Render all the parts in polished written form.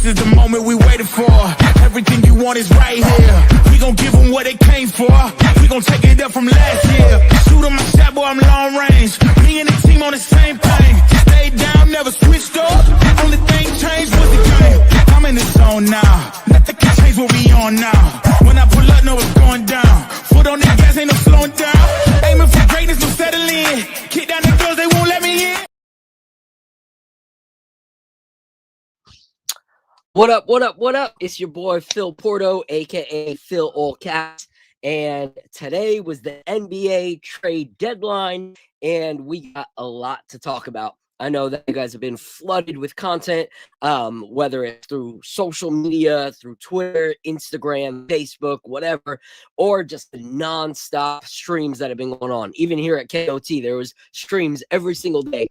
This is the moment we waited for. Everything you want is right here. We gon' give them what they came for. We gon' take it up from last year. Shoot 'em my shot, boy, I'm long range. Me and the team on the same thing. Stayed down, never switched up. Only thing changed was the game. I'm in the zone now. Nothing can change what we on now. When I pull up, know it's going down. Foot on the gas, ain't no slowing down. Aiming for greatness, no settling. Kick down the doors, they won't let me in. What up, what up, what up? It's your boy Phil Porto, aka Phil All Caps, and today was the NBA trade deadline, and we got a lot to talk about. I know that you guys have been flooded with content, whether it's through social media, through Twitter, Instagram, Facebook, whatever, or just the nonstop streams that have been going on. Even here at KOT, there was streams every single day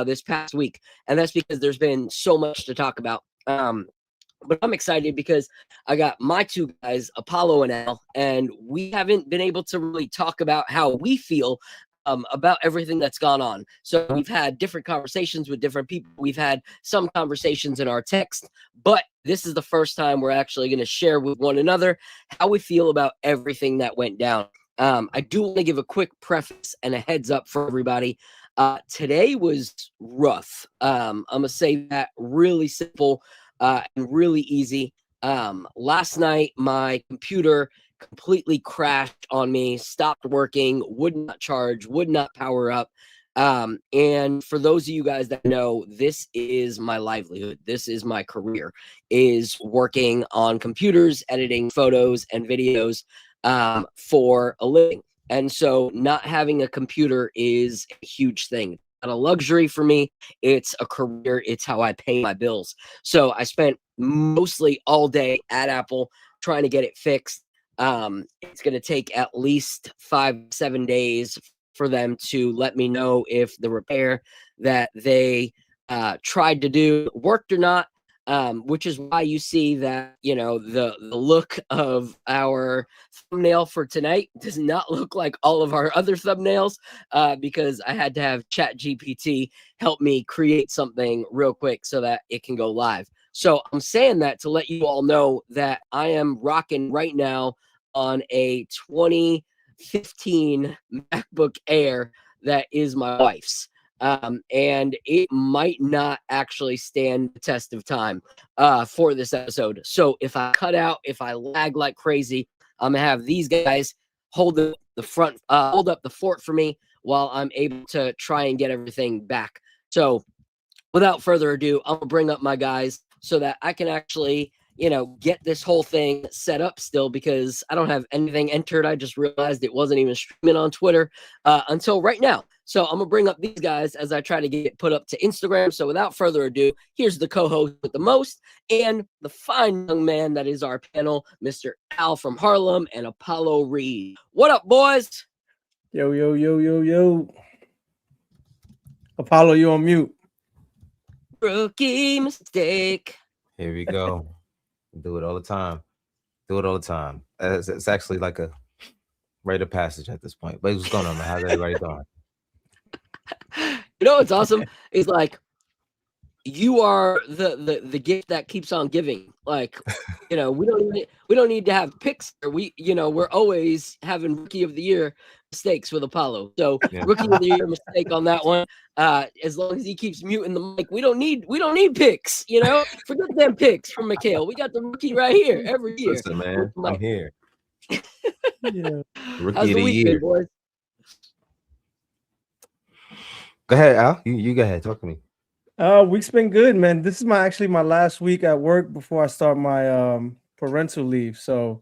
this past week, and that's because there's been so much to talk about. But I'm excited because I got my two guys, Apollo and Al, and we haven't been able to really talk about how we feel about everything that's gone on. So we've had different conversations with different people. We've had some conversations in our text, but this is the first time we're actually going to share with one another how we feel about everything that went down. I do want to give a quick preface and a heads up for everybody. Today was rough. I'm going to say that really simple. And really easy. Last night, my computer completely crashed on me, stopped working, would not charge, would not power up. And for those of you guys that know, this is my livelihood. This is my career, is working on computers, editing photos and videos for a living. And so not having a computer is a huge thing. Not a luxury for me. It's a career. It's how I pay my bills. So I spent mostly all day at Apple trying to get it fixed. It's going to take at least 5-7 days for them to let me know if the repair that they tried to do worked or not. Which is why you see that, you know, the look of our thumbnail for tonight does not look like all of our other thumbnails, because I had to have ChatGPT help me create something real quick so that it can go live. So I'm saying that to let you all know that I am rocking right now on a 2015 MacBook Air that is my wife's. And it might not actually stand the test of time for this episode. So if I cut out, if I lag like crazy, I'm gonna have these guys hold the front, hold up the fort for me while I'm able to try and get everything back. So without further ado, I'm gonna bring up my guys so that I can actually, you know, get this whole thing set up still, because I don't have anything entered. I just realized it wasn't even streaming on Twitter until right now. So I'm going to bring up these guys as I try to get it put up to Instagram. So without further ado, here's the co-host with the most and the fine young man that is our panel, Mr. Al from Harlem and Apollo Reed. What up, boys? Yo, yo, yo, yo, yo. Apollo, you on mute. Rookie mistake. Here we go. Do it all the time. Do it all the time. It's actually like a rite of passage at this point. But what's going on, man? How's everybody doing? You know what's awesome? Is like you are the gift that keeps on giving. Like, you know, we don't need to have picks. We're always having rookie of the year mistakes with Apollo. So yeah. Rookie of the year mistake on that one. As long as he keeps muting the mic, we don't need picks. You know, forget them picks from Mikhail. We got the rookie right here every year. Listen, man, I'm here. Yeah. Rookie How's of the week, year, boys? Go ahead, Al. You go ahead. Talk to me. Week's been good, man. This is my last week at work before I start my parental leave. So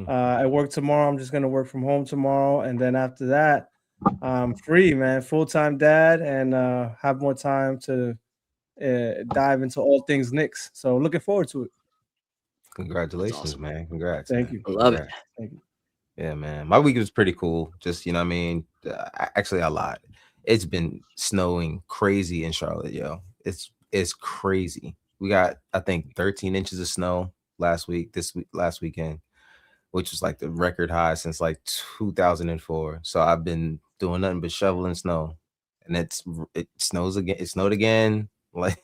I work tomorrow. I'm just gonna work from home tomorrow, and then after that, I'm free, man. Full-time dad, and have more time to dive into all things Knicks. So looking forward to it. Congratulations, awesome, man. Congrats. Thank man. you. I love Congrats. it. Thank you. Yeah, man. My week was pretty cool. Just, you know what I mean? Actually, I lied. It's been snowing crazy in Charlotte, yo. It's crazy. We got, I think, 13 inches of snow last weekend, which was like the record high since like 2004. So I've been doing nothing but shoveling snow, and it snows again. It snowed again like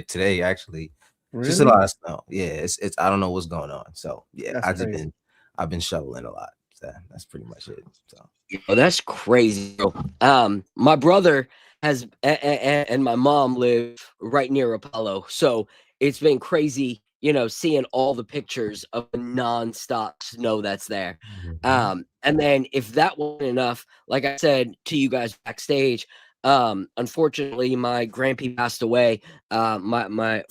today actually. Really? Just a lot of snow. Yeah, it's I don't know what's going on. So yeah, That's crazy. I've been shoveling a lot. So that's pretty much it. So Oh, that's crazy, bro. My brother has and my mom live right near Apollo, so it's been crazy, seeing all the pictures of the nonstop snow that's there. And then if that wasn't enough, like I said to you guys backstage, unfortunately, my grandpa passed away. My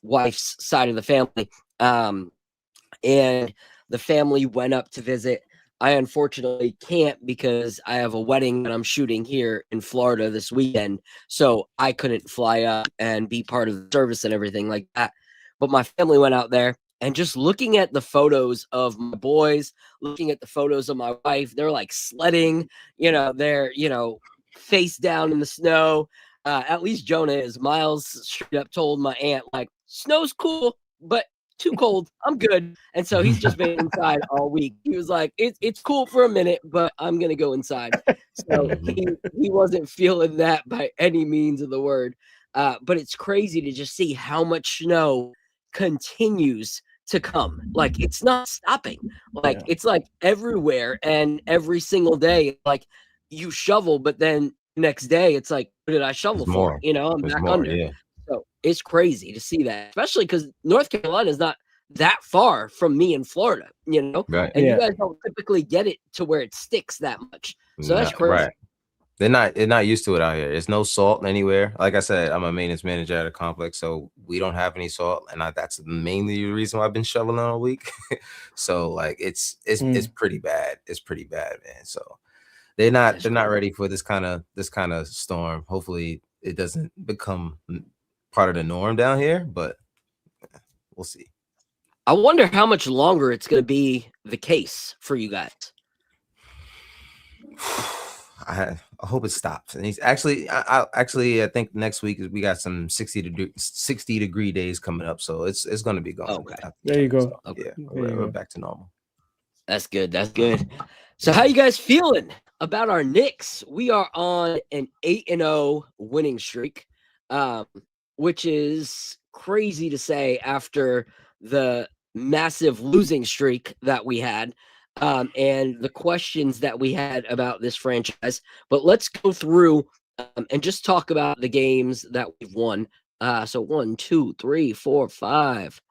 wife's side of the family, and the family went up to visit. I unfortunately can't because I have a wedding that I'm shooting here in Florida this weekend. So I couldn't fly up and be part of the service and everything like that. But my family went out there, and just looking at the photos of my boys, looking at the photos of my wife, they're like sledding, they're, face down in the snow. At least Jonah is. Miles straight up told my aunt, like, snow's cool, but too cold. I'm good. And so he's just been inside all week. He was like, it's cool for a minute, but I'm gonna go inside. So he wasn't feeling that by any means of the word. But it's crazy to just see how much snow continues to come. Like, it's not stopping. Like, it's like everywhere, and every single day, like, you shovel, but then next day it's like, what did I shovel There's for? more. I'm There's back more, under. yeah. So it's crazy to see that, especially because North Carolina is not that far from me in Florida, Right. and you Yeah. guys don't typically get it to where it sticks that much. So that's crazy. Right. They're not used to it out here. There's no salt anywhere. Like I said, I'm a maintenance manager at a complex, so we don't have any salt, and that's mainly the reason why I've been shoveling all week. So like it's pretty bad. It's pretty bad, man. So they're not ready for this kind of storm. Hopefully it doesn't become part of the norm down here, but we'll see. I wonder how much longer it's going to be the case for you guys. I hope it stops. And he's actually, I think next week we got some 60 degree days coming up, so it's going to be gone. Okay, there you go. So, okay. Yeah, we're back to normal. That's good. That's good. So how you guys feeling about our Knicks? We are on an 8-0 winning streak, which is crazy to say after the massive losing streak that we had, and the questions that we had about this franchise. But let's go through and just talk about the games that we've won. So 1, 2, 3, 4, 5,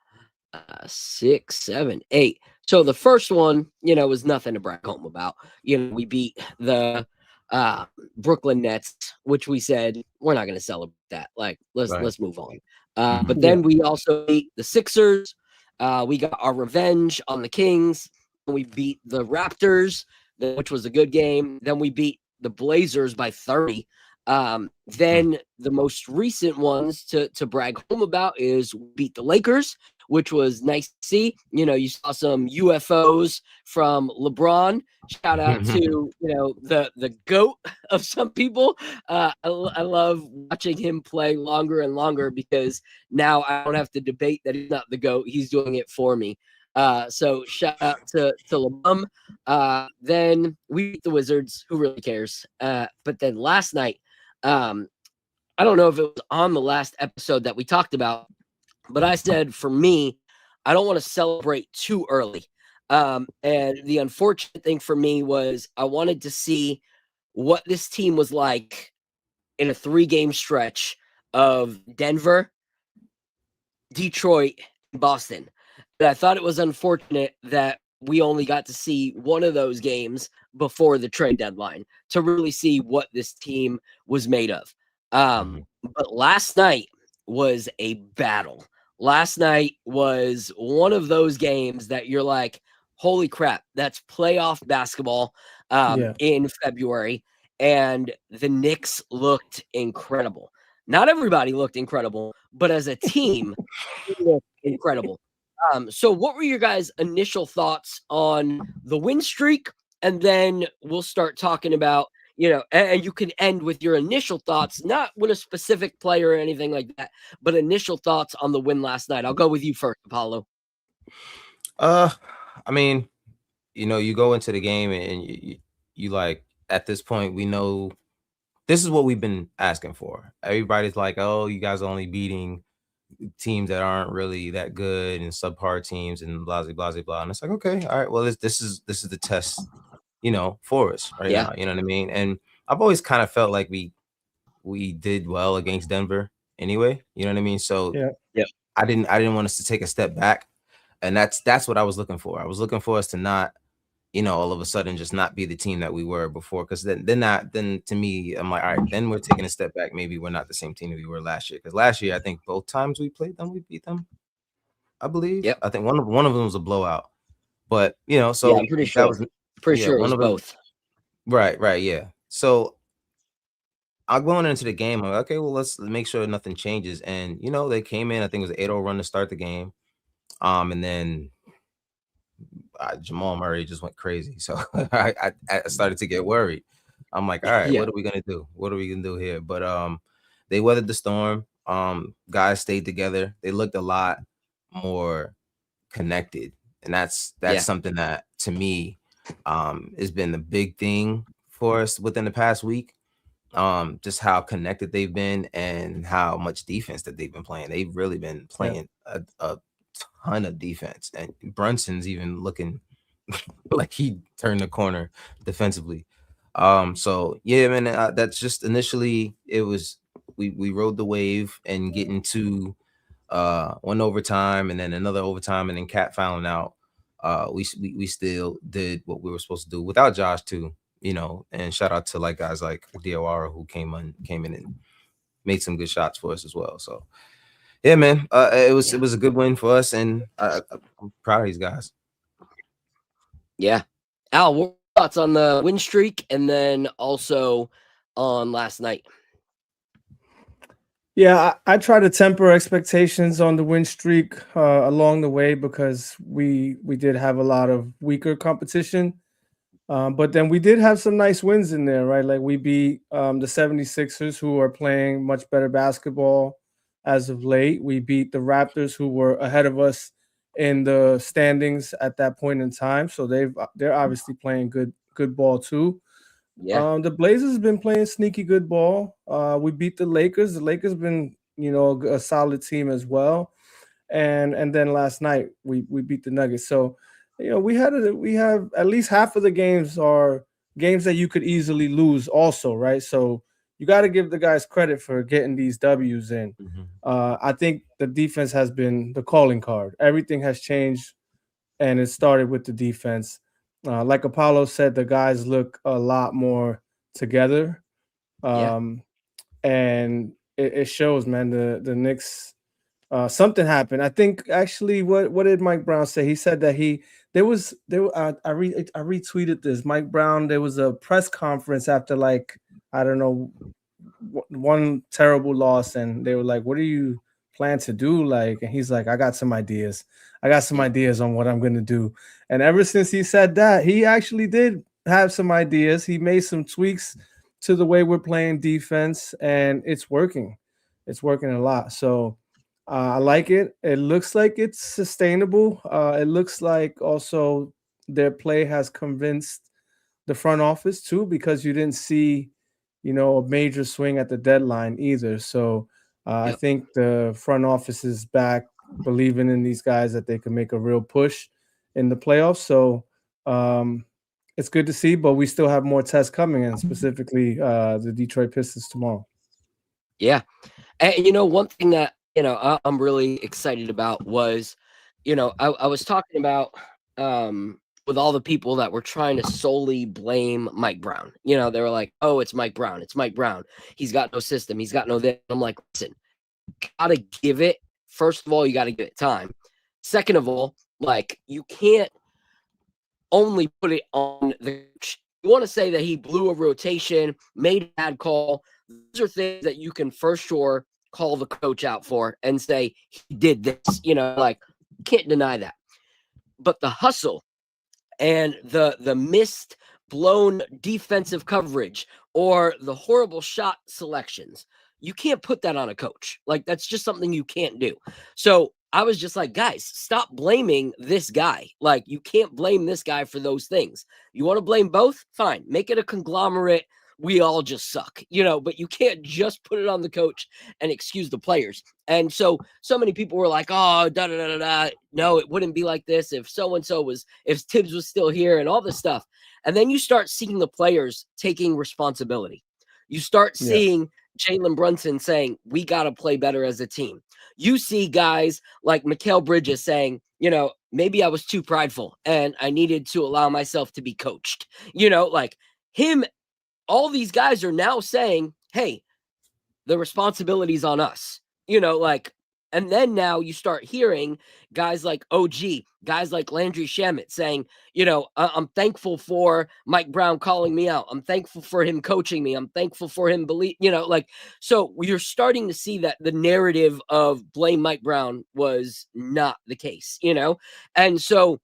6, 7, 8. So the first one, was nothing to brag home about. We beat the Brooklyn Nets, which we said we're not going to celebrate that. Like, let's move on. But then we also beat the Sixers. We got our revenge on the Kings. We beat the Raptors, which was a good game. Then we beat the Blazers by 30. Then the most recent ones to brag home about is beat the Lakers, which was nice to see. You saw some UFOs from LeBron. Shout out to the GOAT of some people. I love watching him play longer and longer because now I don't have to debate that he's not the GOAT. He's doing it for me. So shout out to LeBron. Then we beat the Wizards. Who really cares? But then last night, I don't know if it was on the last episode that we talked about, but I said, for me, I don't want to celebrate too early. And the unfortunate thing for me was I wanted to see what this team was like in a 3-game stretch of Denver, Detroit, and Boston. And I thought it was unfortunate that we only got to see one of those games before the trade deadline to really see what this team was made of. But last night was a battle. Last night was one of those games that you're like, holy crap, that's playoff basketball in February. And the Knicks looked incredible. Not everybody looked incredible, but as a team, it looked incredible. So what were your guys' initial thoughts on the win streak? And then we'll start talking about, and you can end with your initial thoughts, not with a specific player or anything like that, but initial thoughts on the win last night. I'll go with you first, Apollo. I mean, you go into the game and you like, at this point, we know this is what we've been asking for. Everybody's like, oh, you guys are only beating teams that aren't really that good and subpar teams and blah blah blah blah. And it's like, okay, all right, well, this is the test, for us right Yeah. now. You know what I mean? And I've always kind of felt like we did well against Denver anyway. You know what I mean? So Yeah. I didn't want us to take a step back, and that's what I was looking for. I was looking for us to not, all of a sudden just not be the team that we were before. Because then to me, I'm like, all right, then we're taking a step back. Maybe we're not the same team that we were last year. Because last year, I think both times we played them, we beat them. I believe. Yep. I think one of them was a blowout. But so yeah, I'm pretty sure. that was Pretty sure it one was of them. both. Right, yeah. So I'm going into the game. I'm like, okay, well, let's make sure nothing changes. And they came in. I think it was an 8-0 run to start the game. And then Jamal Murray just went crazy. So I started to get worried. I'm like, all right, Yeah. what are we gonna do? What are we gonna do here? But they weathered the storm. Guys stayed together. They looked a lot more connected, and that's something that to me has been the big thing for us within the past week. Just how connected they've been and how much defense that they've been playing. They've really been playing a ton of defense, and Brunson's even looking like he turned the corner defensively. So yeah, man, that's just initially it was we rode the wave and getting to one overtime and then another overtime and then Cat fouling out. We still did what we were supposed to do without Josh too, and shout out to guys like Diawara who came in and made some good shots for us as well. So yeah, man, it was a good win for us, and I'm proud of these guys. Yeah. Al, what thoughts on the win streak and then also on last night? Yeah, I try to temper expectations on the win streak along the way because we did have a lot of weaker competition. But then we did have some nice wins in there, right? Like we beat the 76ers, who are playing much better basketball as of late. We beat the Raptors, who were ahead of us in the standings at that point in time. So they're obviously playing good ball too. Yeah. The Blazers have been playing sneaky good ball. We beat the Lakers. The Lakers been, a solid team as well. And then last night we beat the Nuggets. So, we have at least half of the games are games that you could easily lose also, right? So you got to give the guys credit for getting these W's in. I think the defense has been the calling card. Everything has changed, and it started with the defense. Like Apollo said, the guys look a lot more together, and it shows, man. The Knicks, something happened. I think actually, what did Mike Brown say? He said that I retweeted this. Mike Brown, there was a press conference after I don't know, one terrible loss, and they were like, "What do you plan to do?" And he's like, "I got some ideas. I got some ideas on what I'm gonna do." And ever since he said that, he actually did have some ideas. He made some tweaks to the way we're playing defense, and it's working. It's working a lot. So I like it. It looks like it's sustainable. It looks like also their play has convinced the front office too, because you didn't see, a major swing at the deadline either. So I think the front office is back believing in these guys that they can make a real push in the playoffs. So it's good to see, but we still have more tests coming in, specifically the Detroit Pistons tomorrow. Yeah. And, one thing that, I'm really excited about was, I was talking about with all the people that were trying to solely blame Mike Brown. They were like, oh, it's Mike Brown. It's Mike Brown. He's got no system. He's got no this. I'm like, listen, gotta give it. First of all, you got to give it time. Second of all, you can't only put it on the. You want to say that he blew a rotation, made a bad call. Those are things that you can for sure call the coach out for and say he did this. Can't deny that. But the hustle and the missed, blown defensive coverage or the horrible shot selections, you can't put that on a coach. That's just something you can't do. So I was just like, guys, stop blaming this guy. You can't blame this guy for those things. You want to blame both? Fine. Make it a conglomerate we all just suck, but you can't just put it on the coach and excuse the players. And so many people were like, oh, da da da da da. No, it wouldn't be like this if if Tibbs was still here and all this stuff. And then you start seeing the players taking responsibility. You start seeing Jalen Brunson saying, we got to play better as a team. You see guys like Mikal Bridges saying, maybe I was too prideful and I needed to allow myself to be coached. Like him, all these guys are now saying, hey, the responsibility's on us. And then now you start hearing guys like OG, guys like Landry Shamet saying, I'm thankful for Mike Brown calling me out. I'm thankful for him coaching me. I'm thankful for him so you're starting to see that the narrative of blame Mike Brown was not the case, And so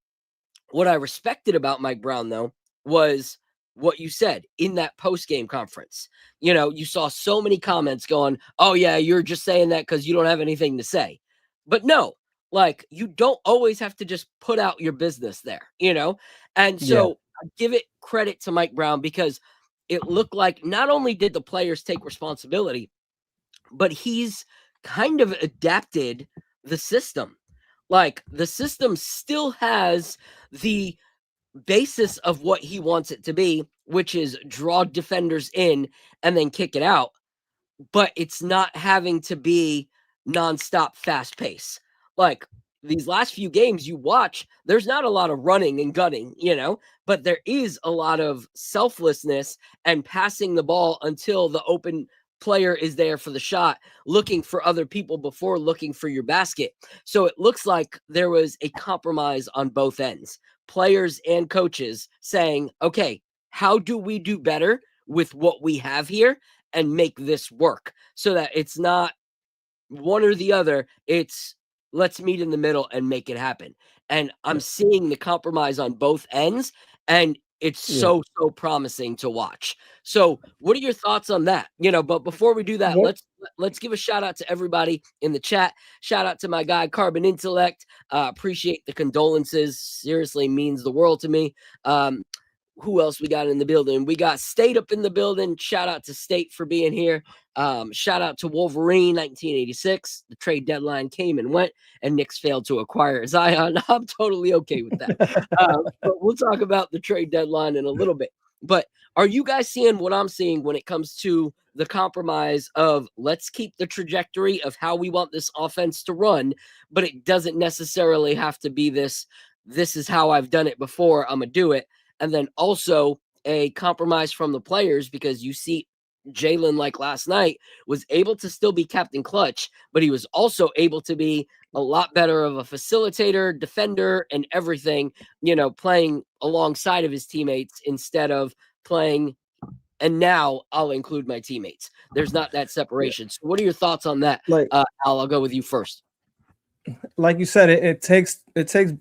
what I respected about Mike Brown, though, was what you said in that post-game conference. You saw so many comments going, oh, yeah, you're just saying that because you don't have anything to say. But no, like you don't always have to just put out your business there, And so I give it credit to Mike Brown because it looked like not only did the players take responsibility, but he's kind of adapted the system. Like the system still has the basis of what he wants it to be, which is draw defenders in and then kick it out. But it's not having to be nonstop fast pace. Like these last few games you watch, there's not a lot of running and gunning, but there is a lot of selflessness and passing the ball until the open player is there for the shot, looking for other people before looking for your basket. So it looks like there was a compromise on both ends, players and coaches saying, okay, how do we do better with what we have here and make this work so that it's not one or the other. It's let's meet in the middle and make it happen. And I'm seeing the compromise on both ends, and it's so promising to watch. So what are your thoughts on that? But before we do that, let's give a shout out to everybody in the chat. Shout out to my guy Carbon Intellect. Appreciate the condolences. Seriously means the world to me. Who else we got in the building? We got State up in the building. Shout out to State for being here. Shout out to Wolverine 1986. The trade deadline came and went, and Knicks failed to acquire Zion. I'm totally okay with that. But we'll talk about the trade deadline in a little bit. But are you guys seeing what I'm seeing when it comes to the compromise of let's keep the trajectory of how we want this offense to run, but it doesn't necessarily have to be this is how I've done it before, I'm going to do it. And then also a compromise from the players, because you see Jalen, like last night, was able to still be Captain Clutch, but he was also able to be a lot better of a facilitator, defender, and everything, playing alongside of his teammates instead of playing, and now I'll include my teammates. There's not that separation. So what are your thoughts on that? Al, I'll go with you first. Like you said, it takes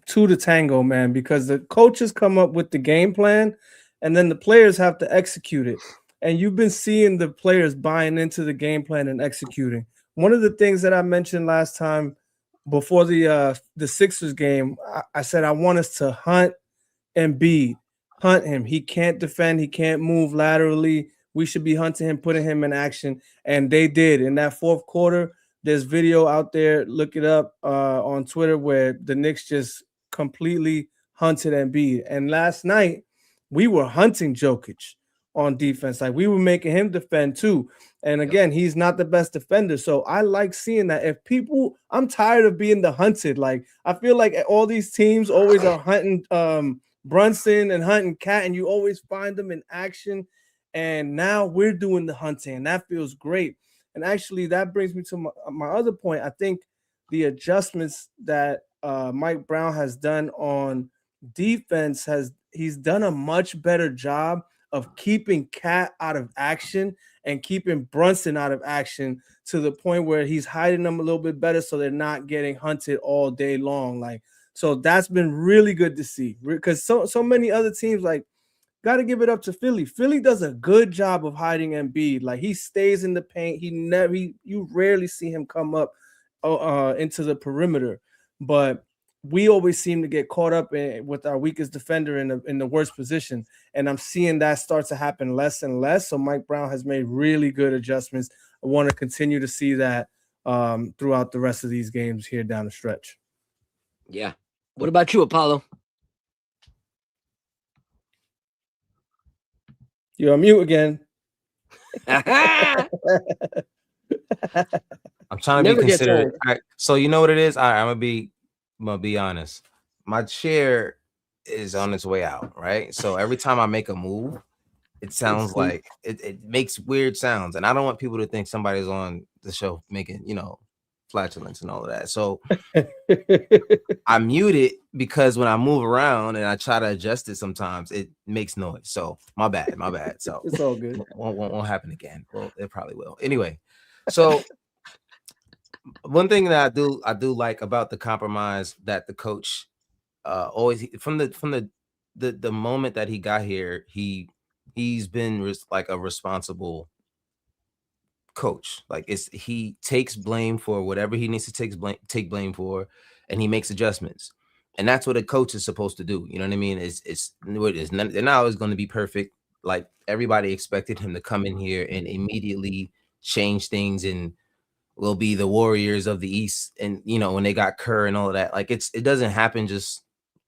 two to tango, man, because the coaches come up with the game plan and then the players have to execute it. And you've been seeing the players buying into the game plan and executing. One of the things that I mentioned last time before the Sixers game, I said I want us to hunt Embiid, hunt him. He can't defend. He can't move laterally. We should be hunting him, putting him in action. And they did. In that fourth quarter, there's video out there. Look it up on Twitter where the Knicks just completely hunted Embiid. And last night, we were hunting Jokic on defense. Like we were making him defend too. And again, he's not the best defender. So I like seeing that. I'm tired of being the hunted. Like I feel like all these teams always are hunting Brunson and hunting Cat, and you always find them in action. And now we're doing the hunting, and that feels great. And actually, that brings me to my other point. I think the adjustments that Mike Brown has done on defense he's done a much better job of keeping Cat out of action and keeping Brunson out of action to the point where he's hiding them a little bit better so they're not getting hunted all day long. Like, so that's been really good to see, because so many other teams, like, got to give it up to Philly. Philly does a good job of hiding Embiid. Like he stays in the paint. You rarely see him come up into the perimeter. But we always seem to get caught up with our weakest defender in the worst position, and I'm seeing that start to happen less and less. So Mike Brown has made really good adjustments. I want to continue to see that throughout the rest of these games here down the stretch. Yeah. What about you, Apollo? You're on mute again. I'm trying to be considerate. So you know what it is? All right, I'm gonna be honest. My chair is on its way out, right? So every time I make a move, it sounds like it makes weird sounds, and I don't want people to think somebody's on the show making, flatulence and all of that. So I mute it because when I move around and I try to adjust it, sometimes it makes noise. So my bad. So it's all good. Won't happen again. Well, it probably will. Anyway, so one thing that I do like about the compromise that the coach always from the moment that he got here, he's been like a responsible coach. Like he takes blame for whatever he needs to take blame for, and he makes adjustments. And that's what a coach is supposed to do. You know what I mean? They're not always going to be perfect. Like everybody expected him to come in here and immediately change things and will be the Warriors of the East. And when they got Kerr and all of that, like it doesn't happen just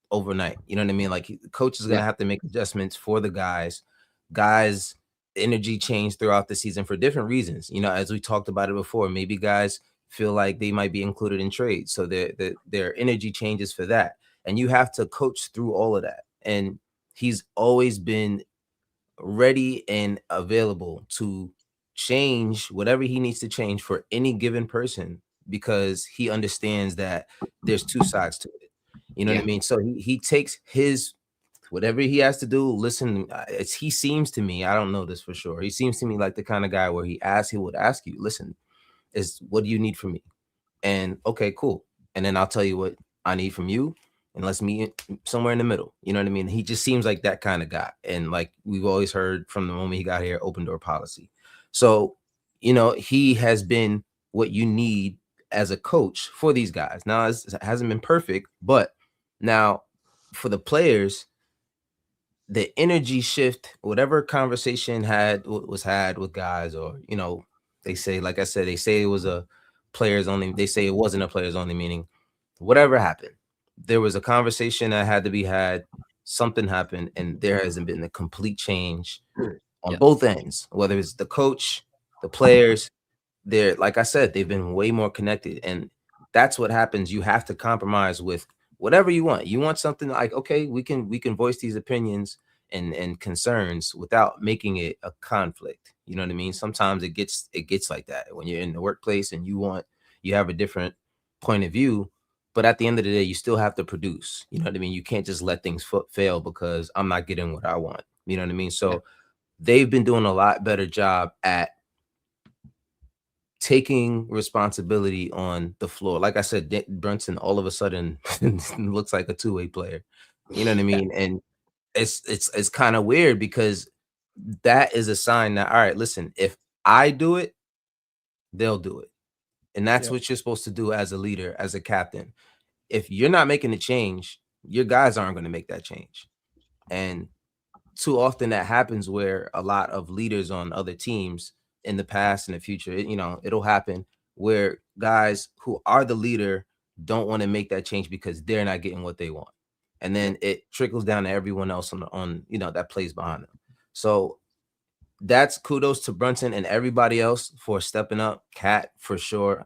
overnight. You know what I mean? Like the coach is going to have to make adjustments for the guys. Energy change throughout the season for different reasons. As we talked about it before, maybe guys feel like they might be included in trades, so their energy changes for that, and you have to coach through all of that. And he's always been ready and available to change whatever he needs to change for any given person, because he understands that there's two sides to it. You know what I mean? So he takes his whatever he has to do. Listen, he seems to me, I don't know this for sure, he seems to me like the kind of guy where he would ask you, listen, what do you need from me? And okay, cool. And then I'll tell you what I need from you, and let's meet somewhere in the middle. You know what I mean? He just seems like that kind of guy. And like we've always heard from the moment he got here, open door policy. So, he has been what you need as a coach for these guys. Now, it hasn't been perfect, but now for the players, the energy shift, whatever conversation was had with guys, or they say, like I said, they say it was a players only. They say it wasn't a players only meeting. Whatever happened, there was a conversation that had to be had. Something happened, and there hasn't been a complete change on both ends. Whether it's the coach, the players, like I said, they've been way more connected, and that's what happens. You have to compromise with whatever you want. You want something like, okay, we can voice these opinions and concerns without making it a conflict. You know what I mean? Sometimes it gets like that when you're in the workplace and you have a different point of view, but at the end of the day, you still have to produce. You know what I mean? You can't just let things fail because I'm not getting what I want. You know what I mean? So they've been doing a lot better job at taking responsibility on the floor. Like I said, Brunson all of a sudden looks like a two-way player. You know what I mean? And it's kind of weird, because that is a sign that, all right, listen, if I do it, they'll do it. And that's what you're supposed to do as a leader, as a captain. If you're not making a change, your guys aren't going to make that change. And too often that happens, where a lot of leaders on other teams in the past and the future, it'll happen where guys who are the leader don't want to make that change because they're not getting what they want. And then it trickles down to everyone else on that plays behind them. So that's kudos to Brunson and everybody else for stepping up. Cat, for sure.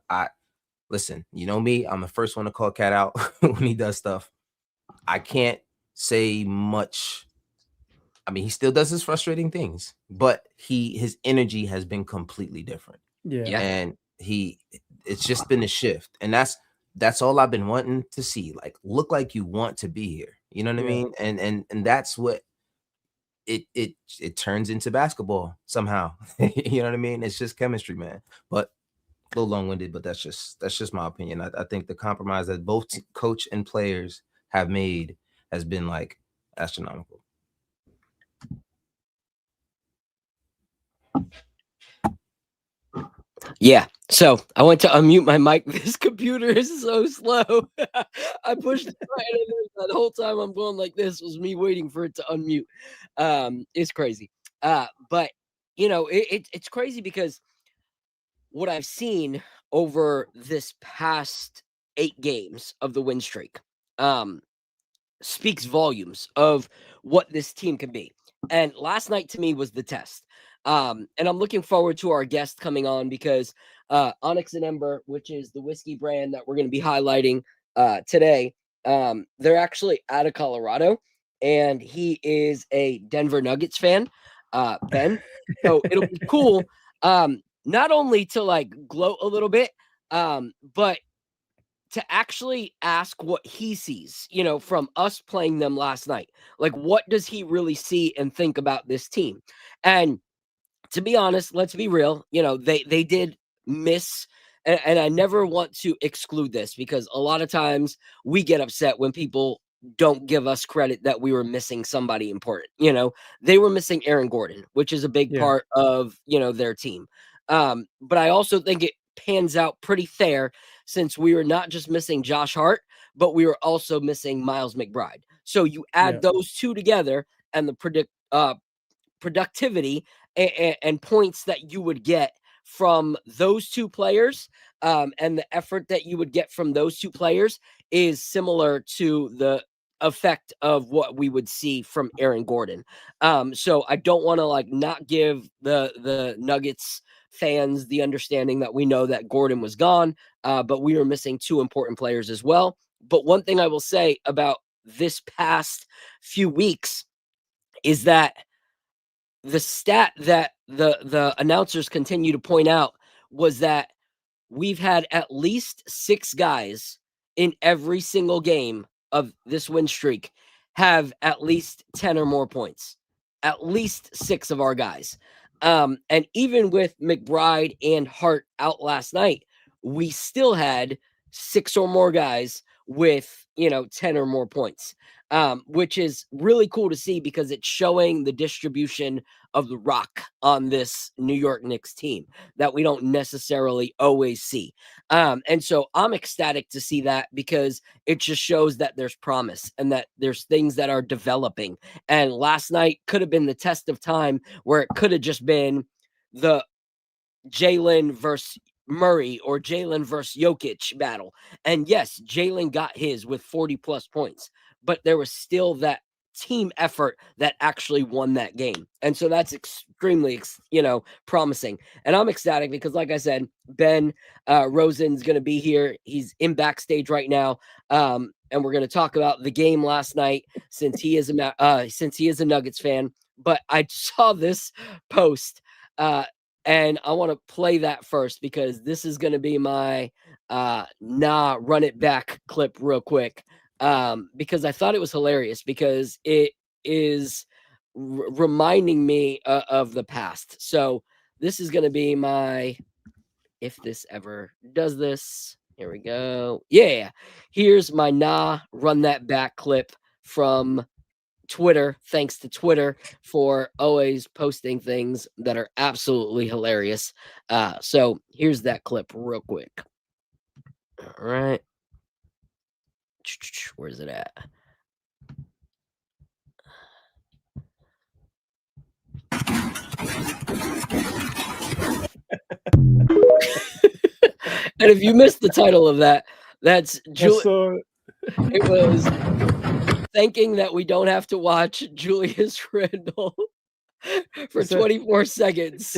Listen, me, I'm the first one to call Cat out when he does stuff. I can't say much. I mean, he still does his frustrating things, but his energy has been completely different. Yeah. And it's just been a shift. And that's all I've been wanting to see. Like, look like you want to be here. You know what I mean? And that's what it turns into basketball somehow. You know what I mean? It's just chemistry, man. But a little long-winded, but that's just my opinion. I think the compromise that both coach and players have made has been like astronomical. Yeah. So I went to unmute my mic. This computer is so slow. I pushed it right in there. The whole time I'm going like this was me waiting for it to unmute. It's crazy. But it's crazy because what I've seen over this past 8 games of the win streak speaks volumes of what this team can be. And last night to me was the test. And I'm looking forward to our guest coming on because Onyx and Ember, which is the whiskey brand that we're going to be highlighting today, they're actually out of Colorado, and he is a Denver Nuggets fan, Ben. So it'll be cool, not only to like gloat a little bit, but to actually ask what he sees, from us playing them last night. Like, what does he really see and think about this team? And to be honest, let's be real, they did miss, and I never want to exclude this because a lot of times we get upset when people don't give us credit that we were missing somebody important. They were missing Aaron Gordon, which is a big Yeah. part of, their team. But I also think it pans out pretty fair since we were not just missing Josh Hart, but we were also missing Miles McBride. So you add those two together and the productivity and points that you would get from those two players, and the effort that you would get from those two players is similar to the effect of what we would see from Aaron Gordon. So I don't want to like not give the Nuggets fans the understanding that we know that Gordon was gone, but we were missing 2 important players as well. But one thing I will say about this past few weeks is that the stat that the announcers continue to point out was that we've had at least 6 guys in every single game of this win streak have at least 10 or more points. At least 6 of our guys. And even with McBride and Hart out last night, we still had 6 or more guys with, 10 or more points. Which is really cool to see because it's showing the distribution of the rock on this New York Knicks team that we don't necessarily always see. And so I'm ecstatic to see that because it just shows that there's promise and that there's things that are developing. And last night could have been the test of time where it could have just been the Jalen versus Murray or Jalen versus Jokic battle. And yes, Jalen got his with 40 plus points, but there was still that team effort that actually won that game. And so that's extremely, promising. And I'm ecstatic because, like I said, Ben Rosen's going to be here. He's in backstage right now. And we're going to talk about the game last night since he is a Nuggets fan. But I saw this post, and I want to play that first because this is going to be my run it back clip real quick. Because I thought it was hilarious because it is reminding me of the past. So this is going to be my, if this ever does this, here we go. Yeah, here's my run that back clip from Twitter. Thanks to Twitter for always posting things that are absolutely hilarious. So here's that clip real quick. All right. Where's it at? And if you missed the title of that, that's Julie. It was thinking that we don't have to watch Julius Randle for 24 seconds.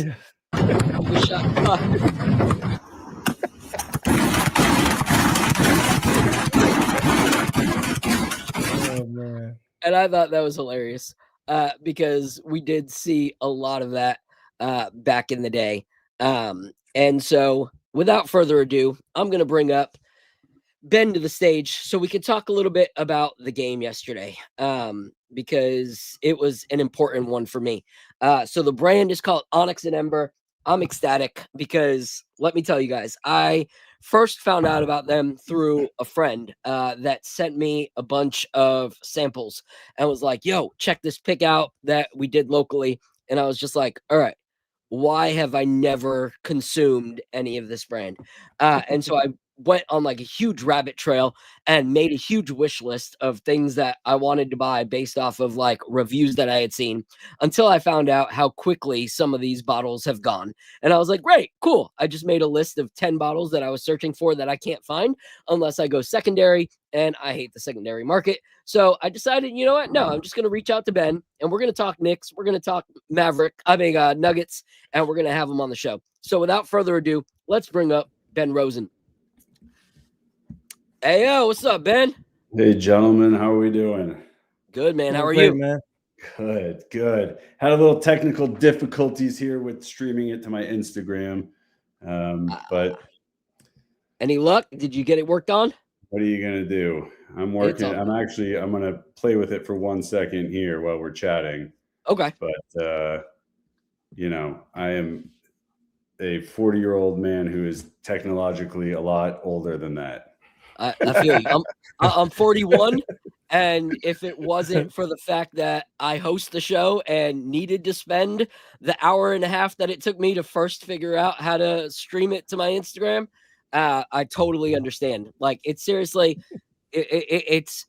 The shot clock. Oh man. And I thought that was hilarious because we did see a lot of that back in the day. And so without further ado, I'm going to bring up Ben to the stage so we can talk a little bit about the game yesterday, because it was an important one for me. So the brand is called Onyx and Ember. I'm ecstatic because let me tell you guys, I first found out about them through a friend that sent me a bunch of samples and was like, yo, check this pick out that we did locally. And I was just like, all right, why have I never consumed any of this brand? And so I went on like a huge rabbit trail and made a huge wish list of things that I wanted to buy based off of like reviews that I had seen, until I found out how quickly some of these bottles have gone. And I was like, great, cool. I just made a list of 10 bottles that I was searching for that I can't find unless I go secondary, and I hate the secondary market. So I decided, you know what? No, I'm just going to reach out to Ben and we're going to talk Knicks. We're going to talk Nuggets, and we're going to have him on the show. So without further ado, let's bring up Ben Rosen. Hey, yo, what's up, Ben? Hey, gentlemen, how are we doing? Good, man. How are Great, you? man? Good. Had a little technical difficulties here with streaming it to my Instagram, but any luck? Did you get it worked on? what are you gonna do? I'm working. I'm gonna play with it for 1 second here while we're chatting. Okay. But I am a 40-year-old man who is technologically a lot older than that. I feel you. I'm 41, and if it wasn't for the fact that I host the show and needed to spend the hour and a half that it took me to first figure out how to stream it to my Instagram, I totally understand. Like, it's seriously, it's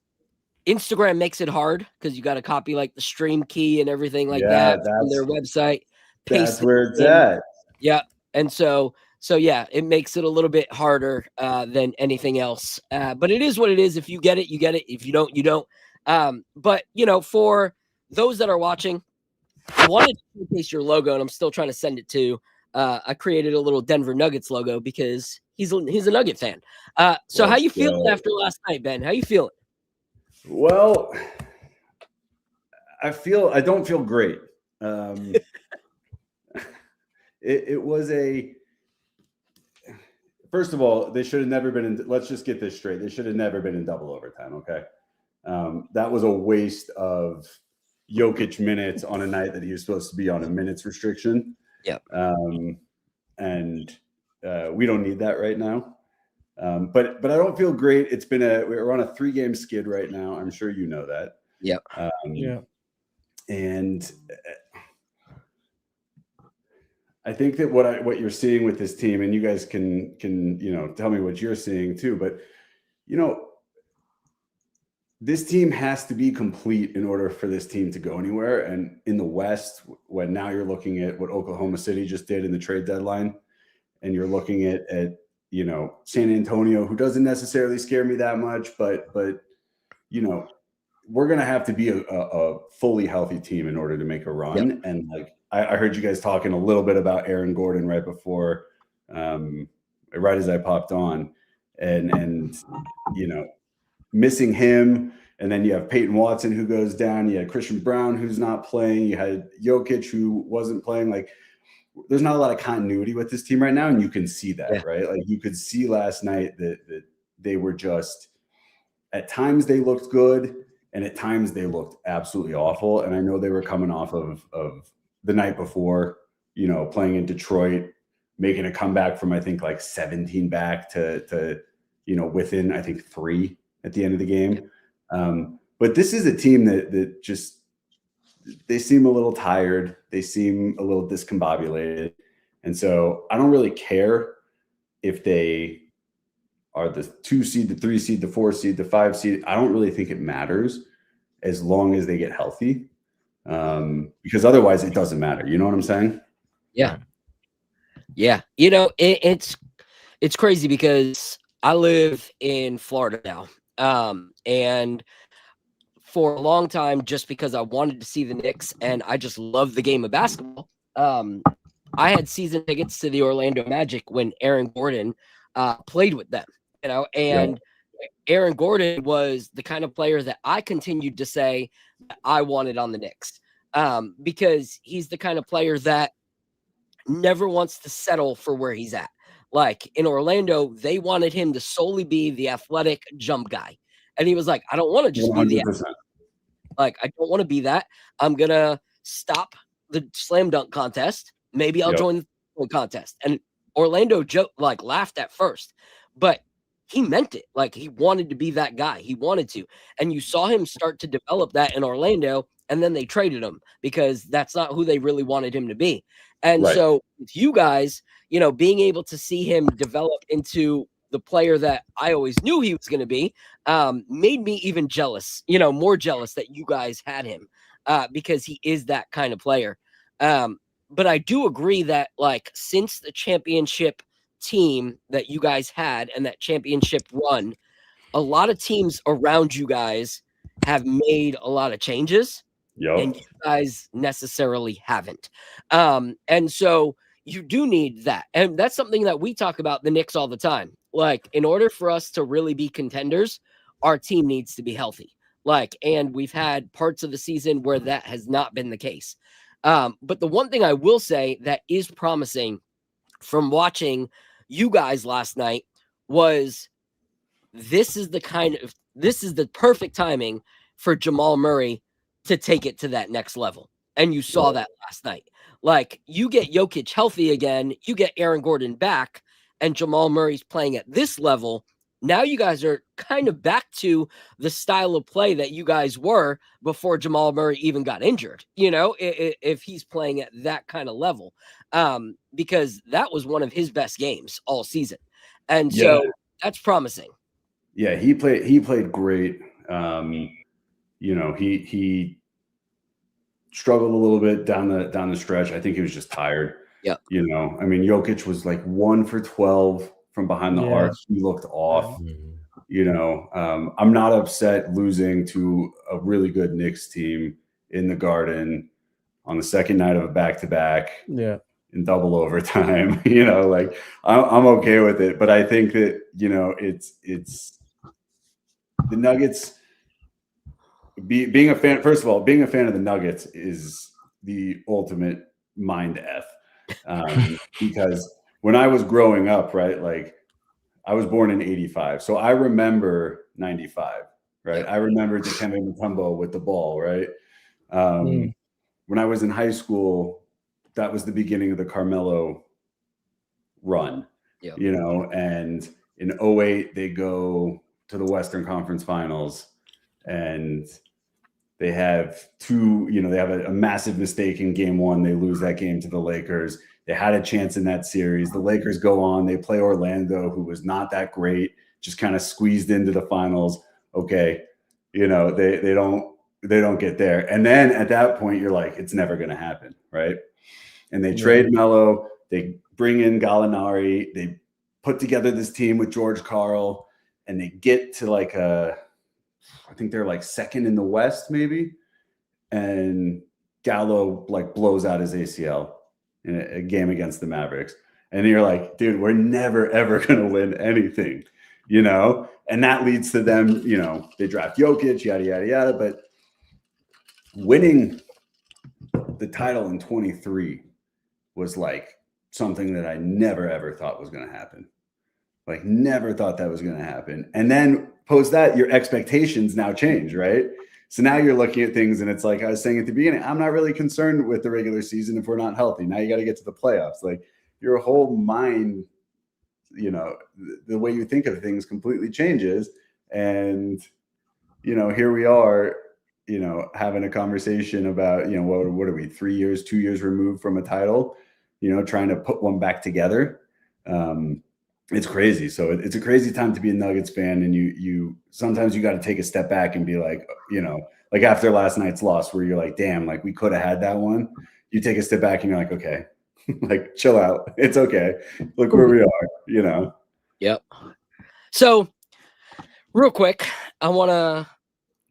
Instagram makes it hard because you got to copy like the stream key and everything like that from their website. That's where it's at. Yeah, and so yeah, it makes it a little bit harder than anything else. But it is what it is. If you get it, you get it. If you don't, you don't. But for those that are watching, I wanted to showcase your logo, and I'm still trying to send it to. I created a little Denver Nuggets logo because he's a Nugget fan. So how you feeling after last night, Ben? How you feeling? Well, I don't feel great. It was first of all, they should have never been in. Let's just get this straight. They should have never been in double overtime. Okay. That was a waste of Jokic minutes on a night that he was supposed to be on a minutes restriction. Yep. And we don't need that right now. But I don't feel great. We're on a 3-game skid right now. I'm sure you know that. Yep. Yeah. And I think that what you're seeing with this team, and you guys can tell me what you're seeing too, but this team has to be complete in order for this team to go anywhere. And in the West, when now you're looking at what Oklahoma City just did in the trade deadline, and you're looking at San Antonio, who doesn't necessarily scare me that much, but we're gonna have to be a fully healthy team in order to make a run. Yep. And like I heard you guys talking a little bit about Aaron Gordon right before, right as I popped on, and missing him. And then you have Peyton Watson who goes down. You had Christian Brown who's not playing. You had Jokic who wasn't playing. Like, there's not a lot of continuity with this team right now, and you can see that, right? Like, you could see last night that they were just, at times they looked good, and at times they looked absolutely awful. And I know they were coming off of the night before, playing in Detroit, making a comeback from, I think, like 17 back to within, I think, 3 at the end of the game. But this is a team that just, they seem a little tired. They seem a little discombobulated. And so I don't really care if they are the 2 seed, the 3 seed, the 4 seed, the 5 seed. I don't really think it matters as long as they get healthy. Because otherwise it doesn't matter. You know what I'm saying? Yeah. Yeah. It's crazy because I live in Florida now. And for a long time, just because I wanted to see the Knicks and I just love the game of basketball, I had season tickets to the Orlando Magic when Aaron Gordon played with them, and Aaron Gordon was the kind of player that I continued to say that I wanted on the Knicks, because he's the kind of player that never wants to settle for where he's at. Like in Orlando, they wanted him to solely be the athletic jump guy. And he was like, I don't want to just 100%. Be the I don't want to be that. I'm going to stop the slam dunk contest. Maybe I'll join the contest. And Orlando laughed at first, but he meant it. Like, he wanted to be that guy. He wanted to. And you saw him start to develop that in Orlando. and then they traded him because that's not who they really wanted him to be. And Right. so with you guys, being able to see him develop into the player that I always knew he was going to be, made me even jealous, more jealous that you guys had him, because he is that kind of player. But I do agree that, like, since the championship team that you guys had and that championship run, a lot of teams around you guys have made a lot of changes, and you guys necessarily haven't. And so you do need that. And that's something that we talk about the Knicks all the time. Like, in order for us to really be contenders, our team needs to be healthy. Like, and we've had parts of the season where that has not been the case. But the one thing I will say that is promising from watching you guys last night was this is the perfect timing for Jamal Murray to take it to that next level. And you saw that last night. Like, you get Jokic healthy again, you get Aaron Gordon back, and Jamal Murray's playing at this level. Now you guys are kind of back to the style of play that you guys were before Jamal Murray even got injured, if he's playing at that kind of level, because that was one of his best games all season. And so that's promising. Yeah, he played great. He struggled a little bit down the stretch. I think he was just tired. Yeah. I mean, Jokic was like 1 for 12 from behind the arc. He looked off. I'm not upset losing to a really good Knicks team in the Garden on the second night of a back-to-back. Yeah. In double overtime. Like, I'm okay with it. But I think that, it's the Nuggets. Being a fan, first of all, being a fan of the Nuggets is the ultimate mind F. Because when I was growing up, right, like, I was born in 85. So I remember 95, right? I remember Dikembe Mutombo with the ball, right? When I was in high school, that was the beginning of the Carmelo run, and in 08, they go to the Western Conference Finals, and they have they have a massive mistake in game 1. They lose that game to the Lakers. They had a chance in that series. The Lakers go on. They play Orlando, who was not that great, just kind of squeezed into the finals. Okay, they don't get there. And then at that point, you're like, it's never going to happen, right? And they trade Melo. They bring in Gallinari. They put together this team with George Karl, and they get to like I think they're like second in the West, maybe. And Gallo like blows out his ACL in a game against the Mavericks. And you're like, dude, we're never, ever going to win anything, And that leads to them, they draft Jokic, yada, yada, yada. But winning the title in 23 was like something that I never, ever thought was going to happen. Like, never thought that was going to happen. And then post that, your expectations now change, right? So now you're looking at things, and it's like I was saying at the beginning, I'm not really concerned with the regular season if we're not healthy. Now you got to get to the playoffs. Like, your whole mind, the way you think of things completely changes. And, here we are, having a conversation about, what are we, 3 years, 2 years removed from a title, trying to put one back together. It's crazy. So it's a crazy time to be a Nuggets fan. And you sometimes you got to take a step back and be like, like after last night's loss, where you're like, damn, like we could have had that one. You take a step back and you're like, okay, like chill out. It's okay. Look where we are, Yep. So real quick, I want to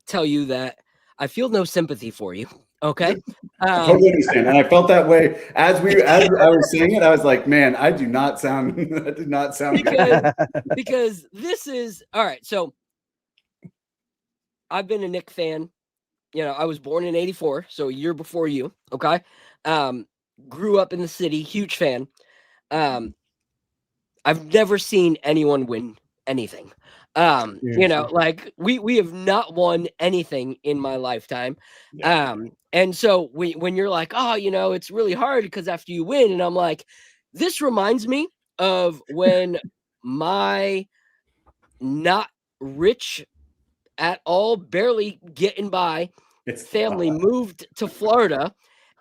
tell you that I feel no sympathy for you. Okay. I totally understand. And I felt that way as I was saying it. I was like, man, I did not sound good. Because this is all right. So I've been a Knicks fan. I was born in 84, so a year before you. Okay. Grew up in the city, huge fan. I've never seen anyone win anything. Like we have not won anything in my lifetime. And so when you're like, oh, it's really hard because after you win, and I'm like, this reminds me of when my not rich at all, barely getting by family moved to Florida,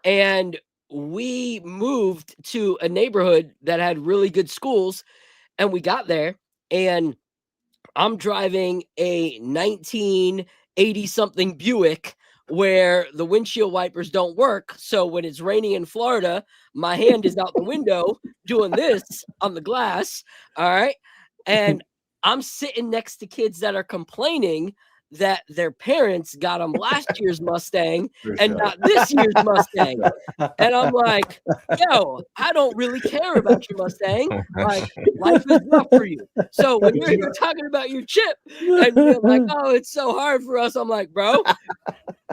and we moved to a neighborhood that had really good schools, and we got there, and I'm driving a 1980 something Buick where the windshield wipers don't work. So when it's raining in Florida, my hand is out the window doing this on the glass. All right. And I'm sitting next to kids that are complaining that their parents got them last year's Mustang and not this year's Mustang. And I'm like, yo, I don't really care about your Mustang. Like, life is rough for you. So when you're here talking about your chip and you're like, oh, it's so hard for us, I'm like, bro,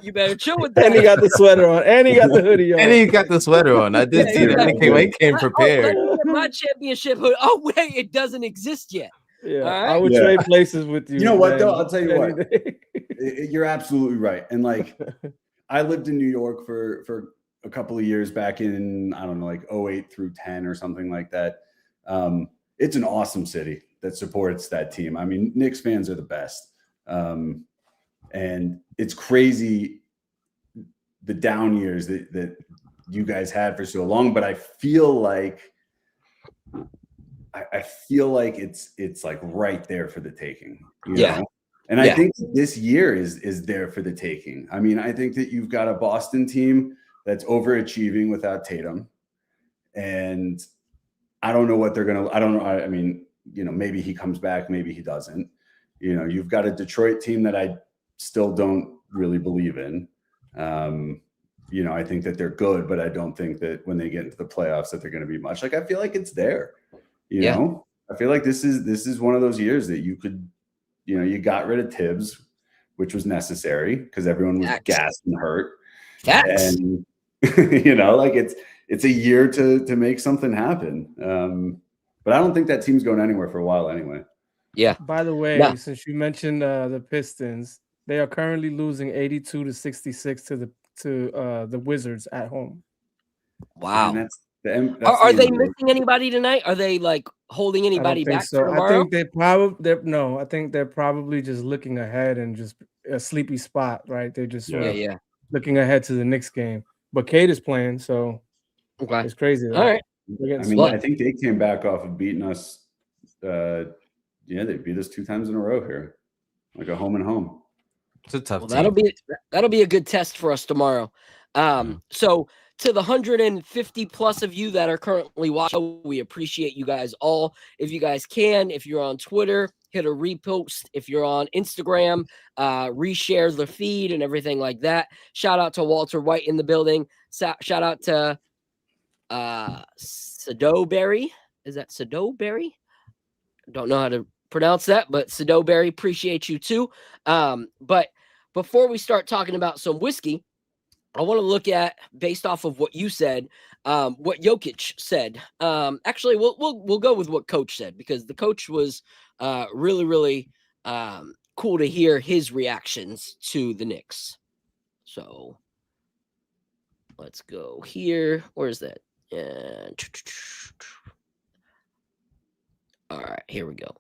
you better chill with that. And he got the sweater on, and he got the hoodie on. And he got the sweater on. I did see that. He came prepared. Oh, let me get my championship hood. Oh, wait, it doesn't exist yet. Yeah, right? I would trade places with you. You know what, though? I'll tell you what. You're absolutely right. And like, I lived in New York for a couple of years back in, I don't know, like 08 through 10 or something like that. It's an awesome city that supports that team. I mean, Knicks fans are the best. And it's crazy the down years that you guys had for so long, but I feel like it's like right there for the taking. You know? And I think this year is there for the taking. I mean, I think that you've got a Boston team that's overachieving without Tatum. And I don't know what they're going to, I don't know. I mean, you know, maybe he comes back, maybe he doesn't. You know, you've got a Detroit team that I still don't really believe in. You know, I think that they're good, but I don't think that when they get into the playoffs that they're going to be much. Like, I feel like it's there. You know, I feel like this is one of those years that you could, you know, you got rid of Tibbs, which was necessary because everyone was gassed and hurt. And you know, like it's a year to make something happen. But I don't think that team's going anywhere for a while anyway. Yeah. By the way, since you mentioned the Pistons, they are currently losing 82-66 to the Wizards at home. Wow. And that's are they missing anybody tonight? Are they like holding anybody back for tomorrow? I think I think they're probably just looking ahead and just a sleepy spot, right? They're just looking ahead to the Knicks game. But Cade is playing, so it's crazy. All right. I mean, I think they came back off of beating us. They beat us 2 times in a row here, like a home and home. It's a tough team. That'll be a good test for us tomorrow. So to the 150 plus of you that are currently watching, we appreciate you guys all. If you guys can, if you're on Twitter, hit a repost. If you're on Instagram, reshare the feed and everything like that. Shout out to Walter White in the building. Shout out to Sadoberry. Is that Sadoberry? Don't know how to pronounce that, but Sadoberry, appreciate you too. But before we start talking about some whiskey, I want to look at, based off of what you said, what Jokic said. Actually, we'll go with what Coach said, because the coach was really, really cool to hear his reactions to the Knicks. So let's go here. Where's that? All right, here we go.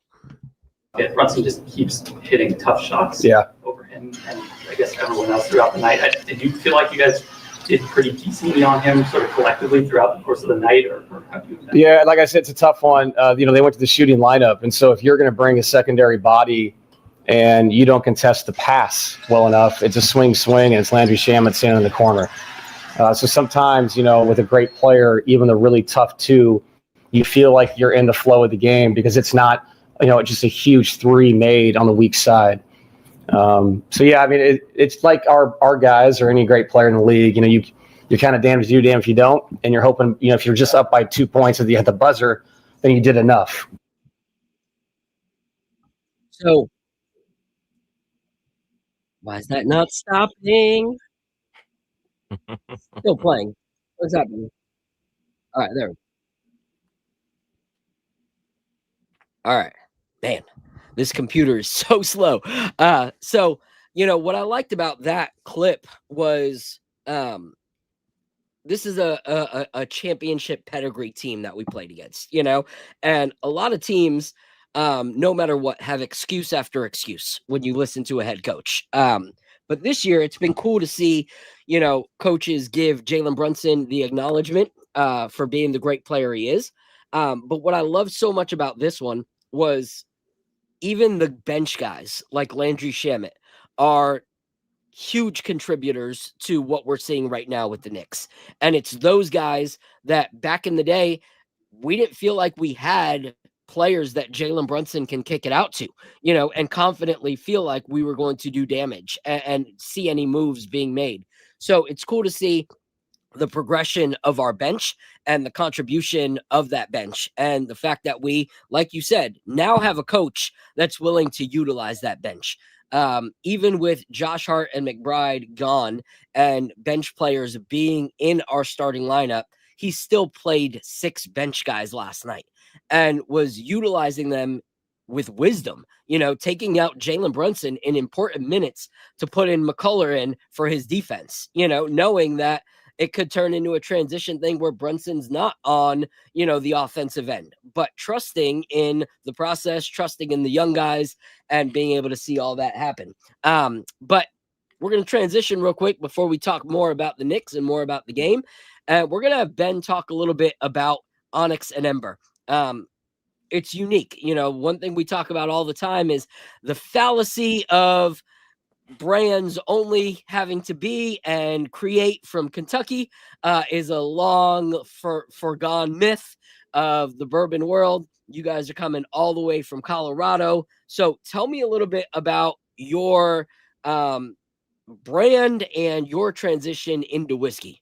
Yeah, Brunson just keeps hitting tough shots over him and I guess everyone else throughout the night. Did you feel like you guys did pretty decently on him sort of collectively throughout the course of the night, or how do you do that? Yeah, like I said, it's a tough one. They went to the shooting lineup, and so if you're going to bring a secondary body and you don't contest the pass well enough, it's a swing, and it's Landry Shamet standing in the corner. So sometimes, with a great player, even the really tough 2, you feel like you're in the flow of the game because it's not, just a huge 3 made on the weak side. It's like our guys or any great player in the league. You're kind of damned if you do, damned if you don't, and you're hoping, if you're just up by 2 points at the buzzer, then you did enough. So why is that not stopping? Still playing. What's happening? All right, there. All right, man. This computer is so slow. So, what I liked about that clip was this is a championship pedigree team that we played against, and a lot of teams, no matter what, have excuse after excuse when you listen to a head coach. But this year, it's been cool to see, coaches give Jalen Brunson the acknowledgement for being the great player he is. But what I loved so much about this one was even the bench guys like Landry Shamet are huge contributors to what we're seeing right now with the Knicks. And it's those guys that back in the day, we didn't feel like we had players that Jalen Brunson can kick it out to, and confidently feel like we were going to do damage and see any moves being made. So it's cool to see the progression of our bench and the contribution of that bench. And the fact that we, like you said, now have a coach that's willing to utilize that bench. Even with Josh Hart and McBride gone and bench players being in our starting lineup, he still played 6 bench guys last night and was utilizing them with wisdom, taking out Jalen Brunson in important minutes to put in McCullough in for his defense, knowing that it could turn into a transition thing where Brunson's not on, the offensive end, but trusting in the process, trusting in the young guys, and being able to see all that happen. But we're going to transition real quick before we talk more about the Knicks and more about the game. We're going to have Ben talk a little bit about Onyx and Ember. It's unique. One thing we talk about all the time is the fallacy of brands only having to be and create from Kentucky is a long forgone myth of the bourbon world. You guys are coming all the way from Colorado. So tell me a little bit about your brand and your transition into whiskey.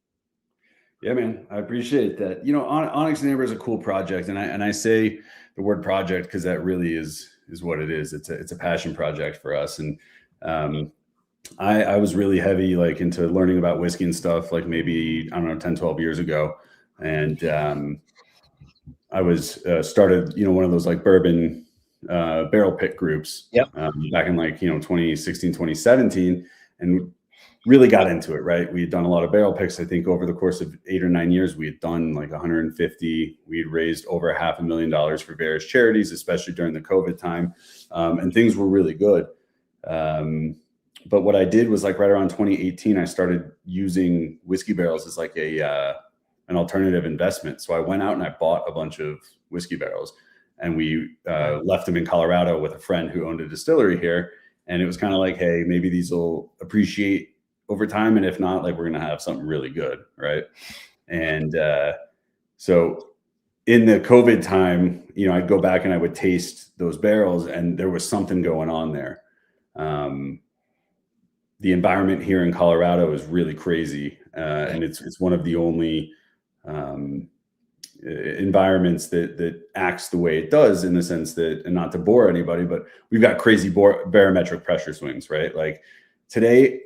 Yeah, man, I appreciate that. Onyx and Amber is a cool project, and I say the word project because that really is what it is. It's a passion project for us, and I was really heavy into learning about whiskey and stuff maybe, I don't know, 10, 12 years ago. And I was started, one of those bourbon barrel pick groups back in 2016, 2017, and really got into it, right? We had done a lot of barrel picks. I think over the course of 8 or 9 years, we had done 150. We had raised over $500,000 for various charities, especially during the COVID time. And things were really good. But what I did was right around 2018, I started using whiskey barrels as an alternative investment. So I went out and I bought a bunch of whiskey barrels, and we left them in Colorado with a friend who owned a distillery here. And it was kind of hey, maybe these will appreciate over time. And if not, we're going to have something really good. Right. And so in the COVID time, I'd go back and I would taste those barrels, and there was something going on there. The environment here in Colorado is really crazy. And it's one of the only environments that acts the way it does, in the sense that, and not to bore anybody, but we've got crazy barometric pressure swings, right? Today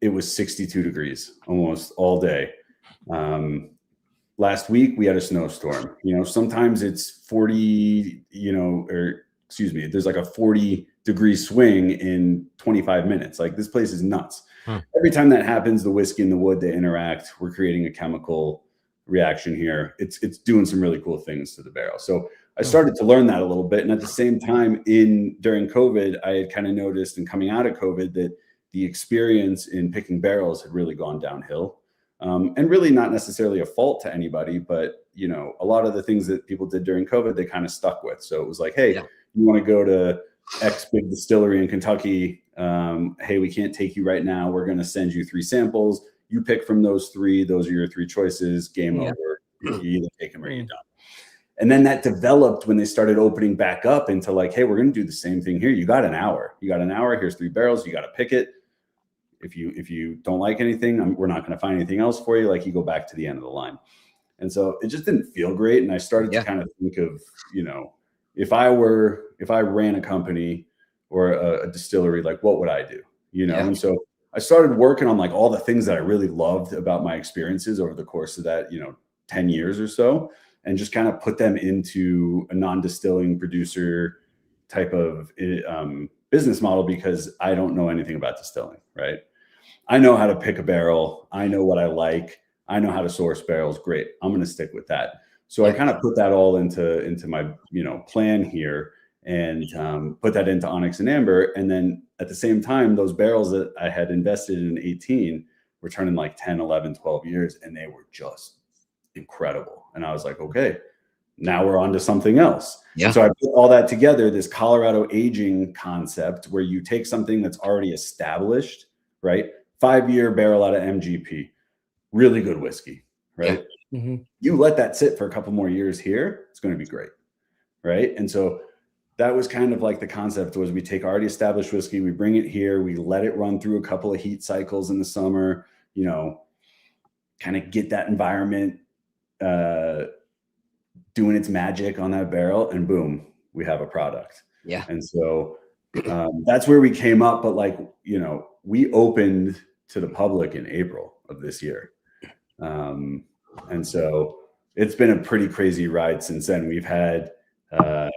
it was 62 degrees almost all day. Last week we had a snowstorm. Sometimes it's 40, there's a 40-degree swing in 25 minutes. This place is nuts. Every time that happens, the whiskey and the wood, they interact. We're creating a chemical reaction here. It's doing some really cool things to the barrel. So I started to learn that a little bit. And at the same time, during COVID, I had kind of noticed, and coming out of COVID, that the experience in picking barrels had really gone downhill. And really not necessarily a fault to anybody, but a lot of the things that people did during COVID, they kind of stuck with. So it was hey, you want to go to X big distillery in Kentucky? Hey, we can't take you right now. We're going to send you 3 samples. You pick from those 3. Those are your 3 choices. Game over. You either take them or you're done. And then that developed when they started opening back up into hey, we're going to do the same thing here. You got an hour. Here's 3 barrels. You got to pick it. If you don't like anything, we're not going to find anything else for you. You go back to the end of the line. And so it just didn't feel great. And I started to kind of think of, if I ran a company or a distillery, what would I do? And so I started working on all the things that I really loved about my experiences over the course of that, 10 years or so, and just kind of put them into a non-distilling producer type of business model, because I don't know anything about distilling, right? I know how to pick a barrel. I know what I like. I know how to source barrels. Great. I'm going to stick with that. So I kind of put that all into my, plan here. and put that into Onyx and Amber. And then at the same time, those barrels that I had invested in 18 were turning like 10, 11, 12 years, and they were just incredible. And I was like, okay, now we're on to something else. Yeah. So I put all that together, this Colorado aging concept where you take something that's already established, right? 5-year barrel out of MGP, really good whiskey, right? Yeah. Mm-hmm. You let that sit for a couple more years here, it's going to be great, right? And so that was kind of like the concept was we take already established whiskey, we bring it here, we let it run through a couple of heat cycles in the summer, you know, kind of get that environment doing its magic on that barrel, and boom, we have a product. Yeah. And so that's where we came up. But like, you know, we opened to the public in April of this year. And so it's been a pretty crazy ride since then. We've had a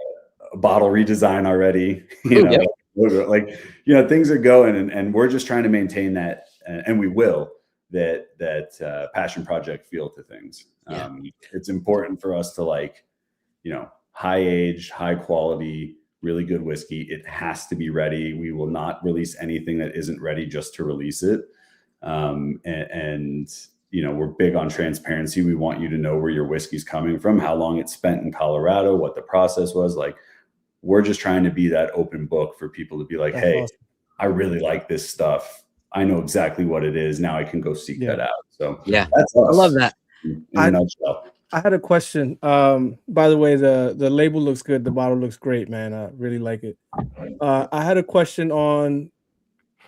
bottle redesign already, you know, like, you know, things are going, and we're just trying to maintain that, and we will, that passion project feel to things. It's important for us to, like, you know, high age, high quality, really good whiskey. It has to be ready. We will not release anything that isn't ready just to release it. And you know, we're big on transparency. We want you to know where your whiskey's coming from, how long it's spent in Colorado, what the process was. Like, we're just trying to be that open book for people to be like, That's hey, awesome. I really like this stuff. I know exactly what it is. Now I can go seek that out. So yeah, that's us. I love that. In a nutshell. I had a question. By the way, the label looks good. The bottle looks great, man. I really like it. I had a question on.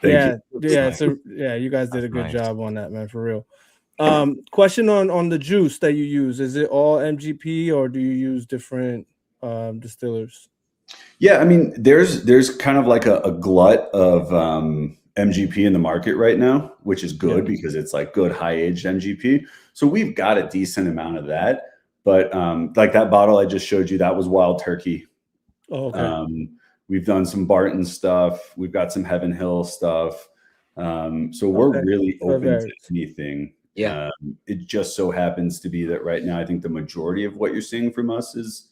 Thank you. So you guys did a good job on that, man, for real. Question on the juice that you use. Is it all MGP, or do you use different distillers? Yeah, I mean, there's kind of like a glut of MGP in the market right now, which is good because it's like good high aged MGP. So we've got a decent amount of that. But like that bottle I just showed you, that was Wild Turkey. Oh, okay. We've done some Barton stuff. We've got some Heaven Hill stuff. So we're really open to anything. Yeah. It just so happens to be that right now, I think the majority of what you're seeing from us is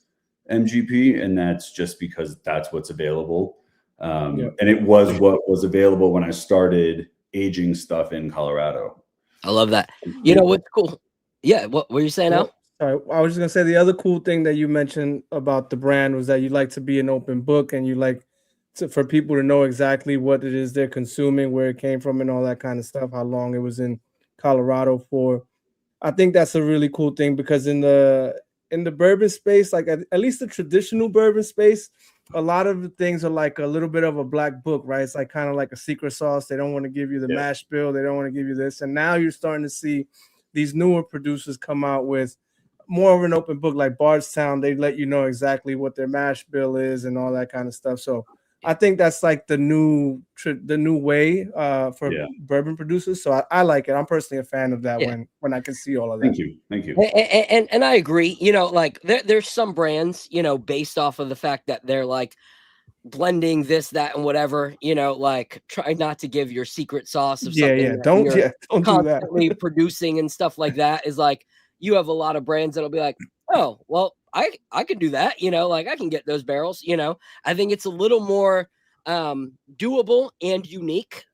MGP, and that's just because that's what's available. And it was what was available when I started aging stuff in Colorado. I love that. You know what's cool? Yeah, what were you saying now? Sorry, I was just gonna say the other cool thing that you mentioned about the brand was that you like to be an open book, and you like for people to know exactly what it is they're consuming, where it came from, and all that kind of stuff, how long it was in Colorado for. I think that's a really cool thing, because in the bourbon space, like at least the traditional bourbon space, a lot of the things are like a little bit of a black book, right? It's like kind of like a secret sauce. They don't want to give you the mash bill. They don't want to give you this. And now you're starting to see these newer producers come out with more of an open book, like Bardstown. They let you know exactly what their mash bill is and all that kind of stuff. So I think that's like the new way for bourbon producers. So I like it. I'm personally a fan of that when I can see all of that. Thank you. And I agree. You know, like there's some brands, you know, based off of the fact that they're like blending this, that, and whatever. You know, like try not to give your secret sauce of something. Don't constantly do that. producing and stuff like that. Is like you have a lot of brands that'll be like, oh, well, I can do that, you know, like I can get those barrels, you know. I think it's a little more doable and unique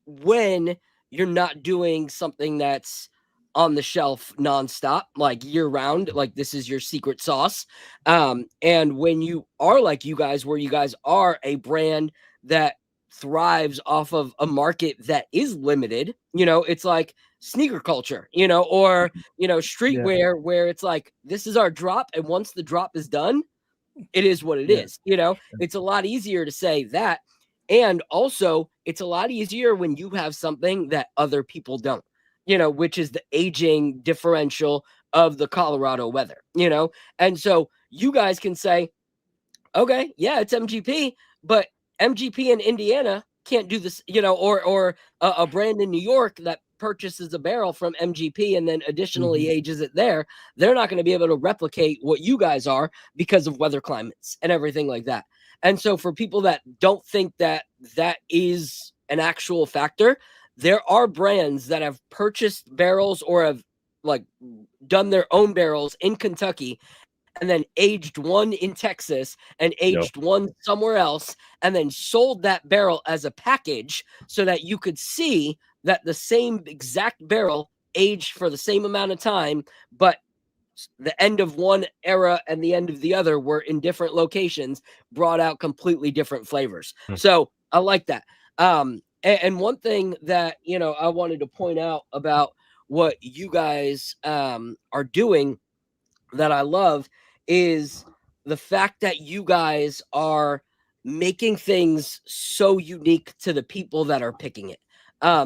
when you're not doing something that's on the shelf nonstop, like year round, like this is your secret sauce. And when you are like you guys, where you guys are a brand that thrives off of a market that is limited, you know, it's like sneaker culture, you know, or, you know, streetwear, where it's like, this is our drop. And once the drop is done, it is what it is. You know, it's a lot easier to say that. And also it's a lot easier when you have something that other people don't, you know, which is the aging differential of the Colorado weather, you know? And so you guys can say, okay, yeah, it's MGP, but MGP in Indiana can't do this, you know, or a brand in New York that purchases a barrel from MGP and then additionally ages it there, they're not going to be able to replicate what you guys are because of weather climates and everything like that. And so for people that don't think that that is an actual factor, there are brands that have purchased barrels or have like done their own barrels in Kentucky and then aged one in Texas and aged one somewhere else, and then sold that barrel as a package so that you could see that the same exact barrel aged for the same amount of time, but the end of one era and the end of the other were in different locations, brought out completely different flavors. So I like that. And one thing that, you know, I wanted to point out about what you guys are doing that I love is the fact that you guys are making things so unique to the people that are picking it.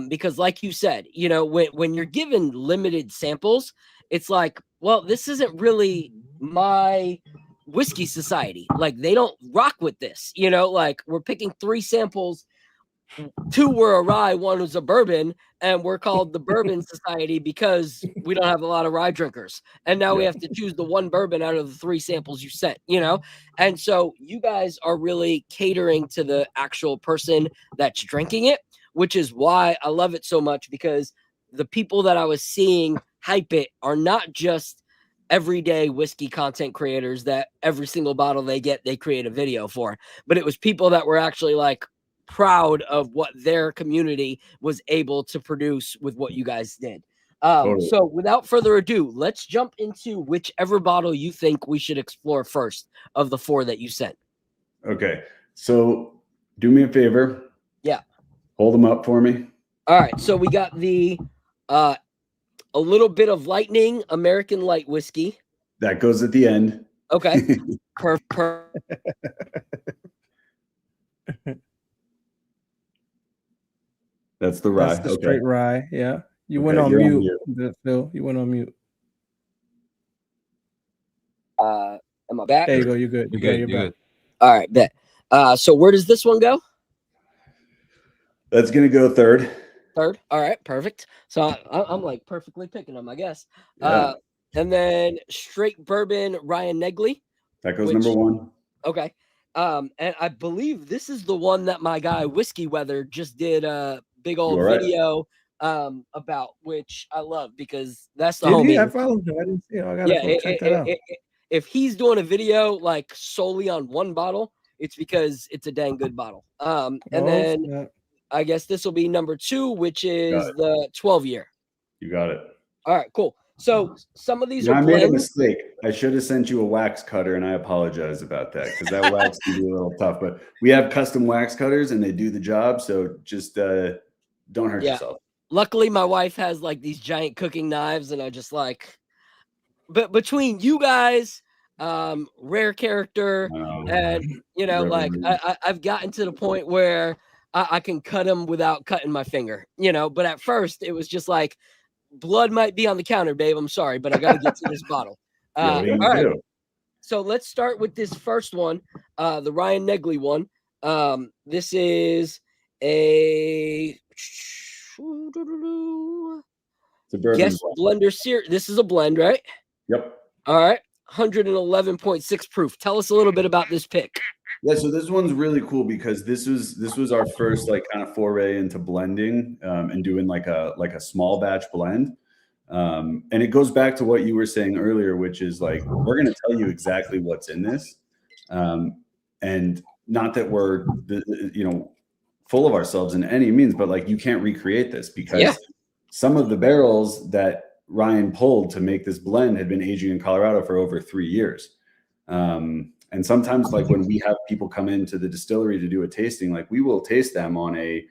Because like you said, you know, when you're given limited samples, it's like, well, this isn't really my whiskey society. Like they don't rock with this, you know, like we're picking 3 samples. 2 were a rye, 1 was a bourbon, and we're called the Bourbon Society because we don't have a lot of rye drinkers. And now we have to choose the 1 bourbon out of the 3 samples you sent, you know? And so you guys are really catering to the actual person that's drinking it, which is why I love it so much, because the people that I was seeing hype it are not just everyday whiskey content creators that every single bottle they get, they create a video for, but it was people that were actually like, proud of what their community was able to produce with what you guys did. So without further ado, let's jump into whichever bottle you think we should explore first of the 4 that you sent. Okay. So do me a favor. Yeah. Hold them up for me. All right. So we got the a little bit of lightning American light whiskey. That goes at the end. Okay. That's the rye. That's the straight rye. Yeah. You went on mute, Phil. You went on mute. Am I back? There you go. You're good. You're good. You're Good. All right, bet. So where does this one go? That's gonna go third. Third. All right, perfect. So I'm like perfectly picking them, I guess. Yeah. And then straight bourbon Ryan Negley. That goes number 1. Okay. And I believe this is the one that my guy Whiskey Weather just did a big old video about, which I love because that's the homie. I followed him. I didn't see him. I gotta check that out. If he's doing a video like solely on one bottle, it's because it's a dang good bottle. And then I guess this will be number 2, which is the 12-year. You got it. All right, cool. So some of these I made a mistake. I should have sent you a wax cutter, and I apologize about that because that wax can be a little tough. But we have custom wax cutters, and they do the job. So just don't hurt yourself. Luckily, my wife has like these giant cooking knives, and I just like. But between you guys, Rare Character, and you know, like I've gotten to the point where I can cut them without cutting my finger. You know, but at first it was just like. Blood might be on the counter, babe. I'm sorry, but I got to get to this bottle. All right. So let's start with this first one, the Ryan Negley one. This is a guest blender series. This is a blend, right? Yep. All right. 111.6 proof. Tell us a little bit about this pick. Yeah, so this one's really cool because this was our first like kind of foray into blending and doing like a small batch blend. And it goes back to what you were saying earlier, which is like we're going to tell you exactly what's in this, and not that we're full of ourselves in any means, but like you can't recreate this because some of the barrels that Ryan pulled to make this blend had been aging in Colorado for over 3 years. And sometimes like when we have people come into the distillery to do a tasting, like we will taste them on a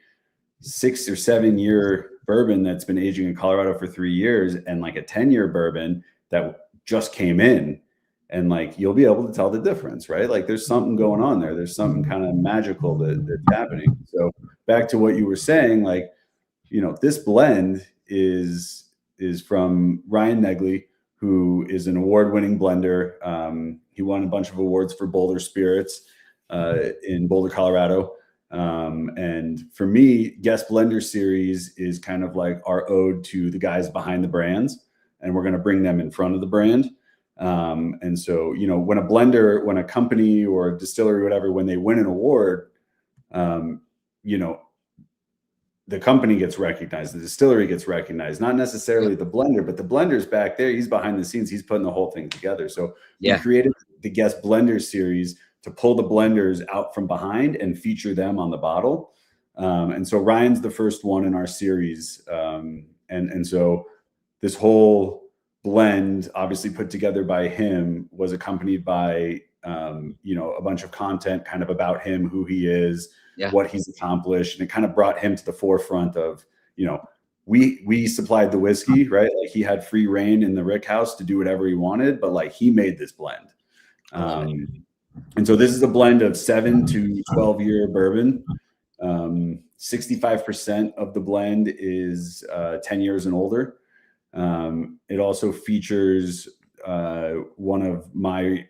6 or 7 year bourbon that's been aging in Colorado for 3 years and like a 10-year bourbon that just came in, and like you'll be able to tell the difference, right? Like there's something going on there. There's something kind of magical that's happening. So back to what you were saying, like, you know, this blend is from Ryan Negley, who is an award-winning blender. He won a bunch of awards for Boulder Spirits in Boulder, Colorado. And for me, Guest Blender Series is kind of like our ode to the guys behind the brands, and we're going to bring them in front of the brand. And so, you know, when a company or a distillery or whatever, when they win an award, you know, the company gets recognized, the distillery gets recognized, not necessarily the blender, but the blender's back there. He's behind the scenes. He's putting the whole thing together. So we created the Guest Blender series to pull the blenders out from behind and feature them on the bottle. And so Ryan's the first one in our series. And so this whole blend, obviously put together by him, was accompanied by, a bunch of content kind of about him, who he is, what he's accomplished. And it kind of brought him to the forefront of, we supplied the whiskey, right? Like he had free reign in the Rick House to do whatever he wanted, but like he made this blend. And so this is a blend of 7 to 12 year bourbon. 65% of the blend is 10 years and older. It also features one of my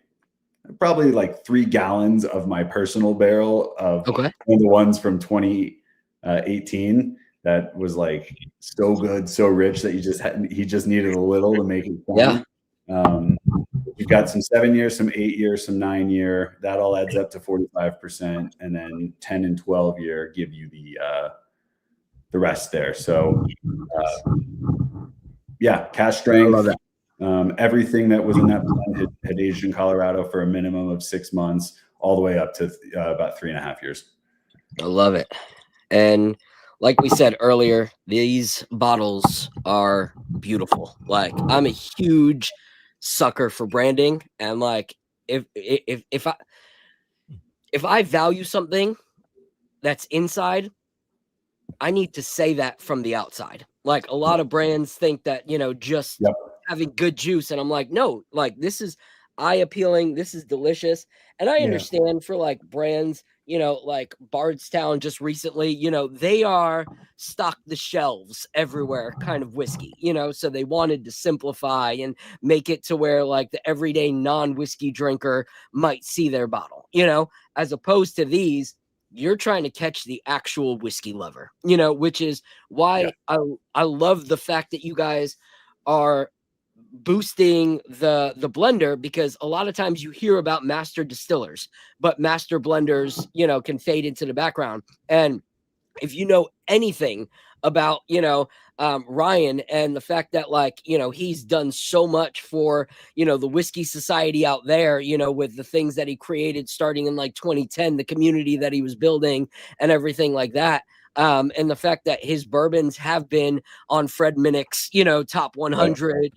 probably like 3 gallons of my personal barrel of one of the ones from 2018 that was like so good, so rich that he just needed a little to make it fun. You've got some 7 years, some 8 years, some 9 year. That all adds up to 45%, and then 10 and 12 year give you the rest there. So, cash strength. I love that. Everything that was in that blend had aged in Colorado for a minimum of 6 months, all the way up to about 3.5 years. I love it. And like we said earlier, these bottles are beautiful. Like, I'm a huge sucker for branding, and like if I value something that's inside, I need to say that from the outside. Like, a lot of brands think that, just having good juice, and I'm like, no, like, this is eye appealing, this is delicious. And I understand for like brands, like Bardstown just recently, they are stock the shelves everywhere kind of whiskey, so they wanted to simplify and make it to where like the everyday non-whiskey drinker might see their bottle, as opposed to these, you're trying to catch the actual whiskey lover, which is why I love the fact that you guys are boosting the blender, because a lot of times you hear about master distillers, but master blenders, can fade into the background. And if you know anything about, Ryan, and the fact that like, he's done so much for, the whiskey society out there, with the things that he created starting in like 2010, the community that he was building and everything like that. And the fact that his bourbons have been on Fred Minnick's, top 100,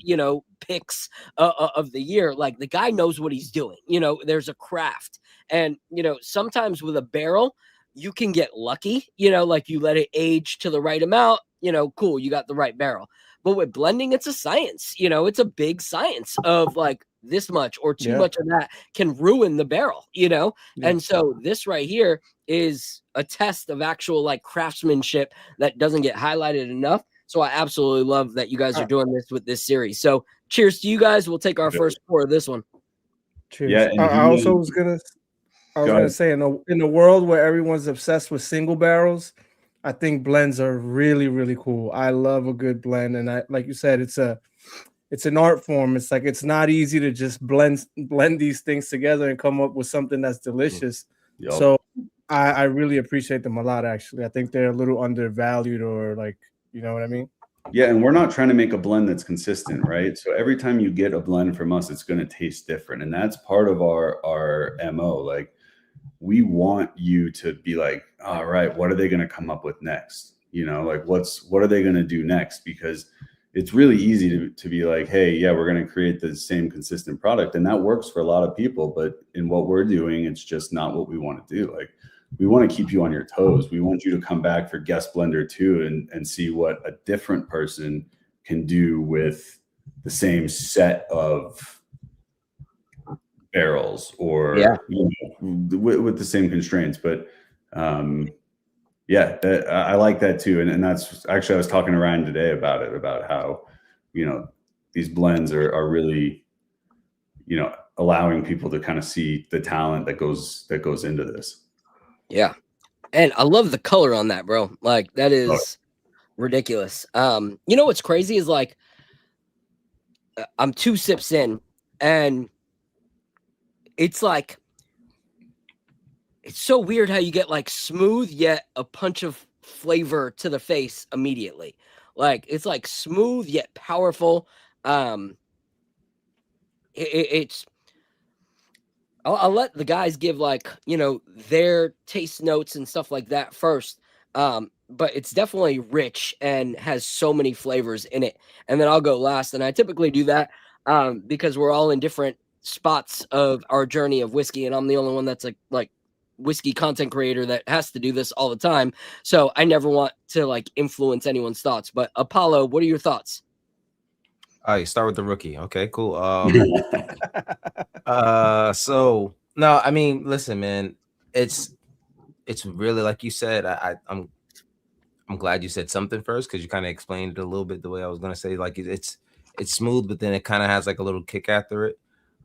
picks of the year. Like, the guy knows what he's doing. There's a craft. And, sometimes with a barrel, you can get lucky, like you let it age to the right amount, cool, you got the right barrel. But with blending, it's a science, it's a big science of like this much or too much of that can ruin the barrel, And so this right here is a test of actual like craftsmanship that doesn't get highlighted enough. So I absolutely love that you guys are doing this with this series. So cheers to you guys. We'll take our first pour of this one. Cheers. Yeah, I also was gonna say, in the world where everyone's obsessed with single barrels, I think blends are really, really cool. I love a good blend, and like you said, it's an art form. It's like, it's not easy to just blend these things together and come up with something that's delicious. So I really appreciate them a lot. Actually, I think they're a little undervalued, or like, you know what I mean? Yeah, and we're not trying to make a blend that's consistent, right? So every time you get a blend from us, it's going to taste different, and that's part of our MO. Like, we want you to be like, all right, what are they going to come up with next? Like, what are they going to do next? Because it's really easy to be like, hey, yeah, we're going to create the same consistent product, and that works for a lot of people. But in what we're doing, it's just not what we want to do. Like, we want to keep you on your toes. We want you to come back for Guest Blender 2 and see what a different person can do with the same set of barrels, or with the same constraints. But I like that too. And that's actually, I was talking to Ryan today about how, these blends are really, allowing people to kind of see the talent that goes into this. Yeah. And I love the color on that, bro. Like, that is ridiculous. What's crazy is like, I'm 2 sips in, and it's like, it's so weird how you get like smooth yet a punch of flavor to the face immediately. Like it's like smooth yet powerful. It's I'll let the guys give like, you know, their taste notes and stuff like that first. But it's definitely rich and has so many flavors in it. And then I'll go last. And I typically do that because we're all in different spots of our journey of whiskey. And I'm the only one that's like whiskey content creator that has to do this all the time. So I never want to like influence anyone's thoughts. But Apollo, what are your thoughts? All right, start with the rookie. Okay, cool. So no, I mean, listen, man, it's really like you said. I'm glad you said something first because you kind of explained it a little bit the way I was gonna say. Like it's smooth, but then it kind of has like a little kick after it.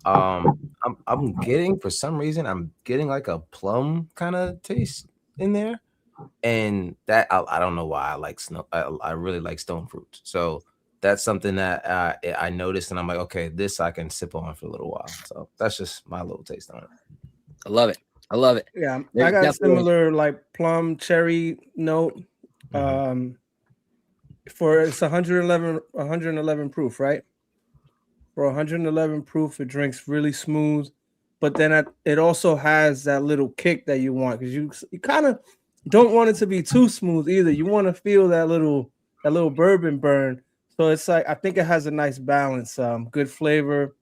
I'm getting, for some reason, I'm getting like a plum kind of taste in there, and that I don't know why I like I really like stone fruit. So that's something that I noticed, and I'm like, okay, this I can sip on for a little while. So that's just my little taste on it. I love it. I love it. Yeah, There's I got definitely- similar like plum cherry note. For it's 111 proof, right? For 111 proof, it drinks really smooth, but then it also has that little kick that you want because you kind of don't want it to be too smooth either. You want to feel that little bourbon burn. So it's like I think it has a nice balance, good flavor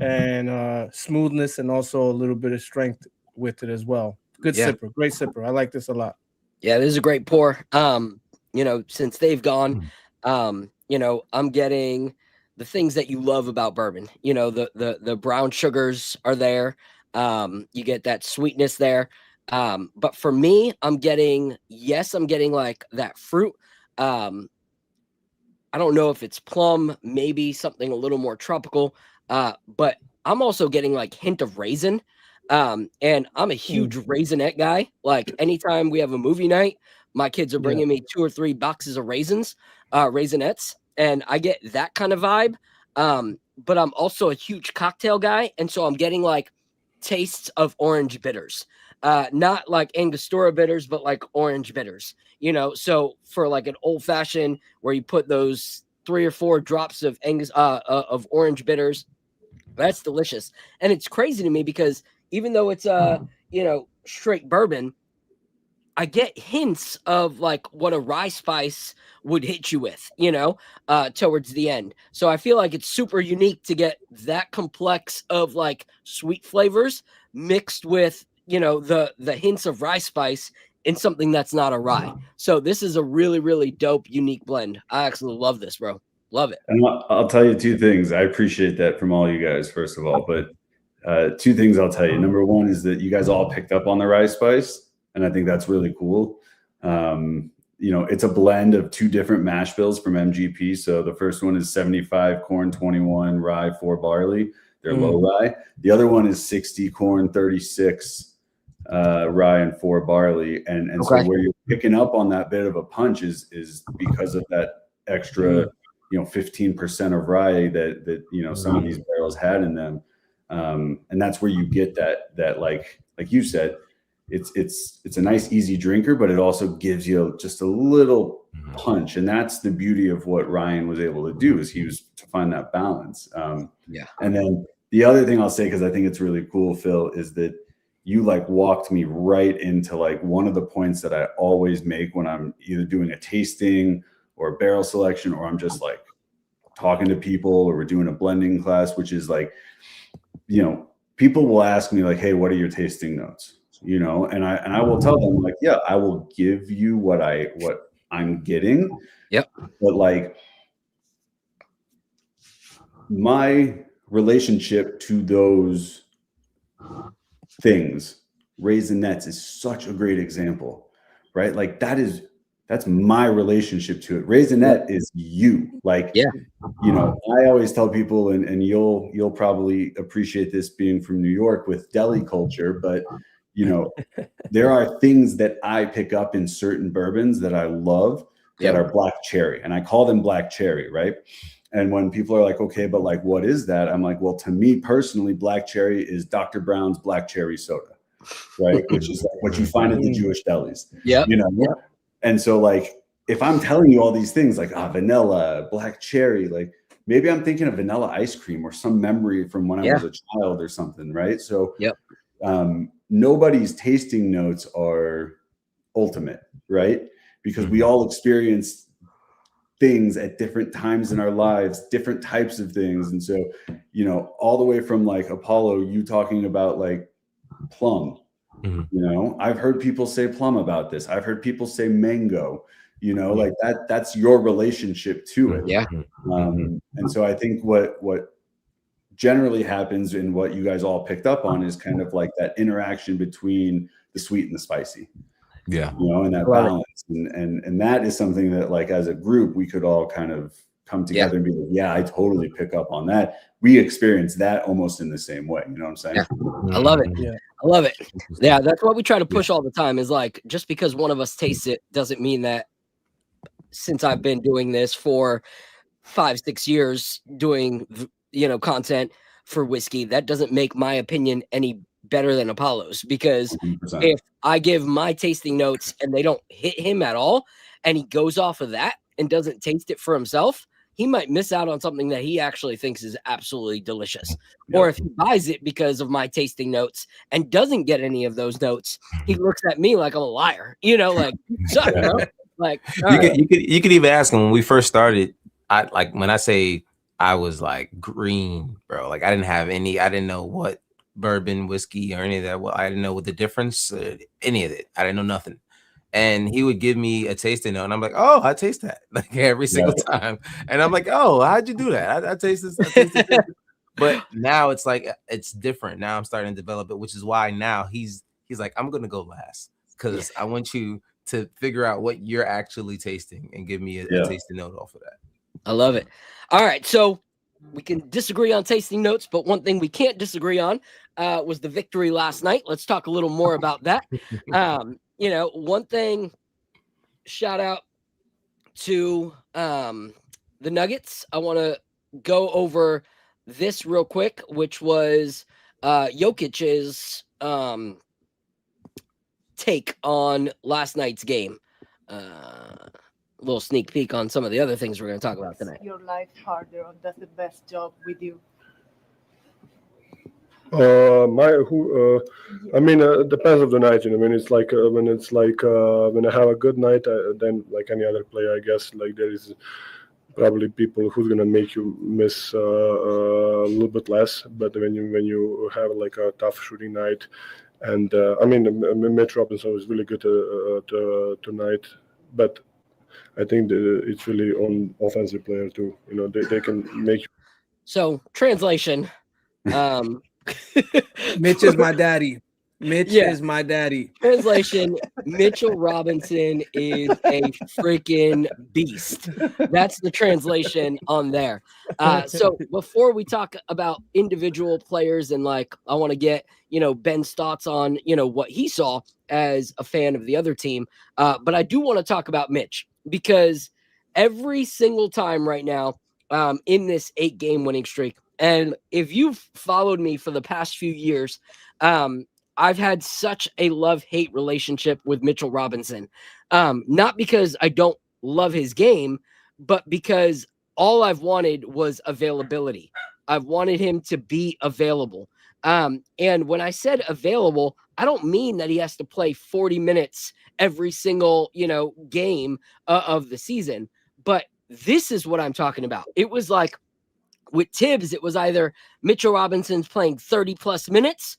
and smoothness, and also a little bit of strength with it as well. Good sipper, great sipper. I like this a lot. Yeah, this is a great pour. You know, since they've gone, you know, I'm getting the things that you love about bourbon. You know, the brown sugars are there. You get that sweetness there. But for me, I'm getting like that fruit. I don't know if it's plum, maybe something a little more tropical. But I'm also getting like hint of raisin. And I'm a huge raisinette guy. Like anytime we have a movie night, my kids are bringing me 2 or 3 boxes of raisinettes, and I get that kind of vibe. But I'm also a huge cocktail guy, and so I'm getting like tastes of orange bitters, not like Angostura bitters, but like orange bitters. You know, so for like an old fashioned where you put those 3 or 4 drops of orange bitters, that's delicious. And it's crazy to me because even though it's you know, straight bourbon, I get hints of like what a rye spice would hit you with, you know, towards the end. So I feel like it's super unique to get that complex of like sweet flavors mixed with, you know, the hints of rye spice in something that's not a rye. So this is a really, really dope, unique blend. I actually love this, bro. Love it. And I'll tell you 2 things. I appreciate that from all you guys, first of all, but 2 things I'll tell you. Number one is that you guys all picked up on the rye spice, and I think that's really cool. You know, it's a blend of 2 different mash bills from MGP. So the first one is 75 corn, 21 rye, 4 barley. They're low rye. The other one is 60 corn, 36 rye, and 4 barley. And so where you're picking up on that bit of a punch is because of that extra, you know, 15% of rye that you know, some of these barrels had in them. And that's where you get that like you said, it's a nice easy drinker, but it also gives you just a little punch, and that's the beauty of what Ryan was able to do, is he was to find that balance. And then the other thing I'll say, because I think it's really cool, Phil, is that you like walked me right into like one of the points that I always make when I'm either doing a tasting or a barrel selection, or I'm just like talking to people, or we're doing a blending class, which is like, you know, people will ask me like, hey, what are your tasting notes? You know, and I will tell them like, yeah, I will give you what I'm getting. Yep. But like my relationship to those things, raisinettes is such a great example, right? Like that's my relationship to it. Raisinette is you. Like, yeah, you know, I always tell people, and you'll probably appreciate this being from New York with deli culture, but you know, there are things that I pick up in certain bourbons that I love that are black cherry, and I call them black cherry, right? And when people are like, okay, but like, what is that? I'm like, well, to me personally, black cherry is Dr. Brown's black cherry soda, right? Which is like what you find at the Jewish delis. Yeah. You know, And so like, if I'm telling you all these things like vanilla, black cherry, like maybe I'm thinking of vanilla ice cream or some memory from when I was a child or something, right? So nobody's tasting notes are ultimate, right? Because we all experience things at different times in our lives, different types of things. And so, you know, all the way from like Apollo, you talking about like plum, you know, I've heard people say plum about this. I've heard people say mango, you know, like that's your relationship to it. Yeah. And so I think what generally happens and what you guys all picked up on is kind of like that interaction between the sweet and the spicy. Yeah. You know, and that balance. And that is something that like as a group, we could all kind of come together and be like, yeah, I totally pick up on that. We experience that almost in the same way. You know what I'm saying? Yeah. I love it. Yeah. I love it. Yeah. That's what we try to push all the time is like, just because one of us tastes it doesn't mean that since I've been doing this for 5-6 years doing, you know, content for whiskey, that doesn't make my opinion any better than Apollo's, because 100%. If I give my tasting notes and they don't hit him at all and he goes off of that and doesn't taste it for himself, he might miss out on something that he actually thinks is absolutely delicious. Or if he buys it because of my tasting notes and doesn't get any of those notes, he looks at me like I'm a liar, you know, like, shut up. Like you could even ask him when we first started. I like when I say I was like green, bro, like I didn't know what bourbon, whiskey, or any of that. Well, I didn't know what the difference, any of it. I didn't know nothing. And he would give me a tasting note, and I'm like, "Oh, I taste that like every single time." And I'm like, "Oh, how'd you do that? I taste this." I taste this. But now it's like it's different. Now I'm starting to develop it, which is why now he's like, "I'm gonna go last because I want you to figure out what you're actually tasting and give me a tasting note off of that." I love it. All right, so we can disagree on tasting notes, but one thing we can't disagree on was the victory last night. Let's talk a little more about that. You know, one thing, shout out to the Nuggets. I want to go over this real quick, which was Jokic's take on last night's game. A little sneak peek on some of the other things we're going to talk about tonight. Your life harder, or does the best job with you? Depends of the night. You know, when it's like when I have a good night, then like any other player, I guess like there is probably people who's gonna make you miss a little bit less. But when you have like a tough shooting night, and Mitch Robinson was really good tonight, but I think it's really on offensive player too. You know, they can make you. So translation. Mitch is my daddy. Mitch is my daddy. Translation: Mitchell Robinson is a freaking beast. That's the translation on there. So before we talk about individual players and like, I want to get, you know, Ben's thoughts on, you know, what he saw as a fan of the other team. But I do want to talk about Mitch, because every single time right now in this 8-game winning streak, and if you've followed me for the past few years, I've had such a love-hate relationship with Mitchell Robinson. Not because I don't love his game, but because all I've wanted was availability. I've wanted him to be available. And when I said available, I don't mean that he has to play 40 minutes every single, you know, game of the season. But this is what I'm talking about. It was like, with Tibbs, it was either Mitchell Robinson's playing 30-plus minutes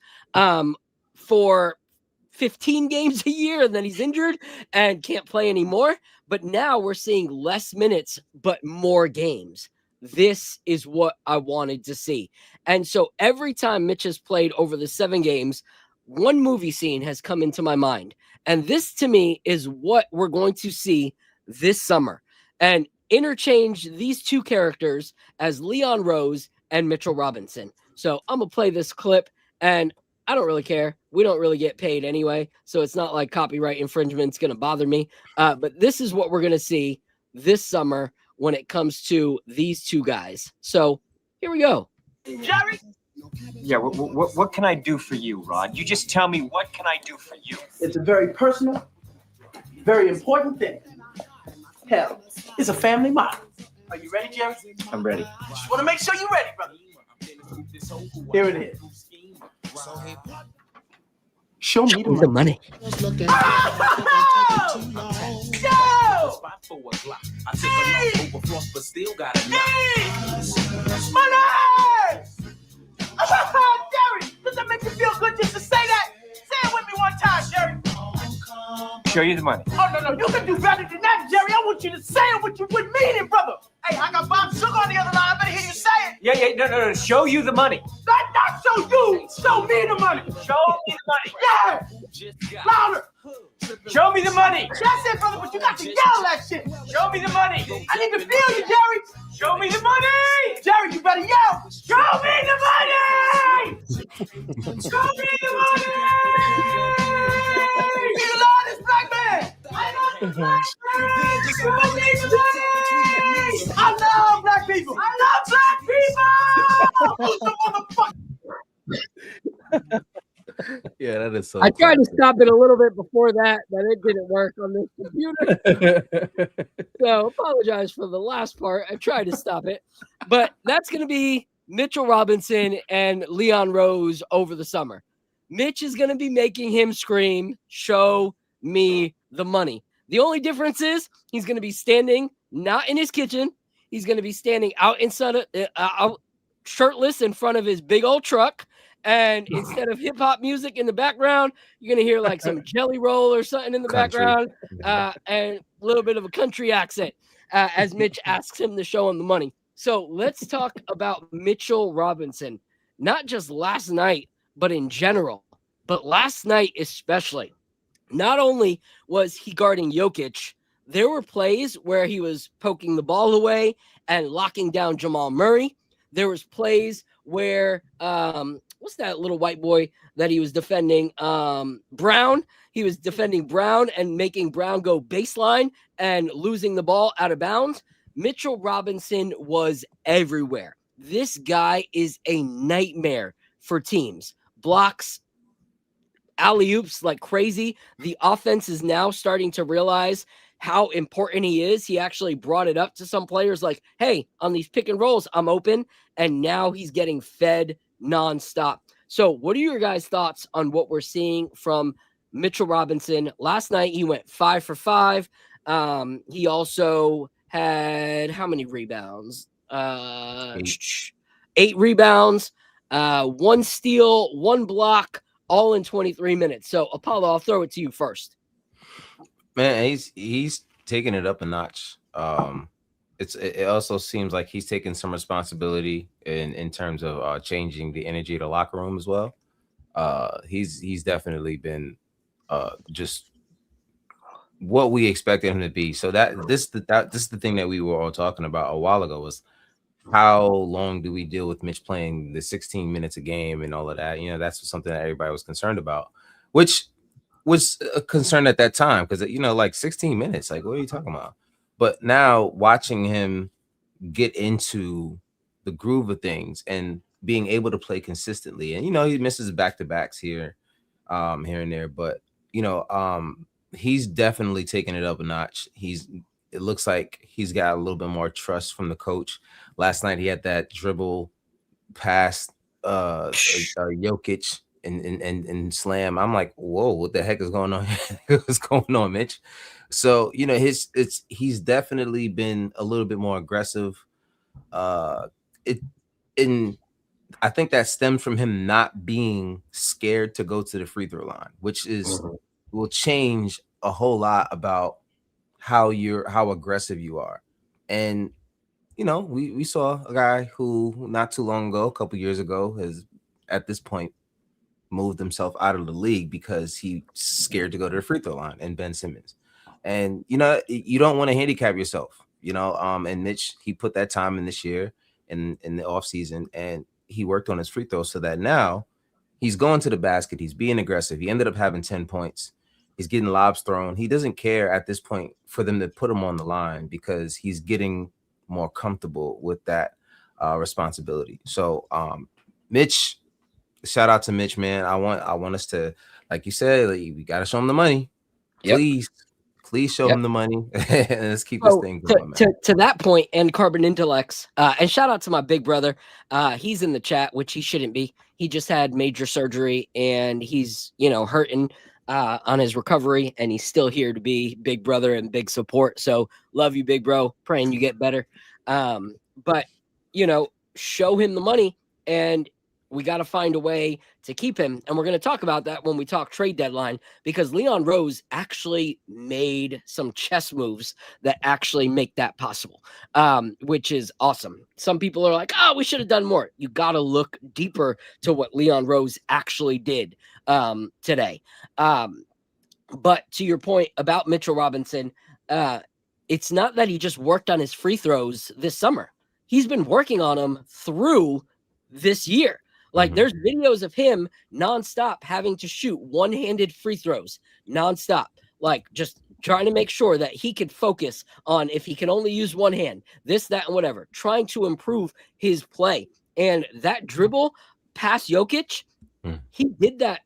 for 15 games a year, and then he's injured and can't play anymore. But now we're seeing less minutes, but more games. This is what I wanted to see. And so every time Mitch has played over the 7 games, one movie scene has come into my mind. And this, to me, is what we're going to see this summer. And interchange these two characters as Leon Rose and Mitchell Robinson. So I'm going to play this clip, and I don't really care. We don't really get paid anyway, so it's not like copyright infringement's going to bother me. But this is what we're going to see this summer when it comes to these two guys. So here we go. Jerry? Yeah, what can I do for you, Rod? You just tell me, what can I do for you? It's a very personal very important thing. Hell, it's a family motto. Are you ready, Jerry? I'm ready. Just want to make sure you're ready, brother. Here it is. Show me the money. money. Jerry, does that make you feel good just to say that? Say it with me one time, Jerry. Show you the money. Oh, no, you can do better than that, Jerry. I want you to say it with meaning, brother. Hey, I got Bob Sugar on the other line. I better hear you say it. Yeah, no. Show you the money. Not show you. Show me the money. Show me the money. Yeah. Louder. Show me the money. That's it, brother, but you got to yell that shit. Show me the money. I need to feel you, Jerry. Show me the money. Jerry, you better yell. Show me the money. Show me the money. You love this black man. I love this black man. Show me the money. I love black people. I love black people. Yeah, that is so. I tried to stop it a little bit before that, but it didn't work on this computer. So apologize for the last part. I tried to stop it, but that's going to be Mitchell Robinson and Leon Rose over the summer. Mitch is going to be making him scream, "Show me the money." The only difference is he's going to be standing not in his kitchen. He's going to be standing out out shirtless in front of his big old truck. And instead of hip hop music in the background, you're going to hear like some Jelly Roll or something in the background and a little bit of a country accent as Mitch asks him to show him the money. So let's talk about Mitchell Robinson, not just last night, but in general. But last night especially, not only was he guarding Jokic, there were plays where he was poking the ball away and locking down Jamal Murray. There was plays where what's that little white boy that he was defending? Brown. He was defending Brown and making Brown go baseline and losing the ball out of bounds. Mitchell Robinson was everywhere. This guy is a nightmare for teams. Blocks, alley-oops like crazy. The offense is now starting to realize how important he is. He actually brought it up to some players like, hey, on these pick and rolls, I'm open. And now he's getting fed nonstop. So what are your guys' thoughts on what we're seeing from Mitchell Robinson? Last night, he went 5 for 5. He also had how many rebounds? 8 rebounds, 1 steal, 1 block, all in 23 minutes. So Apollo, I'll throw it to you first. Man, he's taking it up a notch. It also seems like he's taking some responsibility in terms of changing the energy of the locker room as well. He's definitely been just what we expected him to be. So this is the thing that we were all talking about a while ago, was how long do we deal with Mitch playing the 16 minutes a game and all of that? You know, that's something that everybody was concerned about, which was a concern at that time because, you know, like 16 minutes, like what are you talking about? But now watching him get into the groove of things and being able to play consistently, and, you know, he misses back-to-backs here and there, but, you know, he's definitely taking it up a notch. It looks like he's got a little bit more trust from the coach. Last night he had that dribble past Jokic and slam. I'm like, whoa, what the heck is going on? What's going on, Mitch? So, you know, he's definitely been a little bit more aggressive. I think that stems from him not being scared to go to the free throw line, which will change a whole lot about how aggressive you are. And, you know, we saw a guy who not too long ago, a couple years ago, has at this point moved himself out of the league because he's scared to go to the free throw line, and Ben Simmons. And, you know, you don't want to handicap yourself, you know, and Mitch, he put that time in this year in the offseason, and he worked on his free throws so that now he's going to the basket. He's being aggressive. He ended up having 10 points. He's getting lobs thrown. He doesn't care at this point for them to put him on the line because he's getting more comfortable with that responsibility. So Mitch, shout out to Mitch, man. I want us to, like you said, we got to show him the money. Please, Please show Yep. him the money and let's keep this So thing going, man. to that point, and Carbon Intellects, and shout out to my big brother. He's in the chat, which he shouldn't be. He just had major surgery and he's, hurting on his recovery, and he's still here to be big brother and big support. So love you, big bro. Praying you get better. But show him the money, and we got to find a way to keep him. And we're going to talk about that when we talk trade deadline, because Leon Rose actually made some chess moves that actually make that possible, which is awesome. Some people are like, oh, we should have done more. You got to look deeper to what Leon Rose actually did today. But to your point about Mitchell Robinson, it's not that he just worked on his free throws this summer. He's been working on them through this year. Like there's videos of him nonstop having to shoot one-handed free throws nonstop, like just trying to make sure that he could focus on, if he can only use one hand, this, that, and whatever, trying to improve his play. And that dribble past Jokic, he did that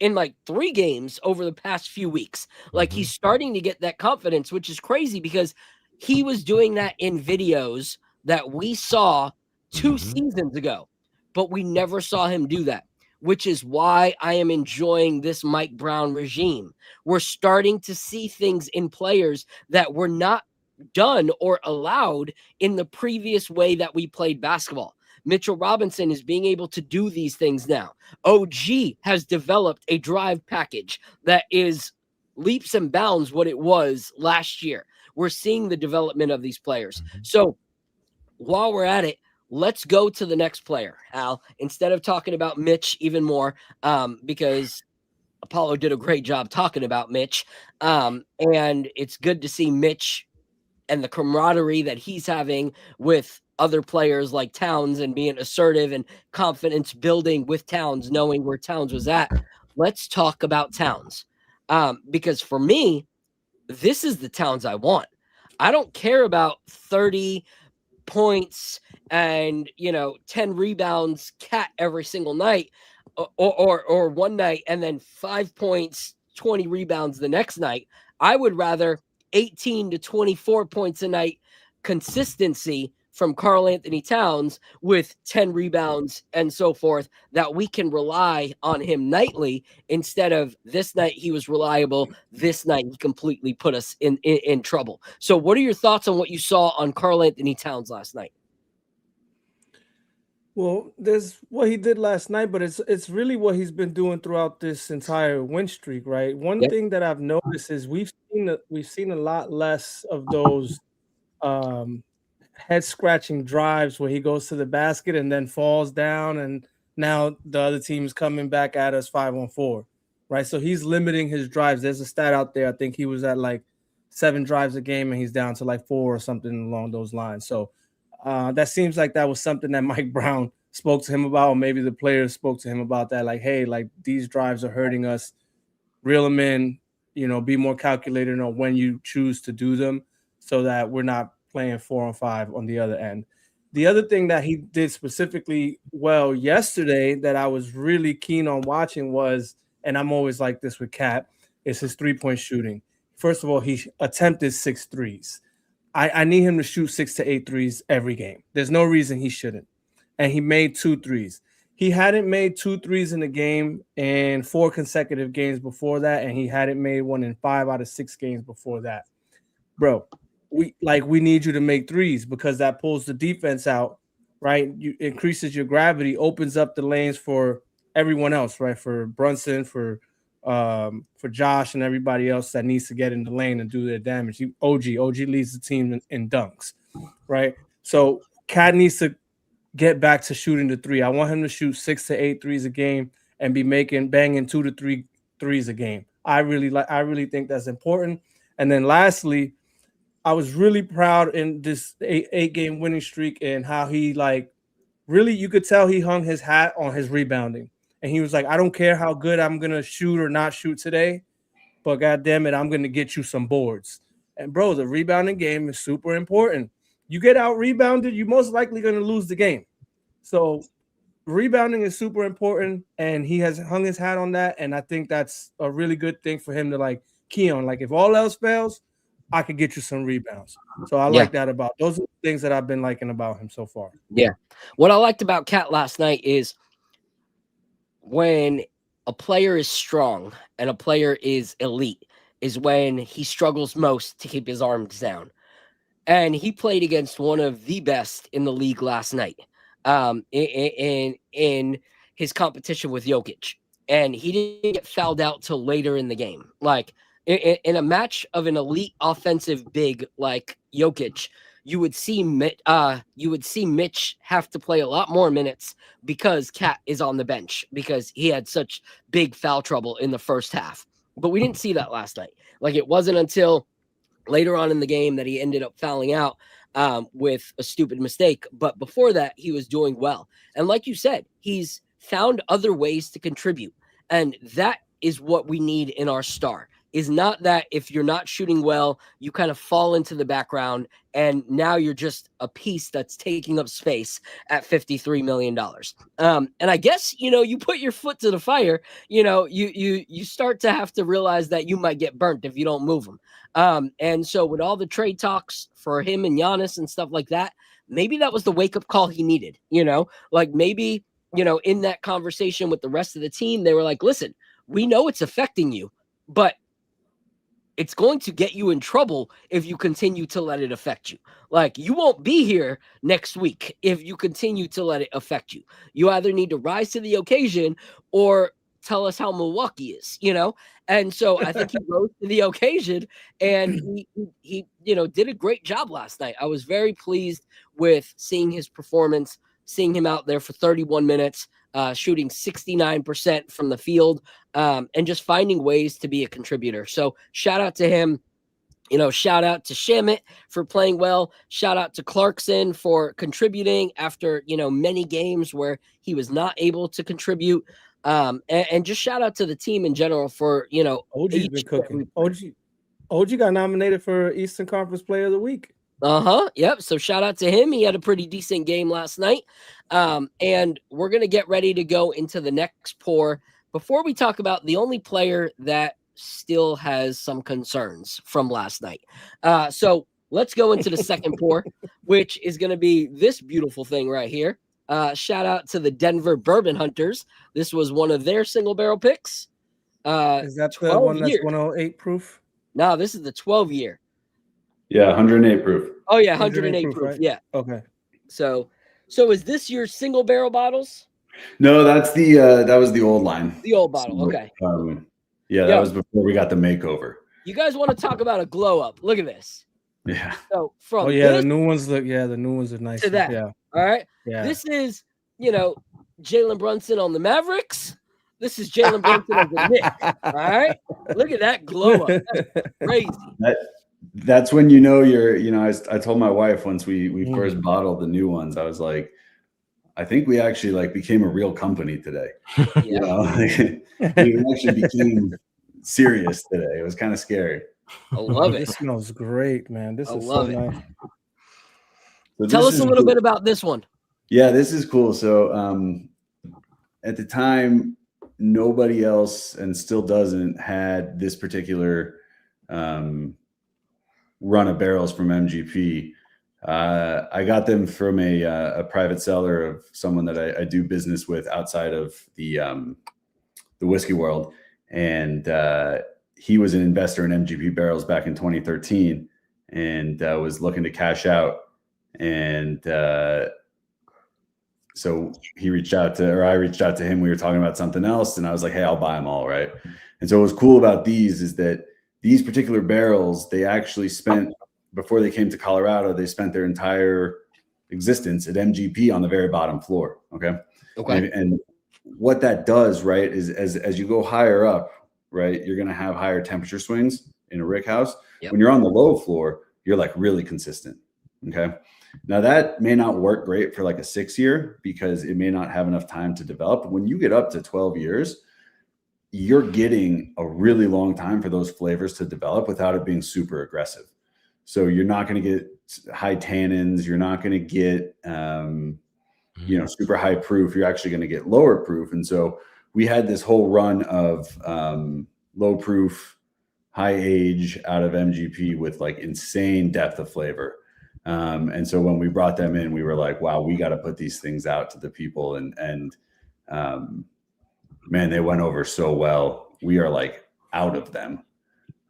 in like 3 games over the past few weeks. Like he's starting to get that confidence, which is crazy because he was doing that in videos that we saw 2 seasons ago, but we never saw him do that, which is why I am enjoying this Mike Brown regime. We're starting to see things in players that were not done or allowed in the previous way that we played basketball. Mitchell Robinson is being able to do these things now. OG has developed a drive package that is leaps and bounds what it was last year. We're seeing the development of these players. So while we're at it, let's go to the next player, Al, instead of talking about Mitch even more, because Apollo did a great job talking about Mitch. And it's good to see Mitch and the camaraderie that he's having with other players like Towns and being assertive and confidence building with Towns, knowing where Towns was at. Let's talk about Towns. Because for me, this is the Towns I want. I don't care about 30 points and 10 rebounds cat every single night, or one night and then 5 points, 20 rebounds the next night. I would rather 18 to 24 points a night consistency from Karl Anthony Towns with 10 rebounds and so forth, that we can rely on him nightly, instead of this night he was reliable, this night he completely put us in trouble. So what are your thoughts on what you saw on Karl Anthony Towns last night? Well, there's what he did last night, but it's really what he's been doing throughout this entire win streak, right? One thing that I've noticed is we've seen a lot less of those head scratching drives where he goes to the basket and then falls down, and now the other team's coming back at us 5-on-4, right? So he's limiting his drives. There's a stat out there. I think he was at like 7 drives a game and he's down to like 4 or something along those lines. So that seems like that was something that Mike Brown spoke to him about, or maybe the players spoke to him about that. Like, hey, like these drives are hurting us. Reel them in, be more calculated on when you choose to do them, so that we're not playing 4-on-5 on the other end. The other thing that he did specifically well yesterday that I was really keen on watching was, and I'm always like this with Cat, is his 3-point shooting. First of all, he attempted 6 threes. I need him to shoot 6 to 8 threes every game. There's no reason he shouldn't. And he made 2 threes. He hadn't made 2 threes in a game in 4 consecutive games before that, and he hadn't made one in 5 out of 6 games before that. Bro, we need you to make threes, because that pulls the defense out, right? You increases your gravity, opens up the lanes for everyone else, right? For Brunson, for Josh and everybody else that needs to get in the lane and do their damage. OG leads the team in dunks, right? So Cat needs to get back to shooting the 3. I want him to shoot 6 to 8 threes a game and be banging 2 to 3 threes a game. I really think that's important. And then lastly, I was really proud in this 8-game winning streak and how he really, you could tell he hung his hat on his rebounding. And he was like, I don't care how good I'm going to shoot or not shoot today, but God damn it, I'm going to get you some boards. And bro, the rebounding game is super important. You get out rebounded, you're most likely going to lose the game. So rebounding is super important, and he has hung his hat on that. And I think that's a really good thing for him to key on. Like if all else fails, I could get you some rebounds. So I Yeah. like that about those are the things that I've been liking about him so far. Yeah. What I liked about Cat last night is when a player is strong and a player is elite is when he struggles most to keep his arms down. And he played against one of the best in the league last night in his competition with Jokic. And he didn't get fouled out till later in the game. Like in a match of an elite offensive big like Jokic, you would see Mitch have to play a lot more minutes because Cat is on the bench because he had such big foul trouble in the first half. But we didn't see that last night. Like it wasn't until later on in the game that he ended up fouling out with a stupid mistake. But before that, he was doing well. And like you said, he's found other ways to contribute. And that is what we need in our star. Is not that if you're not shooting well, you kind of fall into the background and now you're just a piece that's taking up space at $53 million. And I guess, you put your foot to the fire, you start to have to realize that you might get burnt if you don't move him. And so with all the trade talks for him and Giannis and stuff like that, maybe that was the wake-up call he needed, like maybe, in that conversation with the rest of the team, they were like, listen, we know it's affecting you, but it's going to get you in trouble if you continue to let it affect you. Like you won't be here next week if you continue to let it affect you. You either need to rise to the occasion or tell us how Milwaukee is, And so I think he rose to the occasion and he did a great job last night. I was very pleased with seeing his performance, seeing him out there for 31 minutes, shooting 69% from the field, and just finding ways to be a contributor. So shout out to him. Shout out to Shamit for playing well. Shout out to Clarkson for contributing after, many games where he was not able to contribute. And just shout out to the team in general for, OG's been cooking. OG got nominated for Eastern Conference Player of the Week. Yep. So shout out to him. He had a pretty decent game last night. And we're going to get ready to go into the next pour. Before we talk about the only player that still has some concerns from last night. So let's go into the second pour, which is going to be this beautiful thing right here. Shout out to the Denver Bourbon Hunters. This was one of their single barrel picks. Is that the one that's 108 proof? No, this is the 12-year. Yeah, 108 proof. Oh yeah, 108 proof. Right? Yeah. Okay. So is this your single barrel bottles? No, that's the that was the old line. The old bottle. Okay. That was before we got the makeover. You guys want to talk about a glow up? Look at this. Yeah. So from the new ones look. Yeah, the new ones are nice. To that. Yeah. All right. Yeah. This is Jalen Brunson on the Mavericks. This is Jalen Brunson on the Knicks. All right. Look at that glow up. That's crazy. That's when you're. I told my wife once we first bottled the new ones, I was like, I think we actually became a real company today. We actually became serious today. It was kind of scary. I love it. This smells great, man. This is love so it. nice. So tell us a little bit about this one. Yeah, this is cool. So at the time, nobody else, and still doesn't, had this particular run of barrels from MGP. I got them from a private seller of someone that I do business with outside of the whiskey world, and he was an investor in MGP barrels back in 2013, and was looking to cash out, and so I reached out to him. We were talking about something else, and I was like, "Hey, I'll buy them all, right?" And so what was cool about these is that these particular barrels, they actually spent, before they came to Colorado, they spent their entire existence at MGP on the very bottom floor. Okay. And what that does, right, is as you go higher up, right, you're going to have higher temperature swings in a rick house. Yep. When you're on the low floor, you're really consistent. Okay. Now that may not work great for a 6-year because it may not have enough time to develop. When you get up to 12 years, you're getting a really long time for those flavors to develop without it being super aggressive. So you're not going to get high tannins. You're not going to get, super high proof. You're actually going to get lower proof. And so we had this whole run of low proof high age out of MGP with like insane depth of flavor. And so when we brought them in, we were like, wow, we got to put these things out to the people. And man, they went over so well. We are like out of them.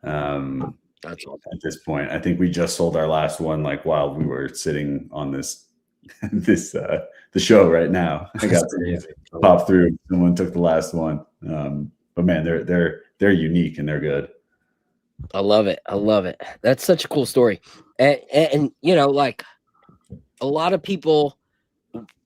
That's awesome. At this point, I think we just sold our last one, like while we were sitting on the show right now. I got to pop through. Someone took the last one. But man, they're unique and they're good. I love it. I love it. That's such a cool story. And you know, like a lot of people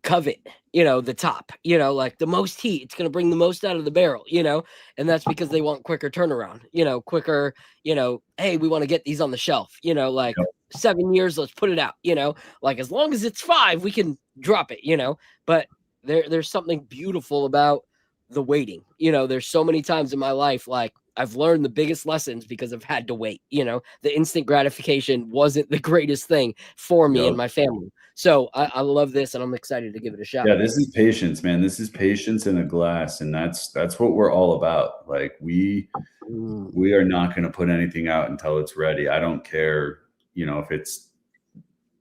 covet, you know, the top, you know, like the most heat, it's going to bring the most out of the barrel, you know, and that's because they want quicker turnaround, you know, quicker, you know, hey, we want to get these on the shelf, you know, like 7 years, let's put it out, you know, like as long as it's 5, we can drop it, you know, but there's something beautiful about the waiting, you know, there's so many times in my life, like I've learned the biggest lessons because I've had to wait, you know, the instant gratification wasn't the greatest thing for me and my family. So I love this and I'm excited to give it a shot. Yeah, this is patience, man. This is patience in a glass. And that's what we're all about. Like we are not going to put anything out until it's ready. I don't care, you know, if it's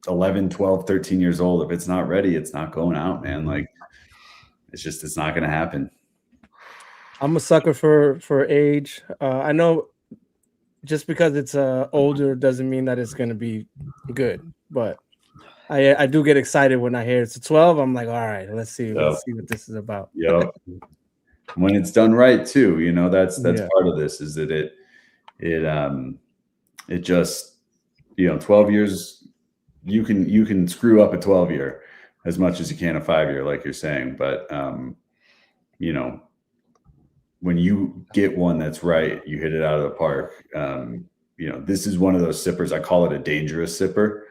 11, 12, 13 years old, if it's not ready, it's not going out, man. Like it's not going to happen. I'm a sucker for age. I know just because it's older doesn't mean that it's going to be good, but I do get excited when I hear it's a 12. I'm like, all right, let's see what this is about. Yeah. When it's done right too, you know, that's part of this is that it just, you know, 12 years, you can screw up a 12-year as much as you can a 5-year, like you're saying. But, you know, when you get one that's right, you hit it out of the park. You know, this is one of those sippers. I call it a dangerous sipper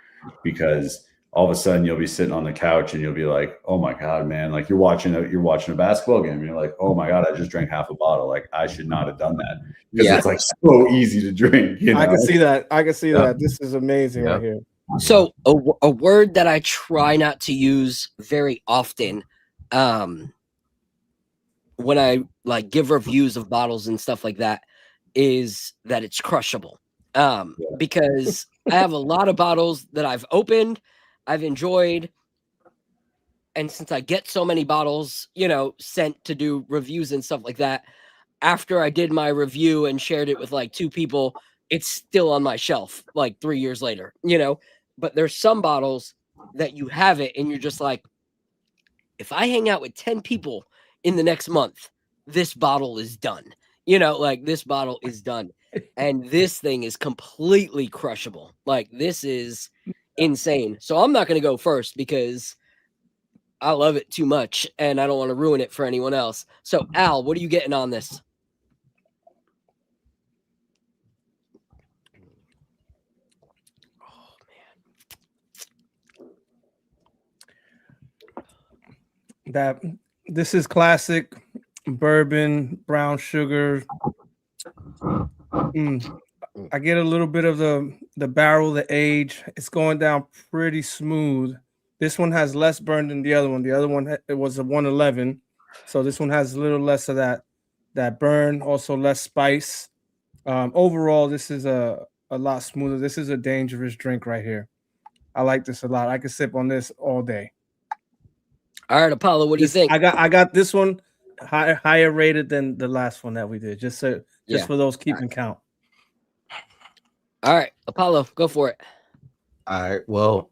because all of a sudden you'll be sitting on the couch and you'll be like, oh my God, man, like you're watching a basketball game. And you're like, oh my God, I just drank half a bottle. Like I should not have done that because it's like so easy to drink. You know? I can see that. That. This is amazing right here. So a word that I try not to use very often, when I like give reviews of bottles and stuff like that, is that it's crushable. Because I have a lot of bottles that I've opened, I've enjoyed, and since I get so many bottles, you know, sent to do reviews and stuff like that, after I did my review and shared it with like 2 people, it's still on my shelf like 3 years later, you know. But there's some bottles that you have it and you're just like, if I hang out with 10 people in the next month, this bottle is done. You know, like this bottle is done. And this thing is completely crushable. Like this is insane. So I'm not going to go first because I love it too much and I don't want to ruin it for anyone else. So Al, what are you getting on this? This is classic bourbon, brown sugar. I get a little bit of the barrel, the age. It's going down pretty smooth. This one has less burn than the other one. The other one, it was a 111. So this one has a little less of that burn, also less spice. Overall, this is a lot smoother. This is a dangerous drink right here. I like this a lot. I could sip on this all day. All right, Apollo, what do you think? I got this one higher rated than the last one that we did, just for those keeping count. All right, Apollo, go for it. All right, well,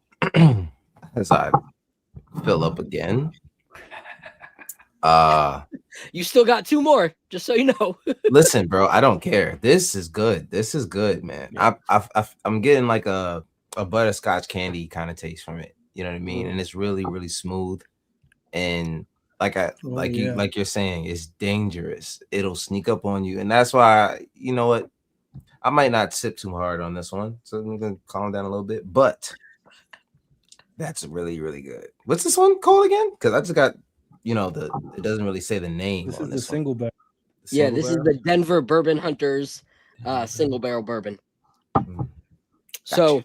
as I fill up again, you still got 2 more, just so you know. Listen, bro, I don't care. This is good. This is good, man. I'm getting like a butterscotch candy kind of taste from it. You know what I mean? And it's really, really smooth. And like you're saying, it's dangerous. It'll sneak up on you. And that's why, you know what? I might not sip too hard on this one. So I'm gonna calm down a little bit. But that's really, really good. What's this one called again? Because I just got, you know, it doesn't really say the name. This on is this the single barrel. Yeah, this is the Denver Bourbon Hunters single barrel bourbon. Gotcha.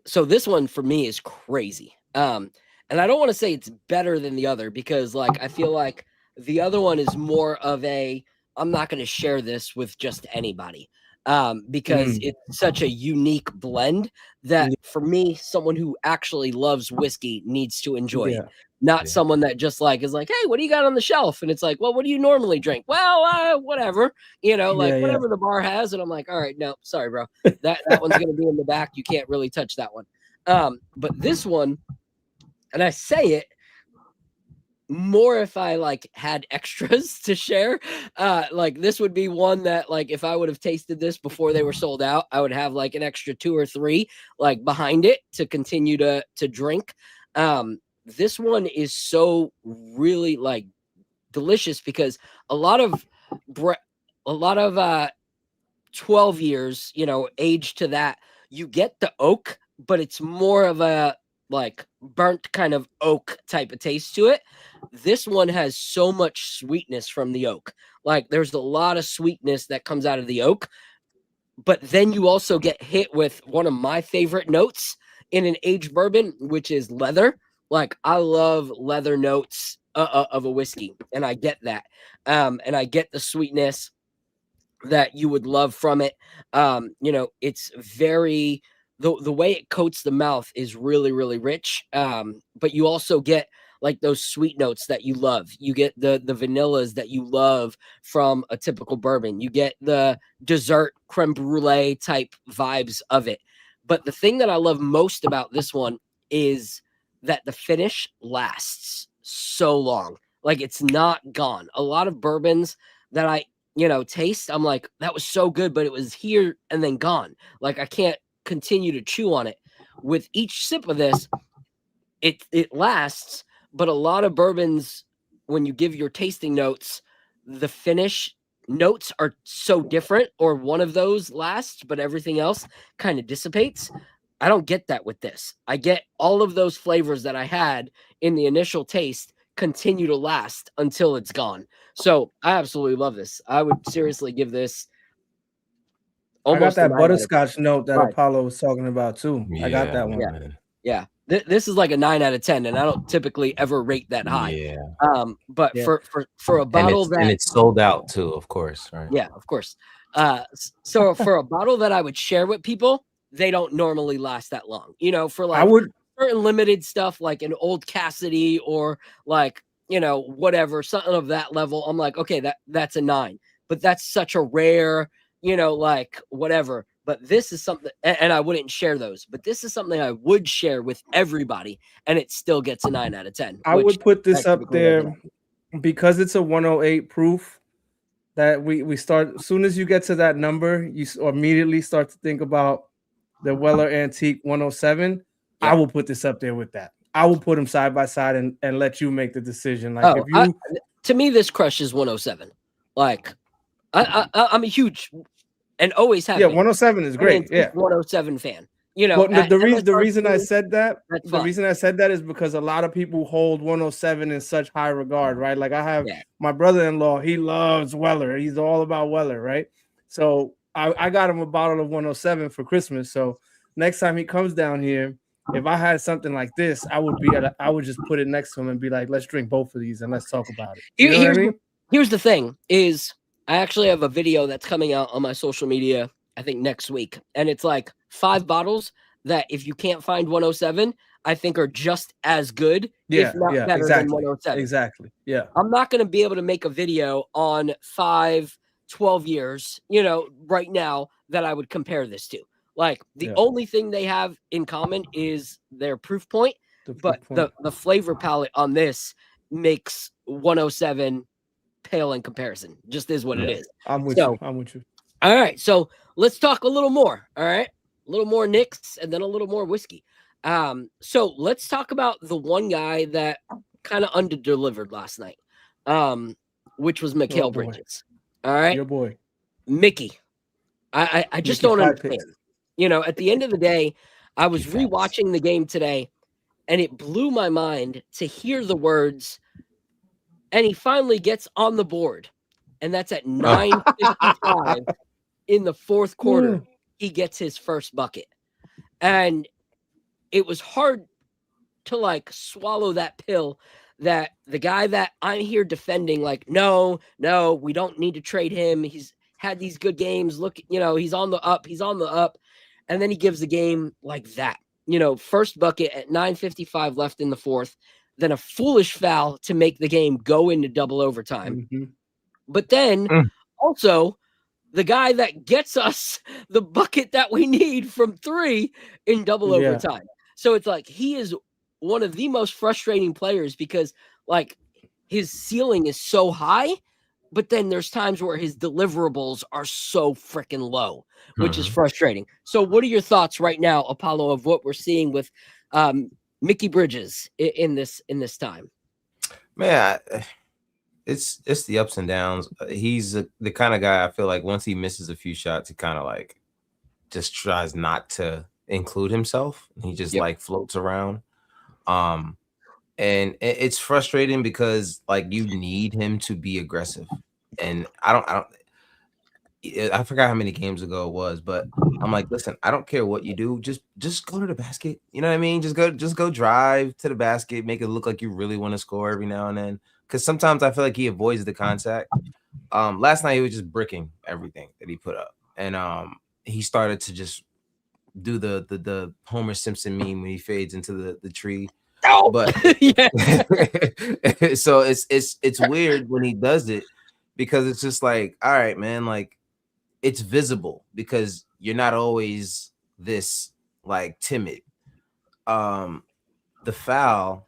So this one for me is crazy. And I don't want to say it's better than the other because like I feel like the other one is more of I'm not going to share this with just anybody. because it's such a unique blend that for me, someone who actually loves whiskey needs to enjoy it. Not someone that just like is like, hey, what do you got on the shelf? And it's like, well, what do you normally drink? Well, whatever, whatever the bar has. And I'm like, all right, no, sorry, bro. That one's gonna be in the back. You can't really touch that one. But this one, and I say it more if I like had extras to share. Like this would be one that like if I would have tasted this before they were sold out, I would have like an extra 2 or 3 like behind it to continue to drink. This one is so really like delicious because a lot of 12 years, age to that, you get the oak, but it's more of a like burnt kind of oak type of taste to it. This one has so much sweetness from the oak. Like there's a lot of sweetness that comes out of the oak, but then you also get hit with one of my favorite notes in an aged bourbon, which is leather. Like I love leather notes of a whiskey, and I get that. And I get the sweetness that you would love from it. It's very the way it coats the mouth is really, really rich. But you also get like those sweet notes that you love. You get the vanillas that you love from a typical bourbon. You get the dessert creme brulee type vibes of it. But the thing that I love most about this one is that the finish lasts so long. Like it's not gone. A lot of bourbons that I, taste, I'm like, that was so good, but it was here and then gone. Like I can't continue to chew on it. With each sip of this, it lasts, but a lot of bourbons, when you give your tasting notes, the finish notes are so different, or one of those lasts, but everything else kind of dissipates. I don't get that with this. I get all of those flavors that I had in the initial taste continue to last until it's gone. So I absolutely love this. I would seriously give this almost. I got that butterscotch note that Apollo was talking about too. I got that one. Yeah. This is like a 9 out of 10, and I don't typically ever rate that high. But for a bottle and it's sold out too, of course, right? Yeah, of course. So for a bottle that I would share with people, they don't normally last that long. For like certain limited stuff like an Old Cassidy or like, whatever, something of that level. I'm like, okay, that's a 9. But that's such a rare, like whatever. But this is something, and I wouldn't share those, but this is something I would share with everybody, and it still gets a 9 out of 10. I would put this up there because it's a 108 proof. That we start, as soon as you get to that number, you immediately start to think about the Weller Antique 107. I will put this up there with that. I will put them side by side and let you make the decision. Like if you, to me, this crushes 107. Like I'm a huge and always have. Yeah, 107 is great. Yeah, 107 fan. But the reason I said that is because a lot of people hold 107 in such high regard, right? Like I have my brother-in-law, he loves Weller. He's all about Weller, right? So I got him a bottle of 107 for Christmas. So next time he comes down here, if I had something like this, I would just put it next to him and be like, let's drink both of these and let's talk about it. You know what I mean? Here's the thing is I actually have a video that's coming out on my social media, I think next week. And it's like 5 bottles that if you can't find 107, I think are just as good, if not better than 107. Exactly. Yeah. I'm not going to be able to make a video on 12 years, right now that I would compare this to. Like the only thing they have in common is their proof point, the flavor palette on this makes 107 pale in comparison. Just is what it is. I'm with you. All right, so let's talk a little more. All right, a little more Knicks and then a little more whiskey. So let's talk about the one guy that kind of underdelivered last night, which was Mikal Bridges. All right, your boy, Mickey. I just don't understand. At the end of the day, I was rewatching the game today, and it blew my mind to hear the words. And he finally gets on the board, and that's at 9:55 in the fourth quarter. He gets his first bucket, and it was hard to like swallow that pill that the guy that I'm here defending, like, no, we don't need to trade him. He's had these good games. Look, he's on the up. And then he gives the game like that. First bucket at 9:55 left in the fourth, then a foolish foul to make the game go into double overtime. Mm-hmm. But then also the guy that gets us the bucket that we need from 3 in double overtime. So it's like he is one of the most frustrating players because like his ceiling is so high, but then there's times where his deliverables are so freaking low, which is frustrating. So what are your thoughts right now, Apollo, of what we're seeing with Mickey Bridges in this time? Man, it's the ups and downs. He's the kind of guy I feel like once he misses a few shots, he kind of like just tries not to include himself. He just like floats around. And it's frustrating because like you need him to be aggressive. And I forgot how many games ago it was, but I'm like, listen, I don't care what you do. Just go to the basket. You know what I mean? Just go drive to the basket, make it look like you really want to score every now and then. Because sometimes I feel like he avoids the contact. Last night he was just bricking everything that he put up. And he started to just do the Homer Simpson meme when he fades into the tree. But so it's weird when he does it because it's just like, all right, man, like it's visible because you're not always this like timid. The foul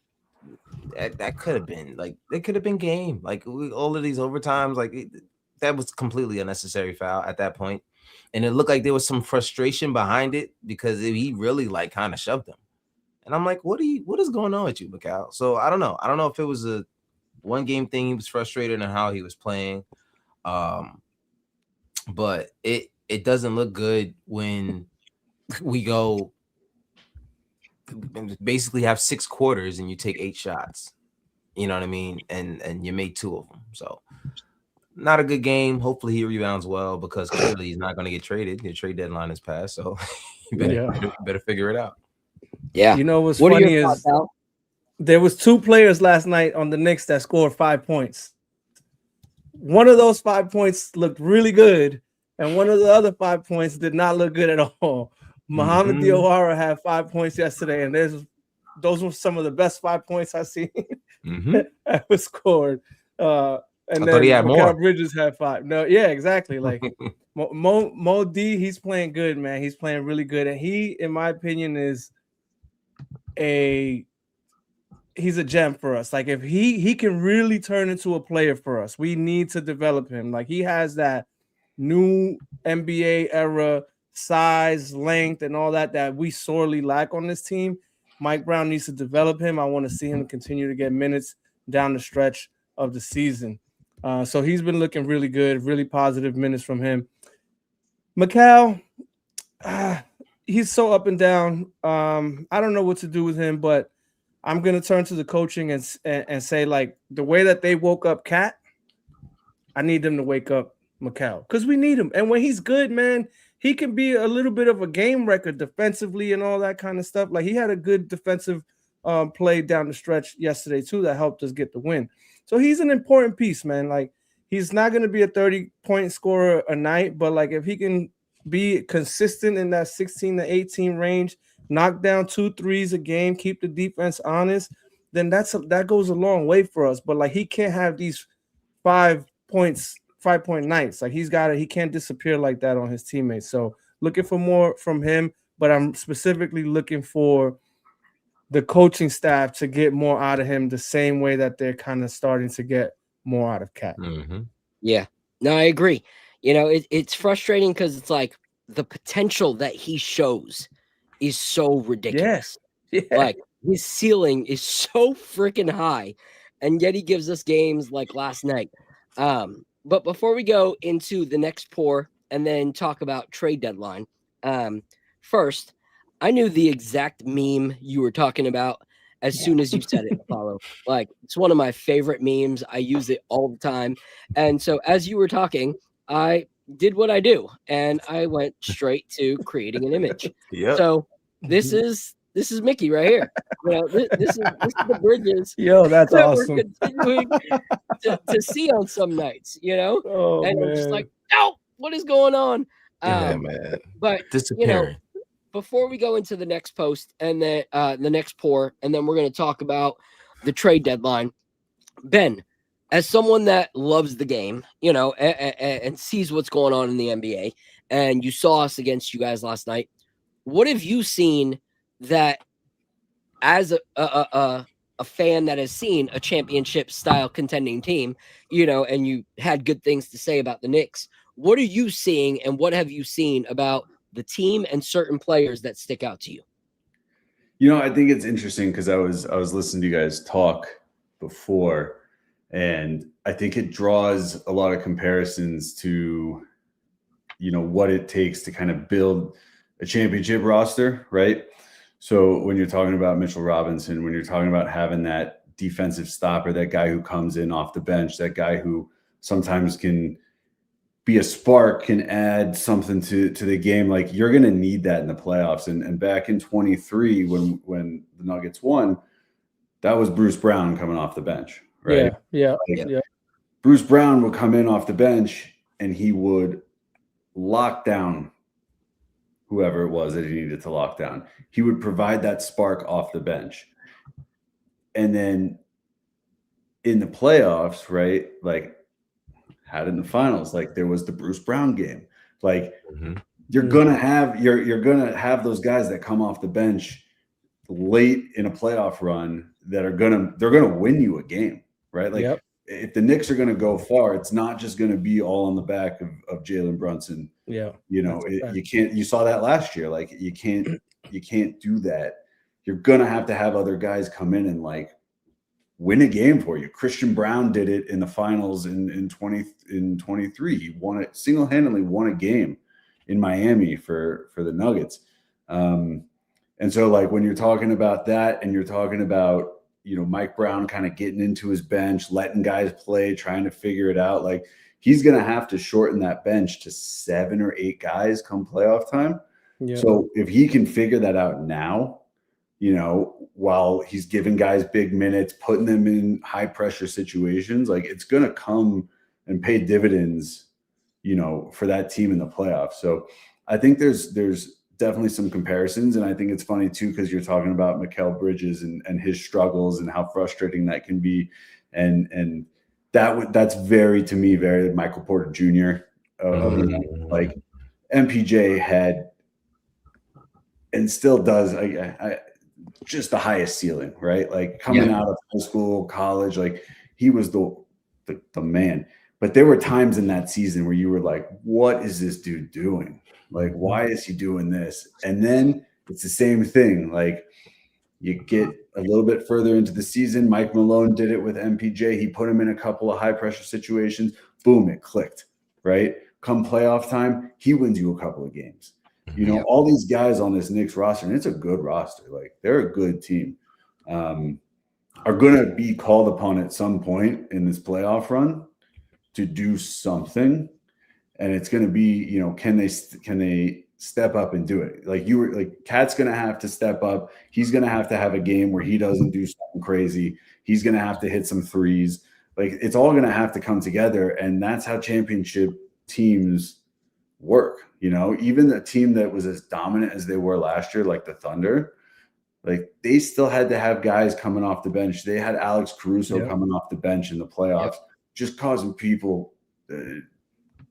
that could have been like it could have been game. Like all of these overtimes, like that was completely unnecessary foul at that point. And it looked like there was some frustration behind it because he really like kind of shoved him. And I'm like, what is going on with you, Mikal? So I don't know. I don't know if it was a one game thing. He was frustrated on how he was playing. But it doesn't look good when we go basically have 6 quarters and you take 8 shots. You know what I mean? And you made 2 of them. So not a good game. Hopefully he rebounds well because clearly he's not going to get traded. The trade deadline is passed. So you better figure it out. Yeah. What's funny is there was 2 players last night on the Knicks that scored 5 points. One of those 5 points looked really good, and one of the other 5 points did not look good at all. Muhammad Diawara had 5 points yesterday, and those were some of the best 5 points I've seen that was scored. And I then he had more. Bridges had 5. No, yeah, exactly. Like Mo D, he's playing good, man. He's playing really good, and he, in my opinion, he's a gem for us. Like if he can really turn into a player for us, we need to develop him. Like he has that new NBA era size, length, and all that we sorely lack on this team. Mike Brown needs to develop him. I want to see him continue to get minutes down the stretch of the season. So he's been looking really good, really positive minutes from him. Mikal, he's so up and down. I don't know what to do with him, but I'm going to turn to the coaching and say, like, the way that they woke up Cat, I need them to wake up Mikal because we need him. And when he's good, man, he can be a little bit of a game record defensively and all that kind of stuff. Like, he had a good defensive play down the stretch yesterday, too, that helped us get the win. So he's an important piece, man. Like, he's not going to be a 30-point scorer a night, but, like, if he can be consistent in that 16 to 18 range, knock down 2 threes a game, keep the defense honest, then that goes a long way for us. But like he can't have these 5-point nights. Like he can't disappear like that on his teammates. So looking for more from him, but I'm specifically looking for the coaching staff to get more out of him the same way that they're kind of starting to get more out of Cat. Yeah, no, I agree. It's frustrating because it's like the potential that he shows is so ridiculous. Yeah. Like his ceiling is so freaking high, and yet he gives us games like last night. But before we go into the next pour and then talk about trade deadline, first, I knew the exact meme you were talking about as soon as you said it, Apollo. Like it's one of my favorite memes. I use it all the time. And so as you were talking, I did what I do, and I went straight to creating an image. So this is Mickey right here. This is the Bridges. Yo, that's that awesome. We're continuing to see on some nights, Oh, and man. I'm just like, no, What is going on? Yeah, man. But Disappearing. before we go into the next post and then the next pour, and then we're going to talk about the trade deadline. Ben, as someone that loves the game, and sees what's going on in the NBA, and you saw us against you guys last night, what have you seen that as a fan that has seen a championship style contending team, and you had good things to say about the Knicks? What are you seeing, and what have you seen about the team and certain players that stick out to you? I think it's interesting because I was listening to you guys talk before, and I think it draws a lot of comparisons to, what it takes to kind of build a championship roster, right? So when you're talking about Mitchell Robinson, when you're talking about having that defensive stopper, that guy who comes in off the bench, that guy who sometimes can be a spark, can add something to the game, like you're going to need that in the playoffs. And back in 23, when the Nuggets won, that was Bruce Brown coming off the bench, right? Yeah. Bruce Brown would come in off the bench and he would lock down whoever it was that he needed to lock down. He would provide that spark off the bench. And then in the playoffs, right, like had in the finals, like there was the Bruce Brown game. Like you're gonna have those guys that come off the bench late in a playoff run that they're gonna win you a game, right? Like if the Knicks are gonna go far, it's not just gonna be all on the back of Jalen Brunson. Yeah, you can't. You saw that last year. Like you can't do that. You're gonna have to have other guys come in and like win a game for you. Christian Brown did it in the finals in 23. He won it single-handedly, won a game in Miami for the Nuggets. And so like when you're talking about that and you're talking about, Mike Brown kind of getting into his bench, letting guys play, trying to figure it out, like he's going to have to shorten that bench to 7 or 8 guys come playoff time. Yeah. So if he can figure that out now, while he's giving guys big minutes, putting them in high pressure situations, like it's going to come and pay dividends, for that team in the playoffs. So I think there's definitely some comparisons. And I think it's funny too, because you're talking about Mikal Bridges and his struggles and how frustrating that can be. And that's very Michael Porter Jr. Like MPJ had and still does just the highest ceiling, right? Like coming out of high school, college, like he was the man. But there were times in that season where you were like, what is this dude doing? Like, why is he doing this? And then it's the same thing. Like you get a little bit further into the season. Mike Malone did it with MPJ. He put him in a couple of high pressure situations. Boom, it clicked, right? Come playoff time, he wins you a couple of games. All these guys on this Knicks roster, and it's a good roster. Like they're a good team, are going to be called upon at some point in this playoff run to do something. And it's going to be, can they step up and do it? Like Cat's going to have to step up. He's going to have a game where he doesn't do something crazy. He's going to have to hit some threes. Like it's all going to have to come together. And that's how championship teams work. Even the team that was as dominant as they were last year, like the Thunder, like they still had to have guys coming off the bench. They had Alex Caruso coming off the bench in the playoffs, just causing people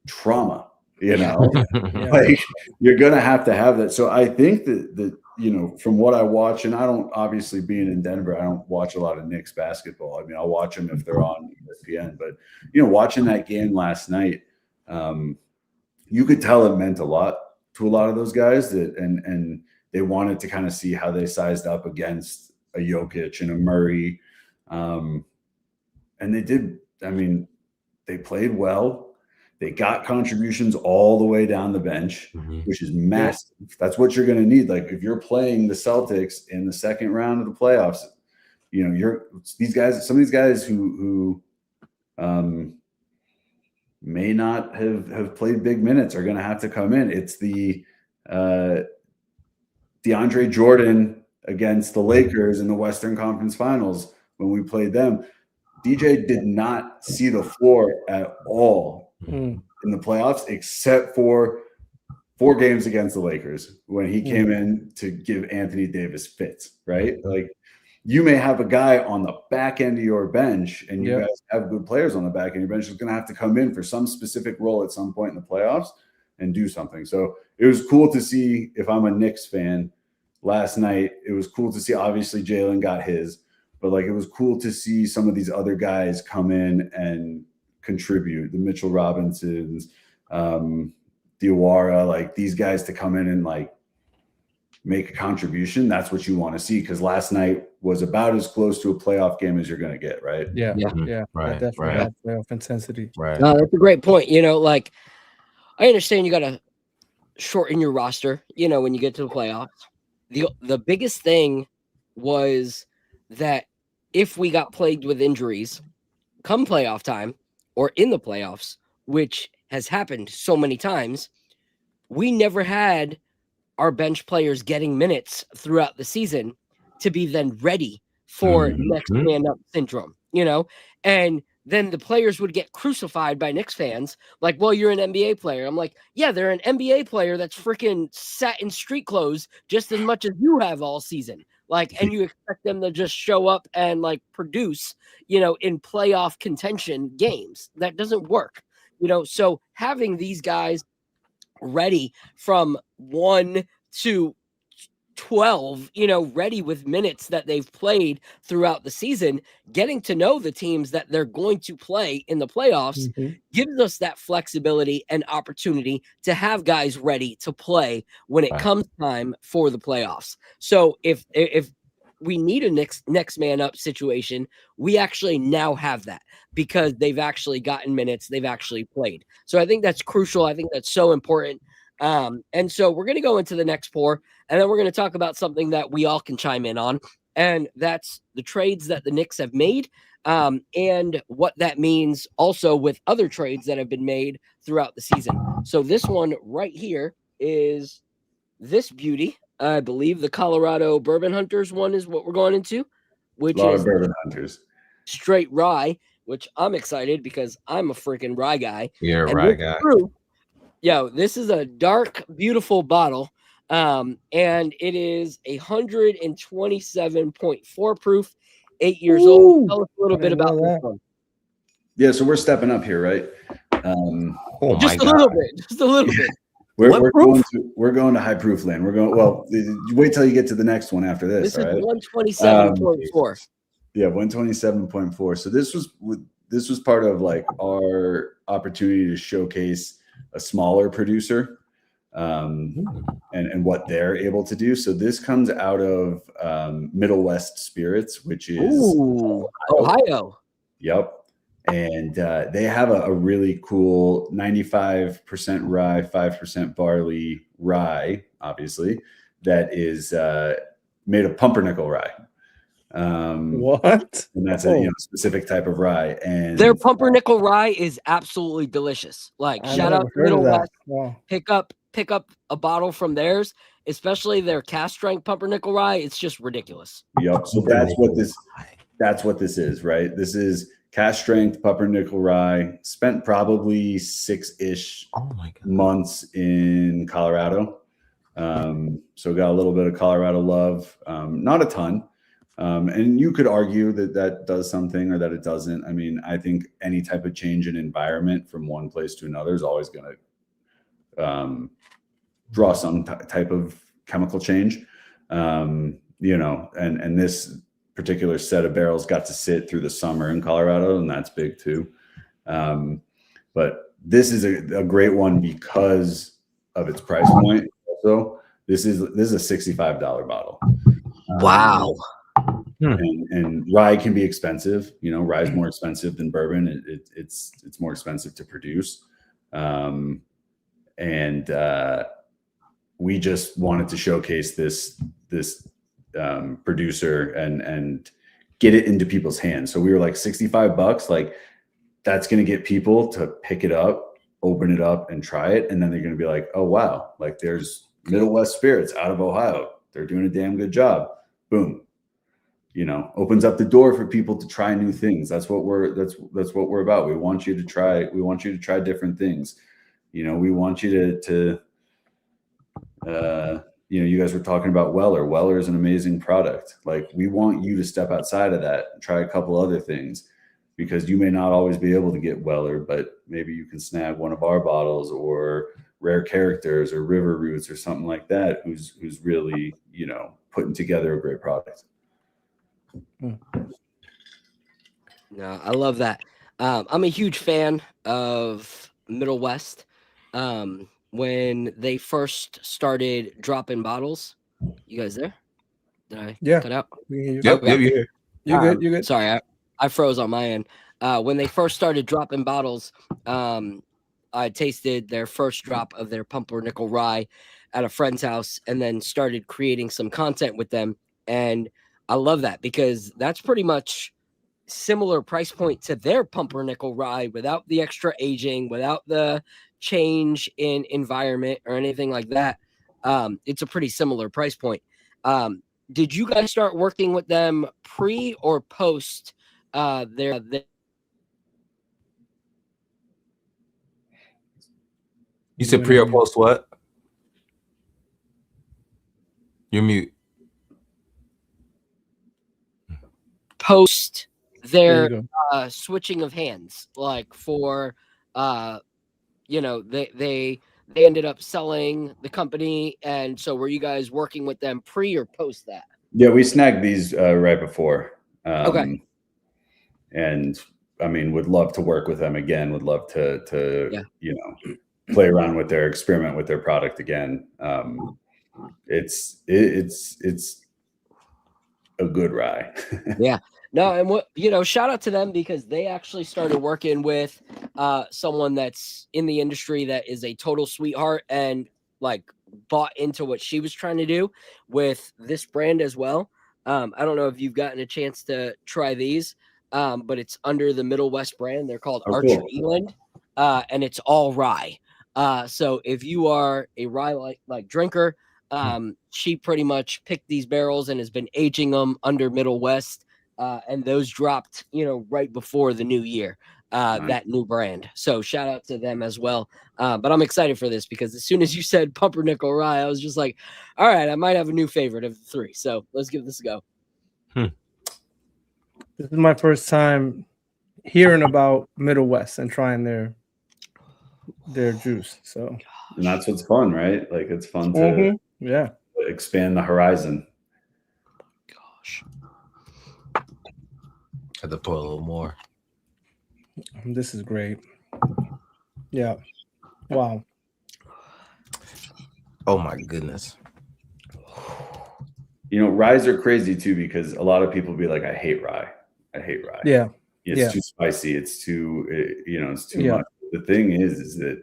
trauma, like you're going to have that. So I think that, from what I watch, and I don't, obviously being in Denver, I don't watch a lot of Knicks basketball. I mean, I'll watch them if they're on ESPN, but, watching that game last night, you could tell it meant a lot to a lot of those guys and they wanted to kind of see how they sized up against a Jokic and a Murray. And they did. I mean, they played well. They got contributions all the way down the bench, which is massive. That's what you're going to need. Like if you're playing the Celtics in the second round of the playoffs, some of these guys who may not have played big minutes are going to have to come in. It's the DeAndre Jordan against the Lakers in the Western Conference Finals when we played them. DJ did not see the floor at all in the playoffs, except for 4 games against the Lakers when he came in to give Anthony Davis fits, right? Like, you may have a guy on the back end of your bench, and you guys have good players on the back end of your bench who's going to have to come in for some specific role at some point in the playoffs and do something. So it was cool to see, if I'm a Knicks fan, last night, it was cool to see, obviously Jalen got his, but like, it was cool to see some of these other guys come in and contribute, the Mitchell Robinsons, Diawara, like these guys to come in and like make a contribution. That's what you want to see, because last night was about as close to a playoff game as you're going to get, right? Yeah. Right, Definitely had playoff intensity. Right. No, that's a great point. You know, like, I understand you got to shorten your roster, you know, when you get to the playoffs. The biggest thing was that if we got plagued with injuries come playoff time or in the playoffs, which has happened so many times, we never had our bench players getting minutes throughout the season to be then ready for next man up syndrome, you know? And then the players would get crucified by Knicks fans. Like, well, you're an NBA player. I'm like, yeah, they're an NBA player that's freaking sat in street clothes just as much as you have all season. Like, and you expect them to just show up and like produce, you know, in playoff contention games. That doesn't work, you know? So having these guys ready from 1 to 12, you know, ready with minutes that they've played throughout the season, getting to know the teams that they're going to play in the playoffs gives us that flexibility and opportunity to have guys ready to play when it comes time for the playoffs. So if we need a next man up situation, we actually now have that because they've actually gotten minutes, they've actually played. So I think that's crucial. I think that's so important. And so we're going to go into the next pour, and then we're going to talk about something that we all can chime in on, and that's the trades that the Knicks have made, and what that means also with other trades that have been made throughout the season. So this one right here is this beauty. I believe the Colorado Bourbon Hunters one is what we're going into, which A lot is of Bourbon Hunters. straight rye, which I'm excited because I'm a freaking rye guy. You're a And rye this guy. brew, this is a dark, beautiful bottle. And it is 127.4 proof, 8 years old. Tell us a little bit about this one. Yeah, so we're stepping up here, right? Oh Just my a God. little bit. Just a little bit. We're going to high proof land. We're going, well, you wait till you get to the next one after this. This is all right? 127.4. Yeah, 127.4. So this was part of like our opportunity to showcase a smaller producer and what they're able to do. So this comes out of Middle West Spirits, which is Ohio. Yep. And they have a really cool 95% rye, 5% barley rye, obviously, that is made of pumpernickel rye. What? And that's a specific type of rye. And Their pumpernickel rye is absolutely delicious. Like, I shout never out to heard of Middle that. West. Wow. Pick up a bottle from theirs, especially their cast strength pumpernickel rye. It's just ridiculous. Yep. So that's what this is, right? This is cast strength pumpernickel rye, spent probably 6-ish months in Colorado. So got a little bit of Colorado love, not a ton. And you could argue that does something or that it doesn't. I mean, I think any type of change in environment from one place to another is always going to draw some type of chemical change. And this particular set of barrels got to sit through the summer in Colorado, and that's big too. But this is a great one because of its price point. Also, this is a $65 bottle. Wow. And rye can be expensive. You know, rye is more expensive than bourbon. It's more expensive to produce. We just wanted to showcase this producer and get it into people's hands. So we were like $65, like that's going to get people to pick it up, open it up and try it. And then they're going to be like, oh, wow, like there's Middle West Spirits out of Ohio. They're doing a damn good job. Boom. Opens up the door for people to try new things. That's what we're about. We want you to try different things. You know, we want you to you know, you guys were talking about Weller. Weller is an amazing product. Like, we want you to step outside of that and try a couple other things, because you may not always be able to get Weller, but maybe you can snag one of our bottles or Rare Characters or River Roots or something like that, who's really, you know, putting together a great product. No, I love that. I'm a huge fan of Middle West. When they first started dropping bottles, you guys there? Did I cut out? Yep, you're here. You're good. You're good. Sorry, I froze on my end. When they first started dropping bottles, I tasted their first drop of their Pumpernickel Rye at a friend's house, and then started creating some content with them. And I love that, because that's pretty much similar price point to their Pumpernickel Rye, without the extra aging, without the change in environment or anything like that. It's a pretty similar price point. Did you guys start working with them pre or post their You said pre or post what? You're mute. post their switching of hands, like for you know, they ended up selling the company, and so were you guys working with them pre or post that? Yeah, we snagged these right before. Okay. And I mean, would love to work with them again. Would love to you know, play around with their experiment with their product again. It's a good rye. Yeah. No, and what, you know, shout out to them, because they actually started working with someone that's in the industry that is a total sweetheart, and like bought into what she was trying to do with this brand as well. I don't know if you've gotten a chance to try these, but it's under the Middle West brand. They're called Archer Eland, and it's all rye. So if you are a rye like drinker, she pretty much picked these barrels and has been aging them under Middle West. And those dropped, you know, right before the new year, that new brand. So shout out to them as well. But I'm excited for this, because as soon as you said Pumpernickel Rye, I was just like, all right, I might have a new favorite of the three. So let's give this a go. This is my first time hearing about Middle West and trying their juice. So, and that's what's fun, right? Like, it's fun to expand the horizon. Gosh. Had to put a little more. This is great. Yeah. Wow. Oh my goodness. You know, ryes are crazy too, because a lot of people be like, I hate rye. I hate rye. Yeah. It's too spicy. It's too, you know, it's too much. The thing is that,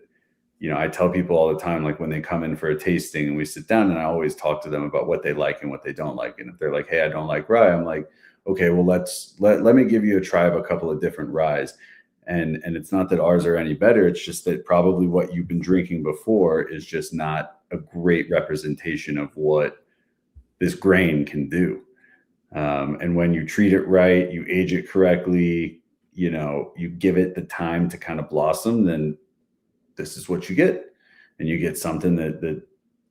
you know, I tell people all the time, like when they come in for a tasting and we sit down, and I always talk to them about what they like and what they don't like. And if they're like, hey, I don't like rye, I'm like, okay, well, let me give you a try of a couple of different ryes. And it's not that ours are any better. It's just that probably what you've been drinking before is just not a great representation of what this grain can do. And when you treat it right, you age it correctly, you know, you give it the time to kind of blossom, then this is what you get. And you get something that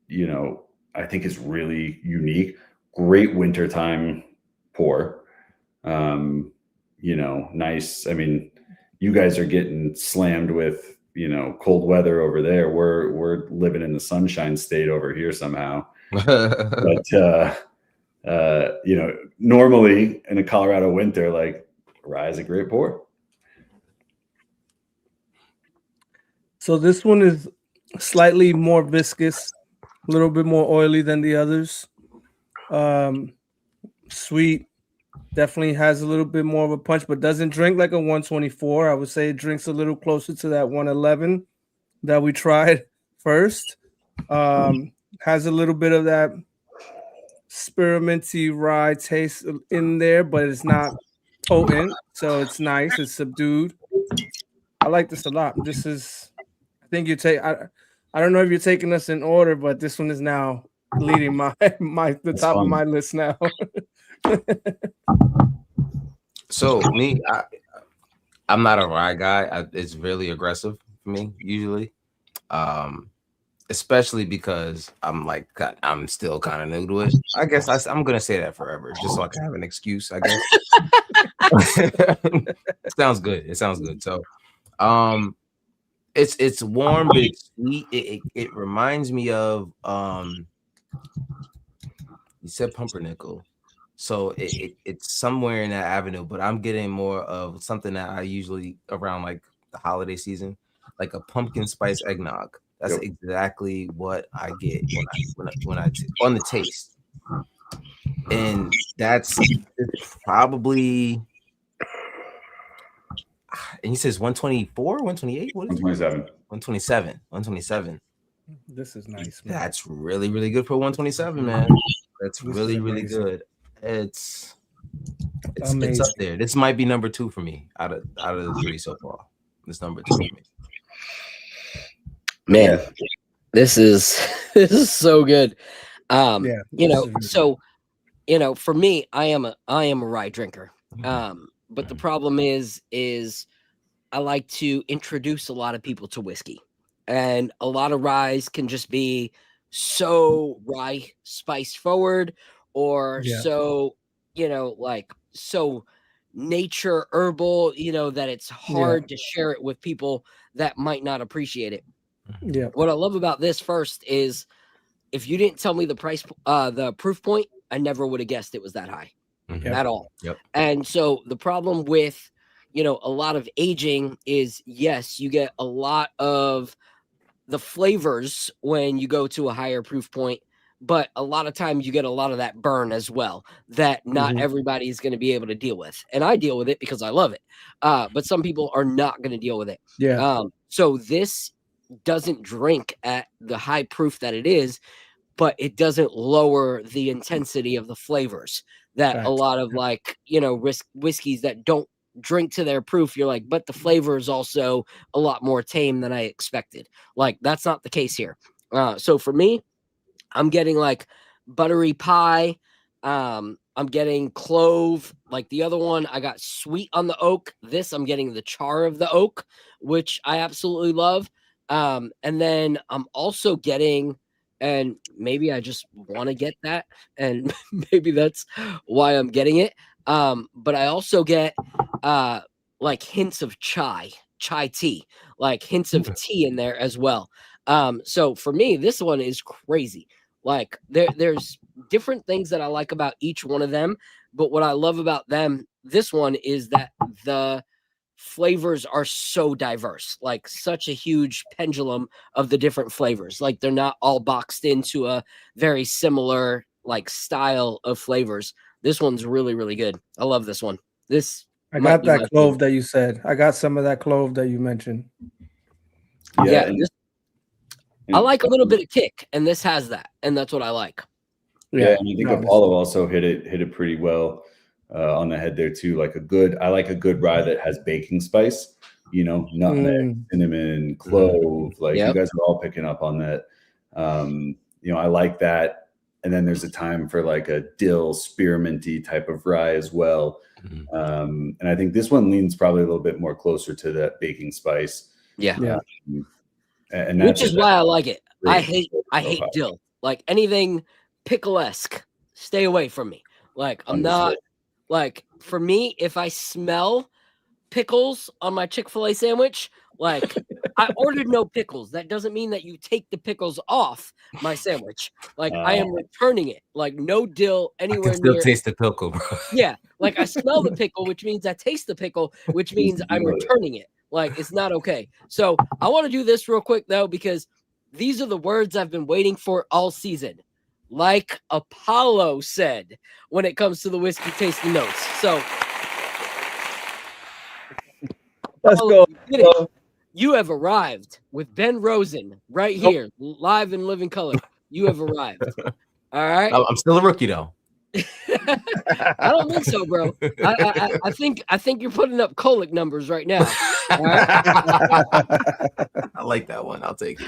you know, I think is really unique. Great wintertime pour. You know, nice. I mean, you guys are getting slammed with, you know, cold weather over there. We're living in the sunshine state over here somehow. But you know, normally in a Colorado winter, like, rye is a great pour. So this one is slightly more viscous, a little bit more oily than the others. Sweet, definitely has a little bit more of a punch, but doesn't drink like a 124. I would say it drinks a little closer to that 111 that we tried first. Has a little bit of that spearminty rye taste in there, but it's not potent, so it's nice. It's subdued. I like this a lot. This is, I think you take. I don't know if you're taking us in order, but this one is now leading the top of my list now. So me, I'm not a rye guy. It's really aggressive for me usually. Especially because I'm still kind of new to it. I guess I'm gonna say that forever, just so I can have an excuse. I guess. It sounds good. It sounds good. So, it's warm but it's sweet. It reminds me of you said pumpernickel, so it's somewhere in that avenue. But I'm getting more of something that I usually around like the holiday season, like a pumpkin spice eggnog. That's exactly what I get when I on the taste, and it's probably. And he says 124, 128, what is 127. 127. 127. This is nice, man. That's really, really good for 127, man. That's really, really good. It's up there. This might be number 2 for me out of the 3 so far. This number 2 for me. Man, this is so good. So for me, I am a rye drinker. But the problem is I like to introduce a lot of people to whiskey, and a lot of ryes can just be so rye spice forward or so nature herbal, that it's hard to share it with people that might not appreciate it. Yeah. What I love about this first is if you didn't tell me the price, the proof point, I never would have guessed it was that high. At all. Yep. And so the problem with, a lot of aging is, yes, you get a lot of the flavors when you go to a higher proof point, but a lot of times you get a lot of that burn as well that not everybody is going to be able to deal with. And I deal with it because I love it. But some people are not going to deal with it. Yeah. So this doesn't drink at the high proof that it is, but it doesn't lower the intensity of the flavors that a lot of whiskeys that don't drink to their proof. You're like, but the flavor is also a lot more tame than I expected. Like that's not the case here. So for me, I'm getting like buttery pie. I'm getting clove. Like the other one, I got sweet on the oak. This I'm getting the char of the oak, which I absolutely love. And then I'm also getting, and maybe I just want to get that, and maybe that's why I'm getting it. But I also get like hints of chai tea, like hints of tea in there as well. So for me, this one is crazy. Like there's different things that I like about each one of them, but what I love about them, this one is that the flavors are so diverse, like such a huge pendulum of the different flavors. Like they're not all boxed into a very similar like style of flavors. This one's really, really good. I love this one. I got that clove that you said. I got some of that clove that you mentioned. Yeah. I like a little bit of kick, and this has that, and that's what I like. Yeah, and I think Apollo also hit it pretty well on the head there too. I like a good rye that has baking spice, nutmeg, cinnamon, clove. You guys are all picking up on that. I like that. And then there's a time for like a dill spearminty type of rye as well. And I think this one leans probably a little bit more closer to that baking spice. Yeah. And which is why I like it. I hate dill. Like anything pickle-esque, stay away from me. Like I'm not like, for me, if I smell pickles on my Chick-fil-A sandwich, like I ordered no pickles. That doesn't mean that you take the pickles off my sandwich. Like I am returning it. Like no dill anywhere. I can still taste the pickle, bro. Yeah, like I smell the pickle, which means I taste the pickle, which means I'm returning it. Like it's not okay. So I want to do this real quick though, because these are the words I've been waiting for all season. Like Apollo said, when it comes to the whiskey tasting notes. So let's go. You have arrived with Ben Rosen right here, live in living color. You have arrived. All right. I'm still a rookie though. I don't think so, bro. I think you're putting up colic numbers right now. All right? I like that one. I'll take it.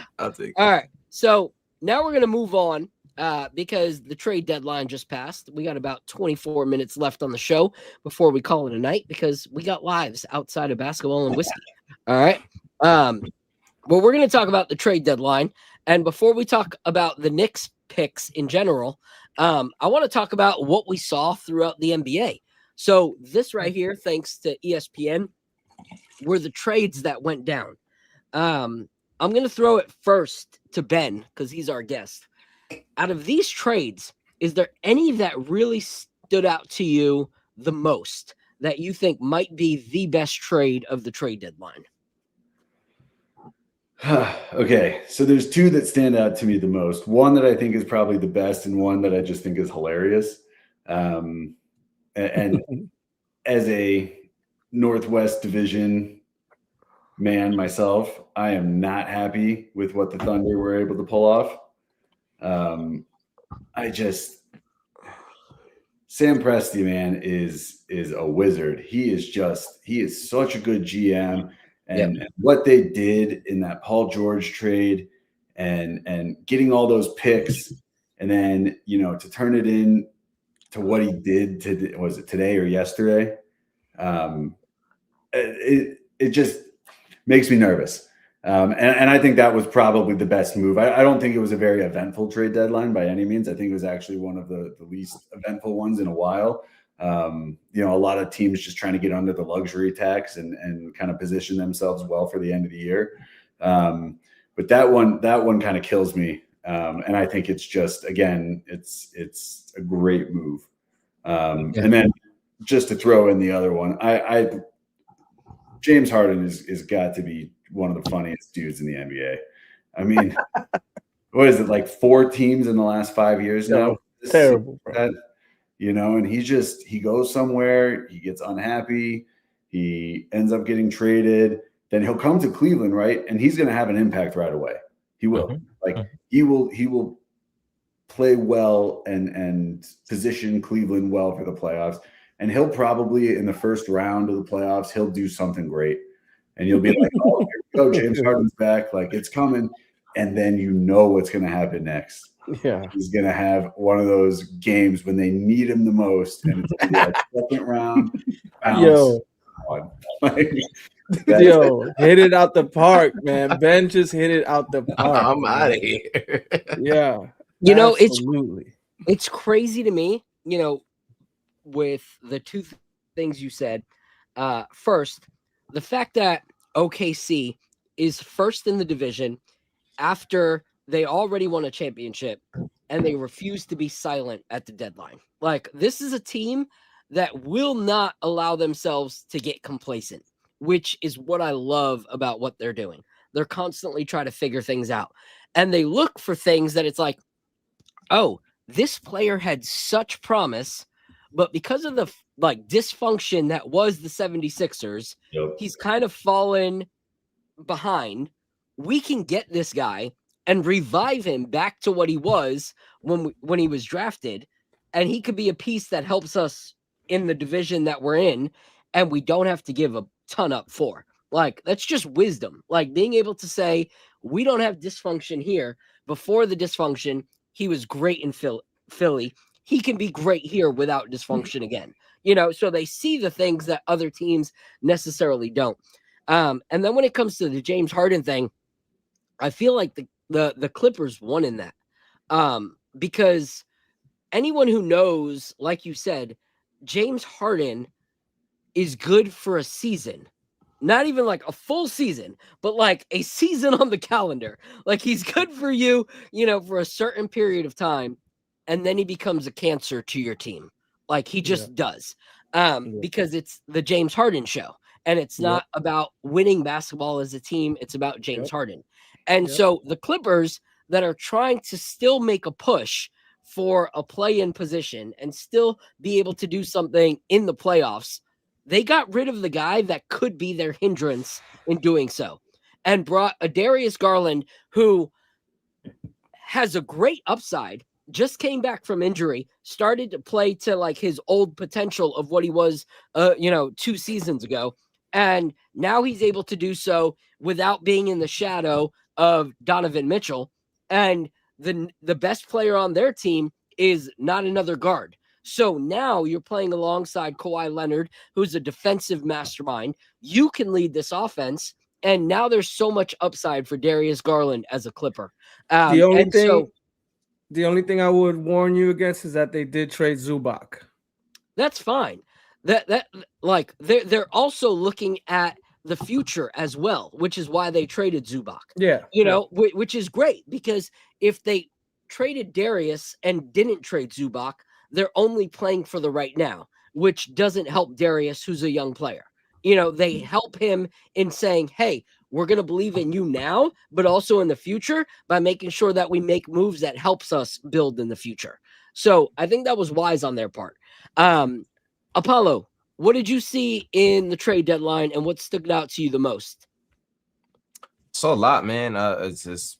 All right. So now we're gonna move on because the trade deadline just passed. We got about 24 minutes left on the show before we call it a night because we got lives outside of basketball and whiskey. All right. Well, we're going to talk about the trade deadline. And before we talk about the Knicks picks in general, I want to talk about what we saw throughout the NBA. So this right here, thanks to ESPN, were the trades that went down. I'm going to throw it first to Ben because he's our guest. Out of these trades, is there any that really stood out to you the most that you think might be the best trade of the trade deadline? Okay, so there's two that stand out to me the most. One that I think is probably the best, and one that I just think is hilarious. And as a Northwest Division man myself, I am not happy with what the Thunder were able to pull off. Sam Presti, man, is a wizard. He is such a good GM. And what they did in that Paul George trade and getting all those picks and then, to turn it in to what he did was it today or yesterday? It just makes me nervous. And I think that was probably the best move. I don't think it was a very eventful trade deadline by any means. I think it was actually one of the least eventful ones in a while. A lot of teams just trying to get under the luxury tax and kind of position themselves well for the end of the year. But that one kind of kills me. And I think it's just, again, it's a great move. And then just to throw in the other one, James Harden is got to be one of the funniest dudes in the NBA. I mean, what is it, like 4 teams in the last 5 years now? Terrible, bro. And he goes somewhere, he gets unhappy, he ends up getting traded, then he'll come to Cleveland, right? And he's going to have an impact right away. He will. He will play well and position Cleveland well for the playoffs. And he'll probably, in the first round of the playoffs, he'll do something great. And you'll be like, oh, here we go, James Harden's back. Like, it's coming. And then you know what's going to happen next. Yeah. He's going to have one of those games when they need him the most. And it's going to be like second round. Yo, hit it out the park, man. Ben just hit it out the park. I'm out of here. Yeah. Absolutely. It's crazy to me, with the two things you said. First, the fact that OKC is first in the division after they already won a championship and they refuse to be silent at the deadline. Like, this is a team that will not allow themselves to get complacent, which is what I love about what they're doing. They're constantly trying to figure things out. And they look for things that it's like, oh, this player had such promise, but because of the dysfunction that was the 76ers, he's kind of fallen behind. We can get this guy and revive him back to what he was when he was drafted, and he could be a piece that helps us in the division that we're in, and we don't have to give a ton up for. Like, that's just wisdom. Like, being able to say, we don't have dysfunction here. Before the dysfunction, he was great in Philly. He can be great here without dysfunction again. So they see the things that other teams necessarily don't. And then when it comes to the James Harden thing, I feel like the Clippers won in that. Because anyone who knows, like you said, James Harden is good for a season. Not even like a full season, but like a season on the calendar. Like, he's good for you, for a certain period of time. And then he becomes a cancer to your team. Like, he just does. Because it's the James Harden show. And it's not about winning basketball as a team. It's about James Harden. And so the Clippers that are trying to still make a push for a play-in position and still be able to do something in the playoffs, they got rid of the guy that could be their hindrance in doing so and brought a Darius Garland who has a great upside, just came back from injury, started to play to like his old potential of what he was, 2 seasons ago. And now he's able to do so without being in the shadow of Donovan Mitchell. And the best player on their team is not another guard. So now you're playing alongside Kawhi Leonard, who's a defensive mastermind. You can lead this offense, And now there's so much upside for Darius Garland as a Clipper. The only thing I would warn you against is that they did trade Zubac. That's fine. That like they're also looking at the future as well, which is why they traded Zubac. Yeah, which is great, because if they traded Darius and didn't trade Zubac, they're only playing for the right now, which doesn't help Darius, who's a young player. They help him in saying, hey, we're going to believe in you now, but also in the future by making sure that we make moves that helps us build in the future. So I think that was wise on their part. Apollo, what did you see in the trade deadline and what stood out to you the most? So a lot, man. It's just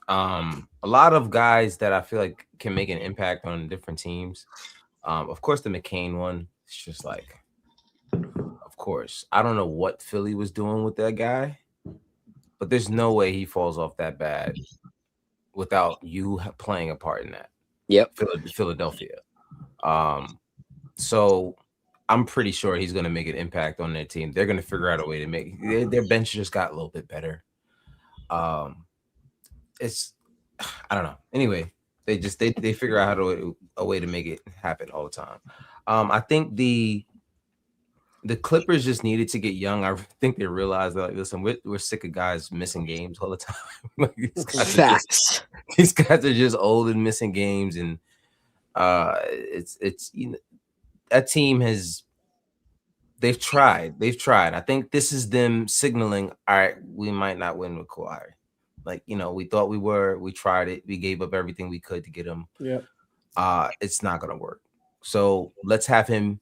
a lot of guys that I feel like can make an impact on different teams. Of course, the McCain one, it's just like, of course, I don't know what Philly was doing with that guy, but there's no way he falls off that bad without you playing a part in that. Yep. Philadelphia. So I'm pretty sure he's going to make an impact on their team. They're going to figure out a way to make their bench just got a little bit better. It's, I don't know. Anyway, they figure out a way to make it happen all the time. I think the Clippers just needed to get young. I think they realized that, like, listen, we're sick of guys missing games all the time. Like, these guys are just old and missing games, and it's that team they've tried. I think this is them signaling, all right, we might not win with Kawhi. Like, we thought we tried it. We gave up everything we could to get him. Yeah. It's not going to work. So let's have him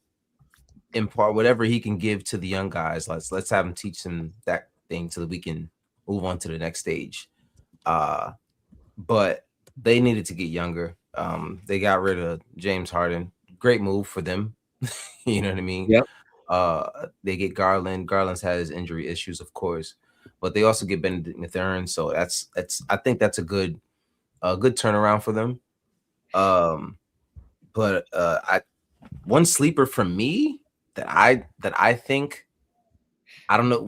impart whatever he can give to the young guys. Let's have him teach them that thing so that we can move on to the next stage. But they needed to get younger. They got rid of James Harden. Great move for them. You know what I mean? Yep. They get Garland. Garland's had his injury issues, of course, but they also get Benedict Mathurin. So I think that's a good turnaround for them. But one sleeper for me that I think, I don't know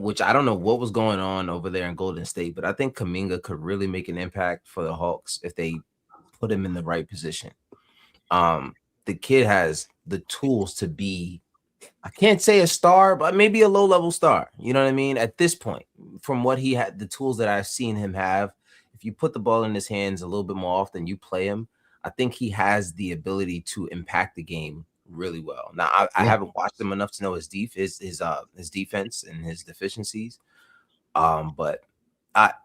what was going on over there in Golden State, but I think Kuminga could really make an impact for the Hawks if they put him in the right position. The kid has the tools to be, I can't say a star, but maybe a low-level star. You know what I mean? At this point, from what he had, the tools that I've seen him have, if you put the ball in his hands a little bit more often, you play him, I think he has the ability to impact the game really well. Now, I haven't watched him enough to know his defense and his deficiencies. But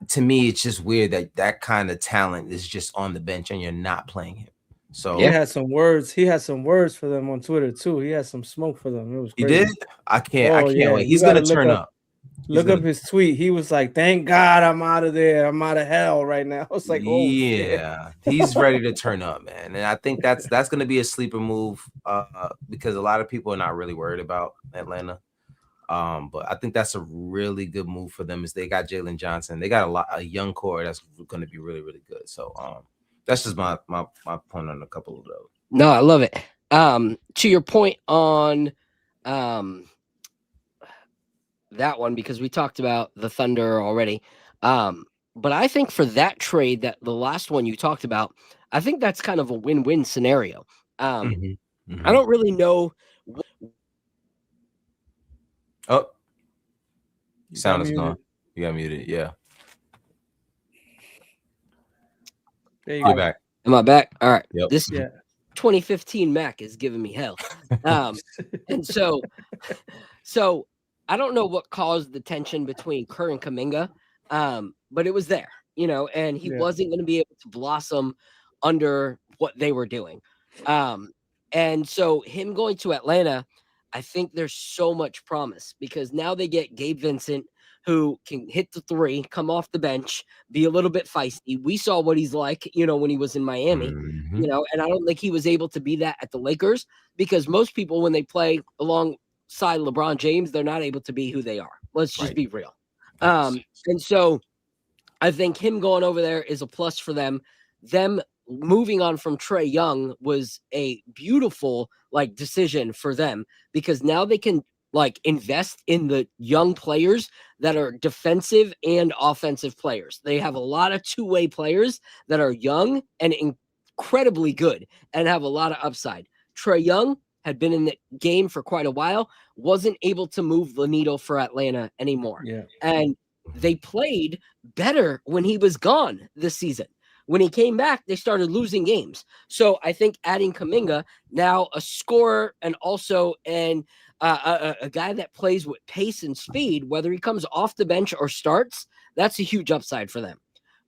to me, it's just weird that kind of talent is just on the bench and you're not playing him. So he had some words. He had some words for them on Twitter too. He had some smoke for them. It was crazy. He did. I can't wait. He's gonna turn up. Look up his tweet. He was like, "Thank God I'm out of there. I'm out of hell right now." I was like, "Oh yeah, he's ready to turn up, man." And I think that's gonna be a sleeper move because a lot of people are not really worried about Atlanta. But I think that's a really good move for them. Is they got Jalen Johnson. They got a young core that's going to be really, really good. So that's just my point on a couple of those. No, I love it. To your point on that one, because we talked about the Thunder already. But I think for that trade, that the last one you talked about, I think that's kind of a win-win scenario. I don't really know. Oh, sound is gone. You got muted. Yeah. There you You're go. back. Am I back? All right. Yep. This 2015 Mac is giving me hell. And so I don't know what caused the tension between Kerr and Kuminga, but it was there, and he wasn't going to be able to blossom under what they were doing. And so him going to Atlanta, I think there's so much promise because now they get Gabe Vincent, who can hit the three, come off the bench, be a little bit feisty. We saw what he's like, when he was in Miami, and I don't think he was able to be that at the Lakers because most people, when they play alongside LeBron James, they're not able to be who they are. Let's just be real. And so I think him going over there is a plus for them. Them moving on from Trae Young was a beautiful decision for them because now they can like invest in the young players that are defensive and offensive players. They have a lot of two-way players that are young and incredibly good and have a lot of upside. Trae Young had been in the game for quite a while, wasn't able to move the needle for Atlanta anymore. Yeah. And they played better when he was gone this season. When he came back, they started losing games. So I think adding Kuminga, now a scorer and also a guy that plays with pace and speed, whether he comes off the bench or starts, that's a huge upside for them.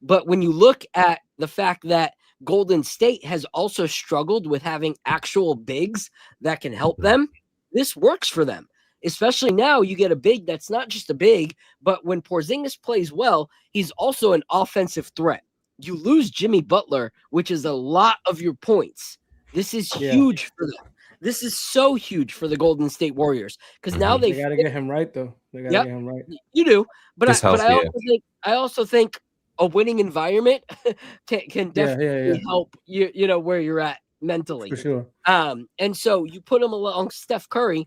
But when you look at the fact that Golden State has also struggled with having actual bigs that can help them, this works for them. Especially now, you get a big that's not just a big, but when Porzingis plays well, he's also an offensive threat. You lose Jimmy Butler, which is a lot of your points. This is huge for them. This is so huge for the Golden State Warriors because now they got to get him right, though. They got to get him right. You do, but I I also think a winning environment can definitely help you. You know where you're at mentally, for sure. And so you put him along Steph Curry,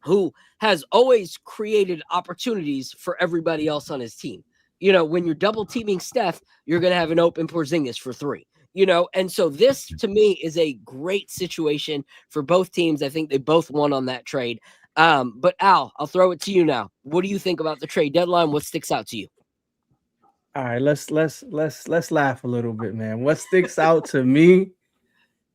who has always created opportunities for everybody else on his team. You know, when you're double teaming Steph, you're going to have an open Porzingis for three, you know? And so this to me is a great situation for both teams. I think they both won on that trade. But Al, I'll throw it to you now. What do you think about the trade deadline? What sticks out to you? All right, let's laugh a little bit, man. What sticks out to me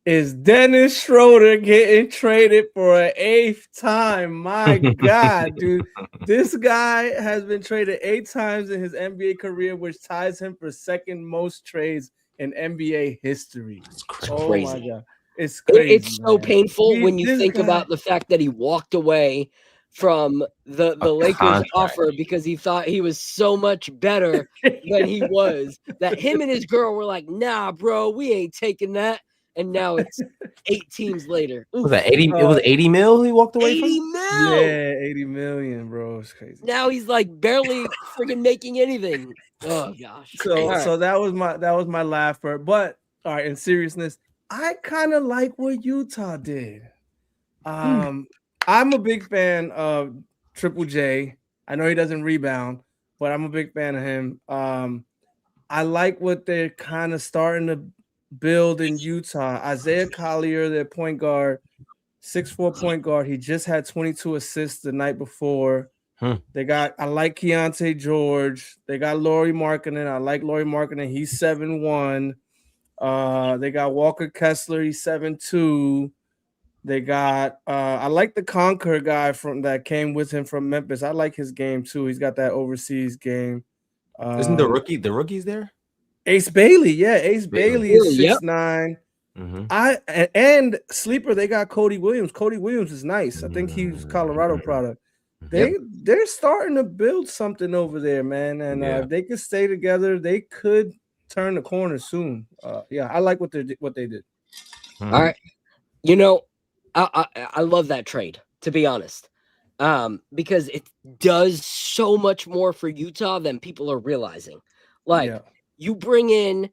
is Dennis Schroeder getting traded for an 8th time. My God, dude. This guy has been traded 8 times in his NBA career, which ties him for second most trades in NBA history. Oh my God. It's crazy. It's so painful when you think about the fact that he walked away from the Lakers offer because he thought he was so much better than he was, that him and his girl were like, nah, bro, we ain't taking that. And now it's 8 teams later. Was that 80? It was 80 mil he walked away 80 from? mil. Yeah, 80 million, bro. It's crazy. Now he's like barely freaking making anything. Oh gosh. So that was my laugher. But all right, in seriousness, I kind of like what Utah did. I'm a big fan of Triple J. I know he doesn't rebound, but I'm a big fan of him. I like what they're kind of starting to build in Utah. Isaiah Collier, their point guard, 6'4" point guard. He just had 22 assists the night before. I like Keontae George. They got Lauri Markkanen. I like Lauri Markkanen. He's 7'1". They got Walker Kessler. He's 7'2". They got I like the Conquer guy from that came with him from Memphis. I like his game too. He's got that overseas game. Isn't the rookie's there? Ace Bailey, Ace Bailey is 6'9". And sleeper, they got Cody Williams. Cody Williams is nice. I think he's Colorado product. They're starting to build something over there, man. And if they could stay together, they could turn the corner soon. I like what they did. All right, you know, I love that trade, to be honest, because it does so much more for Utah than people are realizing. You bring in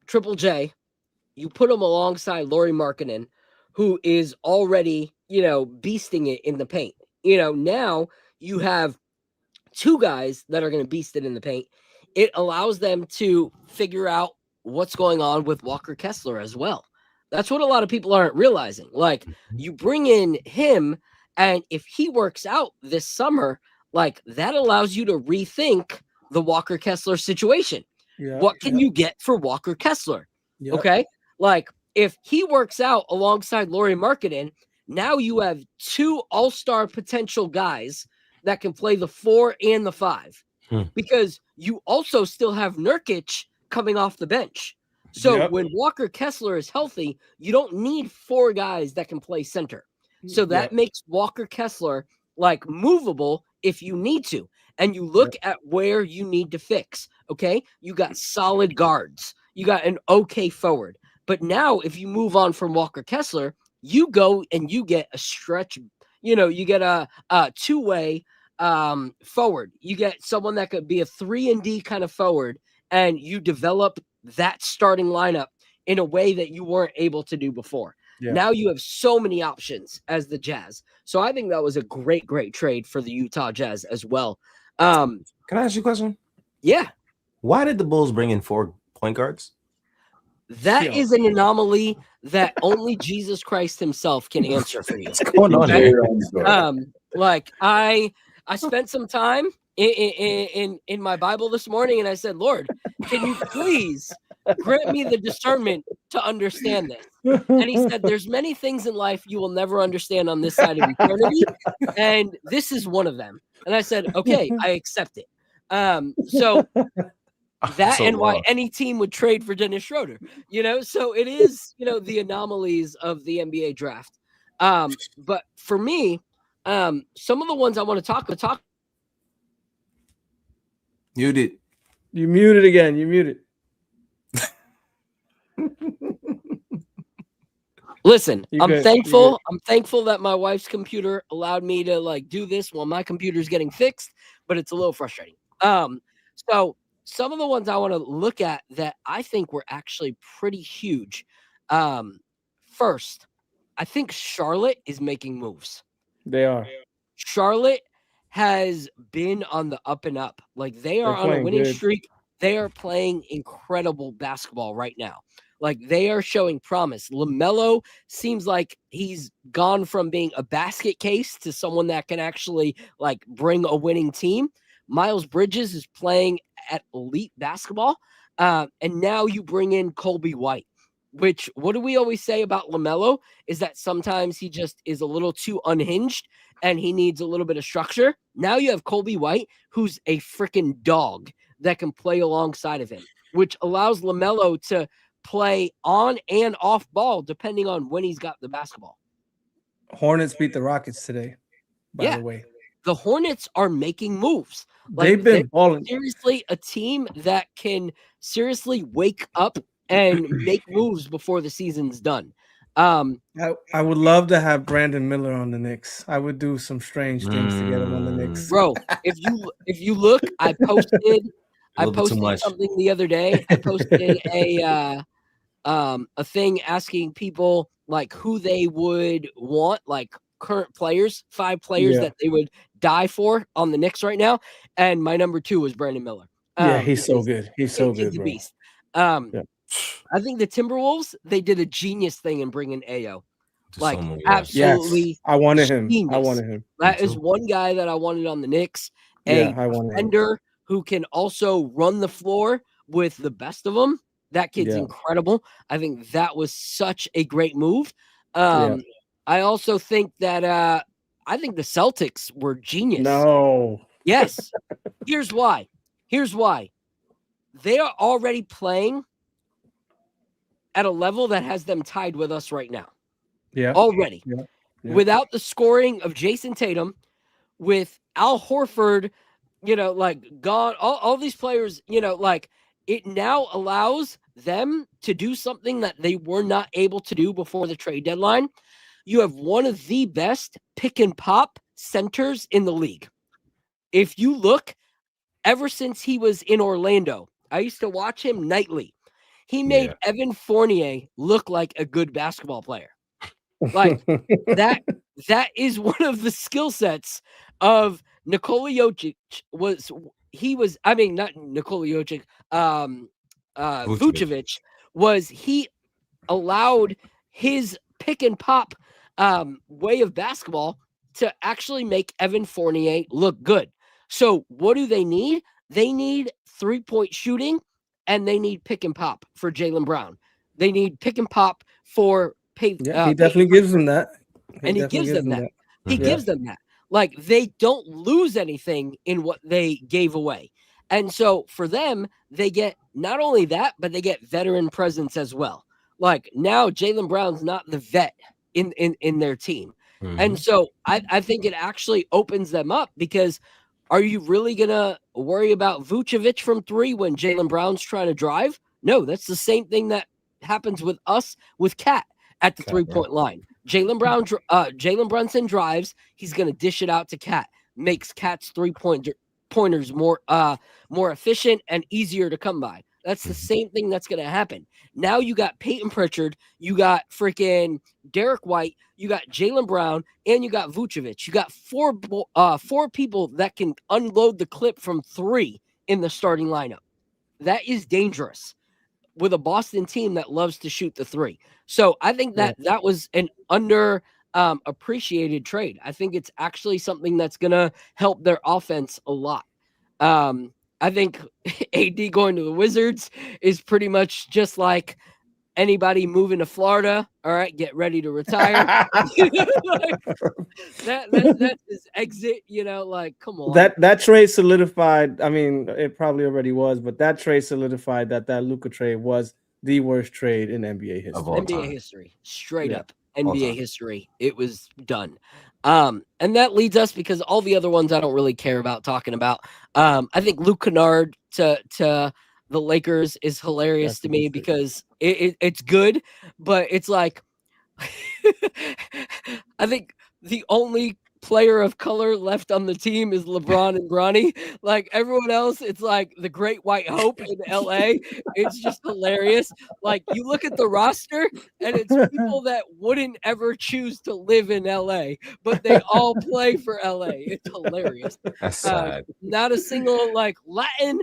Triple J, you put him alongside Lauri Markkanen, who is already, beasting it in the paint. Now you have 2 guys that are going to beast it in the paint. It allows them to figure out what's going on with Walker Kessler as well. That's what a lot of people aren't realizing. Like, you bring in him, and if he works out this summer, like, that allows you to rethink the Walker Kessler situation. What can you get for Walker Kessler? Okay. Like, if he works out alongside Lauri Markkanen, now you have 2 all-star potential guys that can play the 4 and the 5, because you also still have Nurkic coming off the bench. So when Walker Kessler is healthy, you don't need 4 guys that can play center. So that makes Walker Kessler like movable if you need to. And you look at where you need to fix. Okay. You got solid guards. You got an okay forward. But now if you move on from Walker Kessler, you go and you get a stretch, you get a 2-way forward. You get someone that could be a 3-and-D kind of forward, and you develop that starting lineup in a way that you weren't able to do before. Now you have so many options as the Jazz. So I think that was a great trade for the Utah Jazz as well. Can I ask you a question? Yeah. Why did the Bulls bring in 4 point guards? That is an anomaly that only Jesus Christ himself can answer for you. What's going on here? Like I spent some time in my Bible this morning, and I said, Lord, can you please grant me the discernment to understand this? And he said, there's many things in life you will never understand on this side of eternity, and this is one of them. And I said, okay, I accept it. So that and why any team would trade for Dennis Schroeder, so it is, the anomalies of the NBA draft. But for me, some of the ones I want to talk. Muted. You muted again. You muted. Listen, I'm thankful. I'm thankful that my wife's computer allowed me to do this while my computer's getting fixed, but it's a little frustrating. So some of the ones I want to look at that I think were actually pretty huge. First, I think Charlotte is making moves. They are. Charlotte has been on the up and up. They are on a winning streak. They are playing incredible basketball right now. They are showing promise. LaMelo seems like he's gone from being a basket case to someone that can actually bring a winning team. Miles Bridges is playing at elite basketball. And now you bring in Colby White, which what do we always say about LaMelo is that sometimes he just is a little too unhinged and he needs a little bit of structure. Now you have Colby White, who's a freaking dog that can play alongside of him, which allows LaMelo to play on and off ball depending on when he's got the basketball. Hornets beat the Rockets today, by the way. The Hornets are making moves. They've been balling. Seriously, a team that can seriously wake up and make moves before the season's done. I would love to have Brandon Miller on the Knicks. I would do some strange things to get him on the Knicks. Bro, if you look, I posted something the other day. I posted a thing asking people who they would want, current players, 5 players that they would die for on the Knicks right now. And my number 2 was Brandon Miller. He's so good. He's so good, bro. Beast. I think the Timberwolves, they did a genius thing in bringing Ayo. Absolutely. Yes, I wanted genius. him. I wanted him. That is one guy that I wanted on the Knicks. A defender who can also run the floor with the best of them. That kid's incredible. I think that was such a great move. I also think that I think the Celtics were genius. No. Yes. Here's why. They are already playing at a level that has them tied with us right now. Yeah. Already. Yeah. Without the scoring of Jason Tatum, with Al Horford, gone, all these players, it now allows them to do something that they were not able to do before the trade deadline. You have one of the best pick and pop centers in the league. If you look, ever since he was in Orlando, I used to watch him nightly. He made Evan Fournier look like a good basketball player. That is one of the skill sets of Nikola Jokic. Not Nikola Jokic, Vucevic was he allowed his pick and pop way of basketball to actually make Evan Fournier look good. So what do they need? They need 3-point shooting, and they need pick and pop for Jaylen Brown. They need pick and pop for he definitely gives them that. He gives them that. He gives them that. They don't lose anything in what they gave away. And so for them, they get not only that, but they get veteran presence as well. Now Jaylen Brown's not the vet in their team. Mm-hmm. And so I think it actually opens them up, because are you really going to worry about Vucevic from 3 when Jaylen Brown's trying to drive? No, that's the same thing that happens with us with Cat at the 3-point line. Jalen Brunson drives. He's going to dish it out to Cat. Makes Cat's 3-pointers more efficient and easier to come by. That's the same thing that's going to happen. Now you got Peyton Pritchard, you got freaking Derek White, you got Jaylen Brown, and you got Vucevic. You got four people that can unload the clip from 3 in the starting lineup. That is dangerous with a Boston team that loves to shoot the 3. So I think that was an appreciated trade. I think it's actually something that's going to help their offense a lot. I think AD going to the Wizards is pretty much just like anybody moving to Florida. All right, get ready to retire. That's his exit. Like, come on. That trade solidified. I mean, it probably already was, but that trade solidified that Luka trade was the worst trade in NBA history. NBA history, straight up NBA history. It was done. And that leads us, because all the other ones I don't really care about talking about. I think Luke Kennard to the Lakers is hilarious to me because it's good, but it's like I think the only player of color left on the team is LeBron and Bronny. Like everyone else, it's like the Great White Hope in LA. It's just hilarious. Like you look at the roster and it's people that wouldn't ever choose to live in LA, but they all play for LA. It's hilarious. That's sad. Not a single like Latin,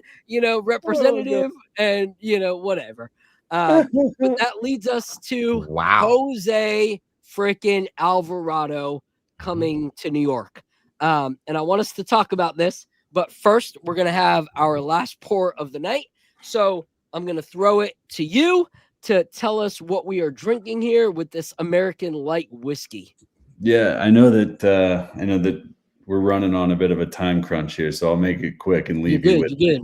representative, and whatever. But that leads us to Jose freaking Alvarado coming to New York. And I want us to talk about this, but first we're going to have our last pour of the night. So I'm going to throw it to you to tell us what we are drinking here with this American light whiskey. Yeah, I know that we're running on a bit of a time crunch here, so I'll make it quick and leave you with this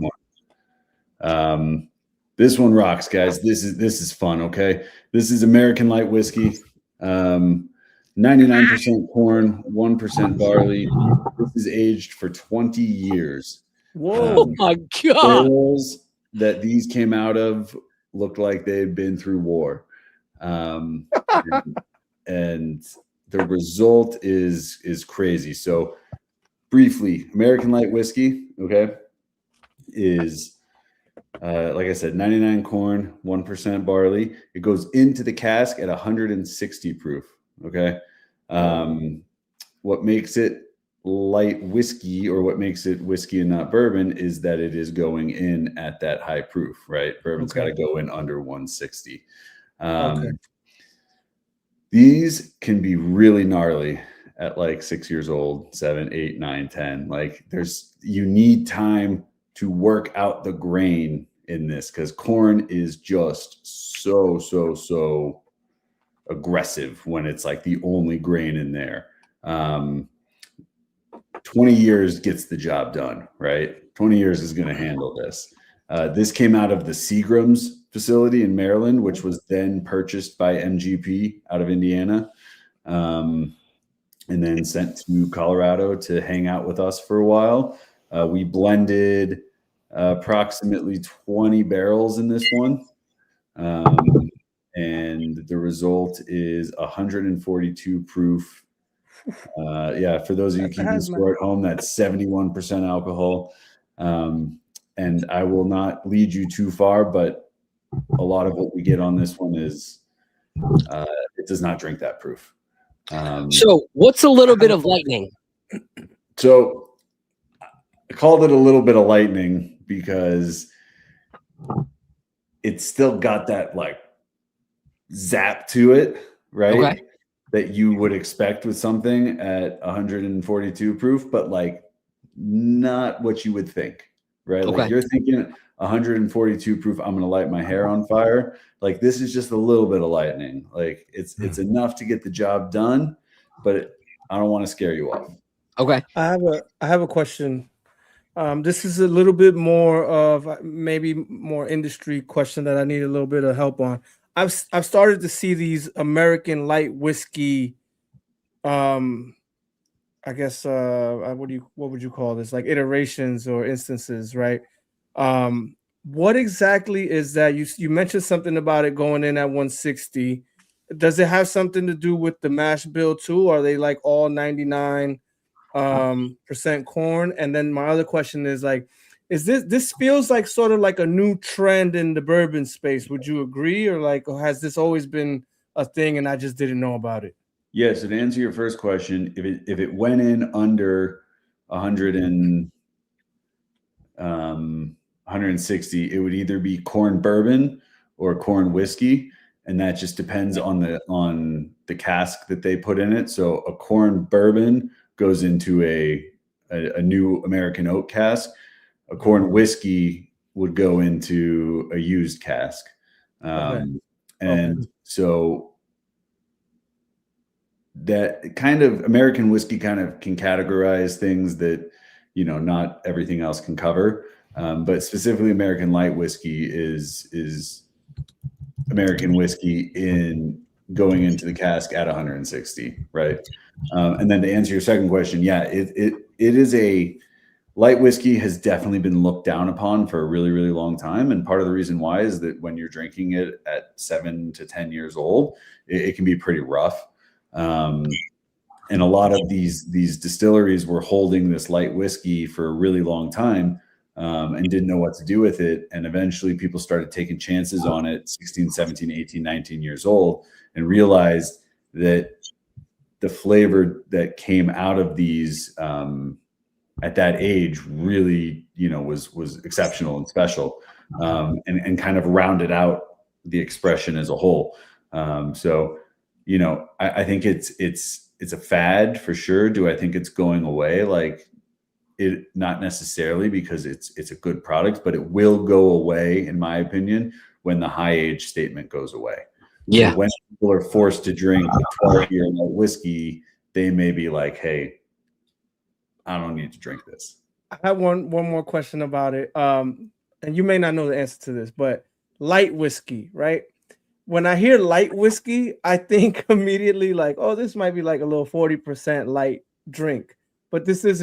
one. This one rocks, guys. This is fun, okay? This is American light whiskey. 99% corn, 1% barley. This is aged for 20 years. Whoa, oh my God. Barrels that these came out of looked like they had been through war. And the result is crazy. So briefly, American light whiskey, okay, is like I said, 99 corn, 1% barley. It goes into the cask at 160 proof. Okay. What makes it light whiskey, or what makes it whiskey and not bourbon, is that it is going in at that high proof, right? Bourbon's got to go in under 160. These can be really gnarly at like 6 years old, 7, 8, 9, 10. Like you need time to work out the grain in this, because corn is just so aggressive when it's like the only grain in there. 20 years gets the job done, right? 20 years is going to handle this. This came out of the Seagram's facility in Maryland, which was then purchased by MGP out of Indiana, and then sent to Colorado to hang out with us for a while. We blended approximately 20 barrels in this one. And the result is 142 proof. For those of you who keep score at home, that's 71% alcohol. And I will not lead you too far, but a lot of what we get on this one is it does not drink that proof. So what's a little bit of lightning? So I called it a little bit of lightning because it's still got that like zap to it, right? Okay. That you would expect with something at 142 proof, but like not what you would think, right? Okay. Like you're thinking 142 proof, I'm going to light my hair on fire. Like this is just a little bit of lightning. Like it's enough to get the job done, but I don't want to scare you off. Okay. I have a question. This is a little bit more of maybe more industry question that I need a little bit of help on. I've started to see these American light whiskey, I guess what would you call this? Like iterations or instances, right? What exactly is that? You mentioned something about it going in at 160. Does it have something to do with the mash bill too? Are they like all 99% corn? And then my other question is like, Is this feels like sort of like a new trend in the bourbon space? Would you agree, or has this always been a thing and I just didn't know about it? Yeah. So to answer your first question, if it went in under 160, it would either be corn bourbon or corn whiskey, and that just depends on the cask that they put in it. So a corn bourbon goes into a new American oak cask. A corn whiskey would go into a used cask. So that kind of American whiskey kind of can categorize things that, not everything else can cover. But specifically American light whiskey is American whiskey in going into the cask at 160, right? And then to answer your second question, yeah, it is a light whiskey has definitely been looked down upon for a really, really long time. And part of the reason why is that when you're drinking it at 7 to 10 years old, it can be pretty rough. And a lot of these distilleries were holding this light whiskey for a really long time and didn't know what to do with it. And eventually people started taking chances on it 16, 17, 18, 19 years old and realized that the flavor that came out of these at that age really, was exceptional and special and kind of rounded out the expression as a whole. So, I think it's a fad for sure. Do I think it's going away? Not necessarily, because it's a good product, but it will go away, in my opinion, when the high age statement goes away. Yeah. So when people are forced to drink a 12-year whiskey, they may be like, hey, I don't need to drink this. I have one more question about it. And you may not know the answer to this, but light whiskey, right? When I hear light whiskey, I think immediately this might be like a little 40% light drink. But this is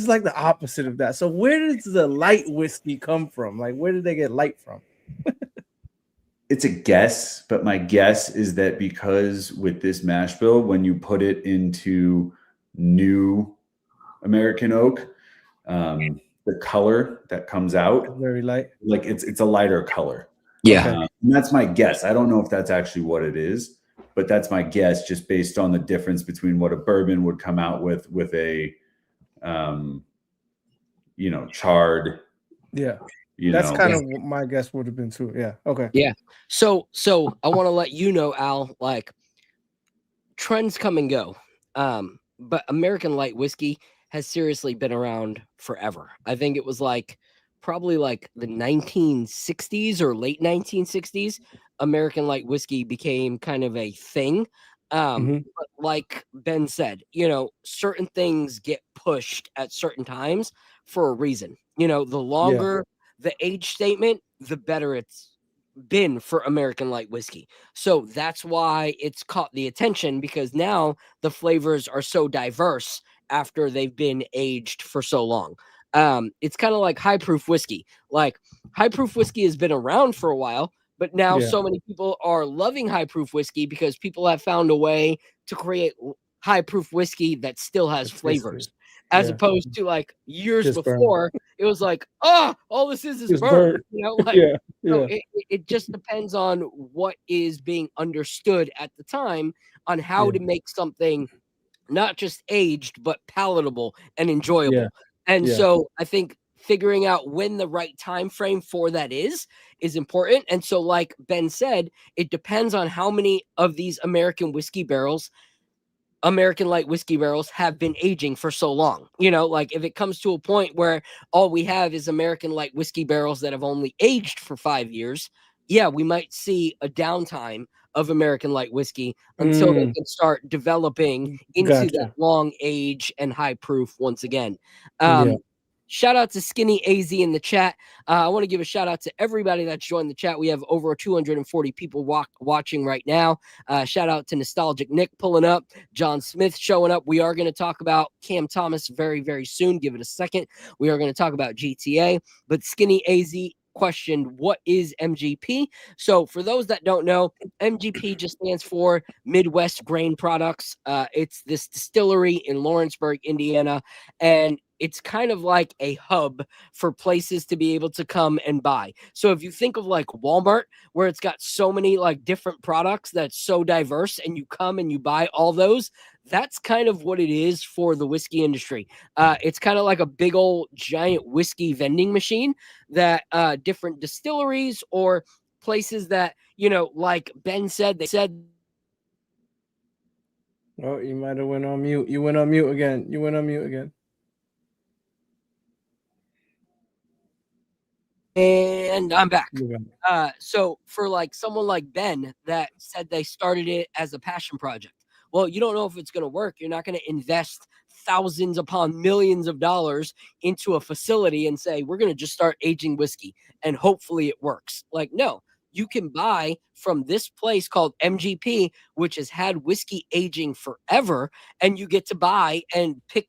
like the opposite of that. So where does the light whiskey come from? Where did they get light from? It's a guess, but my guess is that because with this mash bill, when you put it into new American oak, the color that comes out It's very light. It's a lighter color. Yeah. And that's my guess. I don't know if that's actually what it is, but that's my guess, just based on the difference between what a bourbon would come out with a charred. Yeah. That's kind of what my guess would have been too. Yeah. Okay. Yeah. So I want to let you know, Al, trends come and go. But American light whiskey has seriously been around forever. I think it was probably the 1960s or late 1960s, American light whiskey became kind of a thing. But like Ben said, certain things get pushed at certain times for a reason. The longer the age statement, the better it's been for American light whiskey. So that's why it's caught the attention, because now the flavors are so diverse after they've been aged for so long. It's kind of like high proof whiskey. High proof whiskey has been around for a while, but now so many people are loving high proof whiskey because people have found a way to create high proof whiskey that still has flavors, as opposed to years just before burn. It was all this is burn. So it just depends on what is being understood at the time on how to make something not just aged, but palatable and enjoyable. And so I think figuring out when the right time frame for that is important. And so, like Ben said, it depends on how many of these American light whiskey barrels have been aging for so long. If it comes to a point where all we have is American light whiskey barrels that have only aged for 5 years, we might see a downtime of American light whiskey until they can start developing into that long age and high proof once again. Shout out to Skinny AZ in the chat. I want to give a shout out to everybody that's joined the chat. We have over 240 people watching right now. Shout out to Nostalgic Nick pulling up, John Smith showing up. We are going to talk about Cam Thomas very, very soon. Give it a second. We are going to talk about GTA, but Skinny AZ questioned, what is MGP? So for those that don't know, MGP just stands for Midwest Grain Products. It's this distillery in Lawrenceburg, Indiana, and it's kind of like a hub for places to be able to come and buy. So if you think of like Walmart, where it's got so many like different products that's so diverse, and you come and you buy all those, that's kind of what it is for the whiskey industry. It's kind of like a big old giant whiskey vending machine that different distilleries or places that, like Ben said, they said. Oh, you might have went on mute. You went on mute again. You went on mute again. And I'm back. You're back. So for like someone like Ben that said they started it as a passion project. Well, you don't know if it's going to work. You're not going to invest thousands upon millions of dollars into a facility and say, we're going to just start aging whiskey and hopefully it works. Like, no, you can buy from this place called MGP, which has had whiskey aging forever, and you get to buy and pick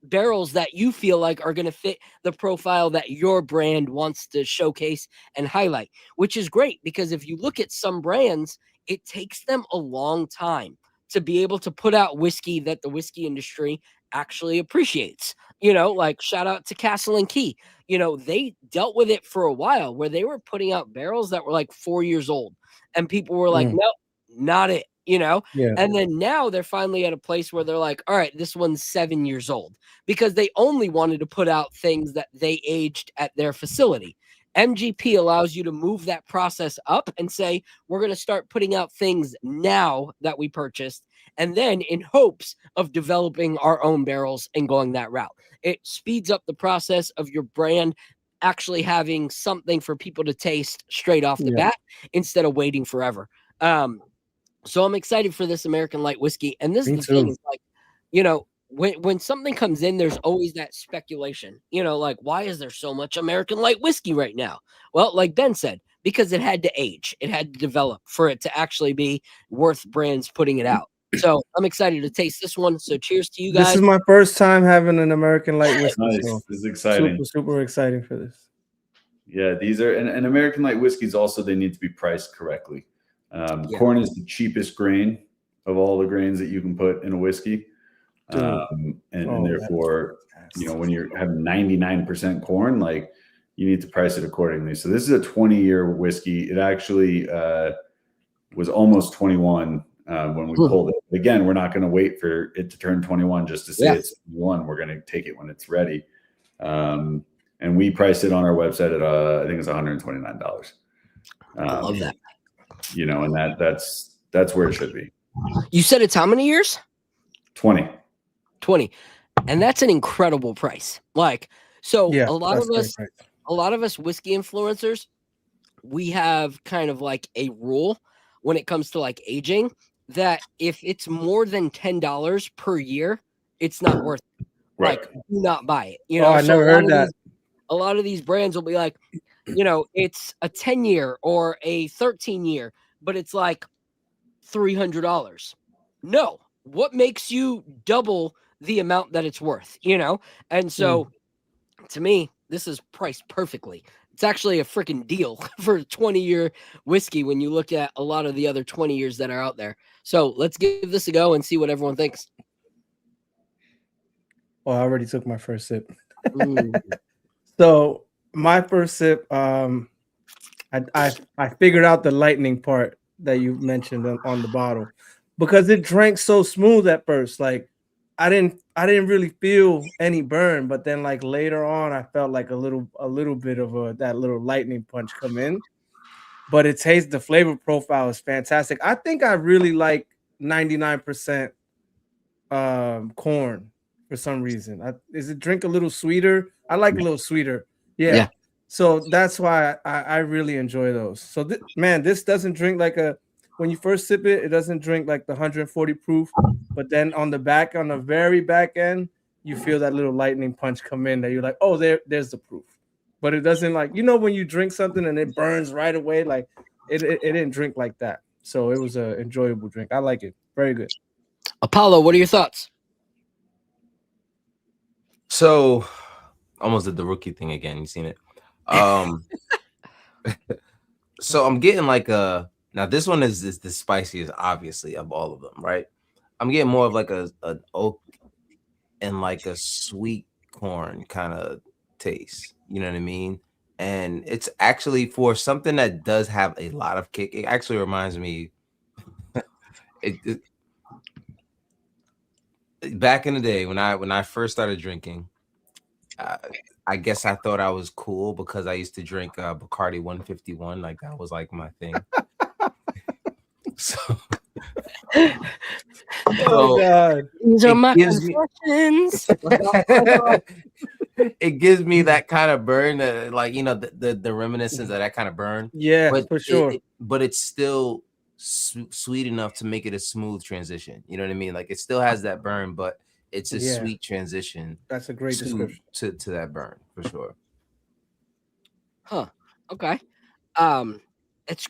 barrels that you feel like are going to fit the profile that your brand wants to showcase and highlight, which is great, because if you look at some brands, it takes them a long time to be able to put out whiskey that the whiskey industry actually appreciates. Like shout out to Castle and Key. They dealt with it for a while where they were putting out barrels that were like 4 years old, and people were like, nope, not it. Yeah. And then now they're finally at a place where they're like, all right, this one's 7 years old, because they only wanted to put out things that they aged at their facility. MGP allows you to move that process up and say, we're going to start putting out things now that we purchased, and then in hopes of developing our own barrels and going that route. It speeds up the process of your brand actually having something for people to taste straight off the bat instead of waiting forever. So I'm excited for this American light whiskey. And this is the thing, is like, when something comes in, there's always that speculation, like, why is there so much American light whiskey right now? Well, like Ben said, because it had to age, it had to develop for it to actually be worth brands putting it out. So I'm excited to taste this one. So cheers to you guys. This is my first time having an American light whiskey. Nice. So This is exciting. Super exciting for this. Yeah, these are and American light whiskeys also, they need to be priced correctly. Corn is the cheapest grain of all the grains that you can put in a whiskey. And therefore, when you're having 99% corn, like, you need to price it accordingly. So this is a 20-year whiskey. It actually was almost 21 when we pulled it. But again, we're not going to wait for it to turn 21 just to say it's 21. We're going to take it when it's ready. And we priced it on our website at I think it's $129. I love that. And that's where it should be. You said it's how many years? 20. And that's an incredible price. Like, so a lot of us whiskey influencers, we have kind of like a rule when it comes to like aging, that if it's more than $10 per year, it's not worth it. Right. Like, do not buy it. I never heard that. A lot of these brands will be like, it's a 10-year or a 13-year, but it's like $300. No, what makes you double the amount that it's worth, And so to me, this is priced perfectly. It's actually a freaking deal for a 20-year whiskey when you look at a lot of the other 20 years that are out there. So let's give this a go and see what everyone thinks. Well, I already took my first sip. So my first sip, I figured out the lightning part that you mentioned on the bottle, because it drank so smooth at first. Like, I didn't really feel any burn, but then like later on, I felt like a little bit of that little lightning punch come in. But it tastes, the flavor profile is fantastic. I think I really like 99% corn for some reason. Is it drink a little sweeter? I like a little sweeter. Yeah. So that's why I really enjoy those. So this doesn't drink like when you first sip it, it doesn't drink like the 140 proof, but then on the very back end, you feel that little lightning punch come in that you're like, oh, there's the proof. But it doesn't, like, when you drink something and it burns right away, like it didn't drink like that. So it was an enjoyable drink. I like it. Very good. Apollo, what are your thoughts? So almost did the rookie thing again. You seen it? So I'm getting like now this one is the spiciest, obviously, of all of them, right? I'm getting more of like an oak and like a sweet corn kind of taste. You know what I mean? And it's actually for something that does have a lot of kick. It actually reminds me. Back in the day when I first started drinking, I guess I thought I was cool because I used to drink Bacardi 151. Like that was like my thing. So, Oh God, these are my gives me- confessions. it gives me that kind of burn, like the reminiscence of that kind of burn. yeah, But for sure. but it's still sweet enough to make it a smooth transition. You know what I mean? Like it still has that burn, but it's a Yeah. sweet transition. That's a great description. to that burn for sure. Huh. Okay. It's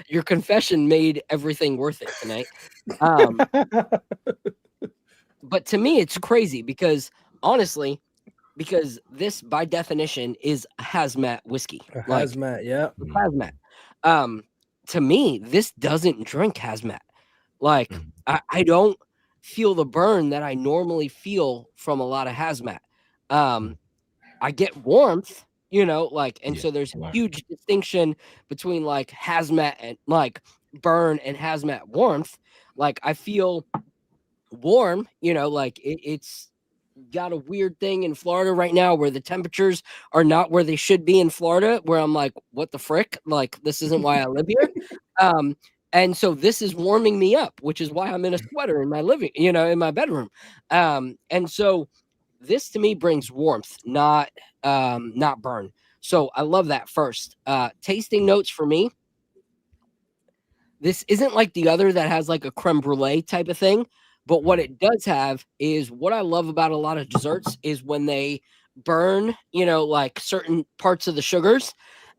your confession made everything worth it tonight. But to me, it's crazy because honestly, because this by definition is a hazmat whiskey. Like, Hazmat, yeah. hazmat. To me, this doesn't drink hazmat. Like I don't feel the burn that I normally feel from a lot of hazmat. I get warmth, and so there's a huge distinction between like hazmat and like burn and hazmat warmth. Like I feel warm, like it's got a weird thing in Florida right now where the temperatures are not where they should be in Florida, where I'm like, what the frick? Like, this isn't why I live here. And so this is warming me up, which is why I'm in a sweater in my in my bedroom. And so this to me brings warmth, not burn. So I love that first. Tasting notes for me. This isn't like the other that has like a creme brulee type of thing. But what it does have is what I love about a lot of desserts is when they burn, like certain parts of the sugars.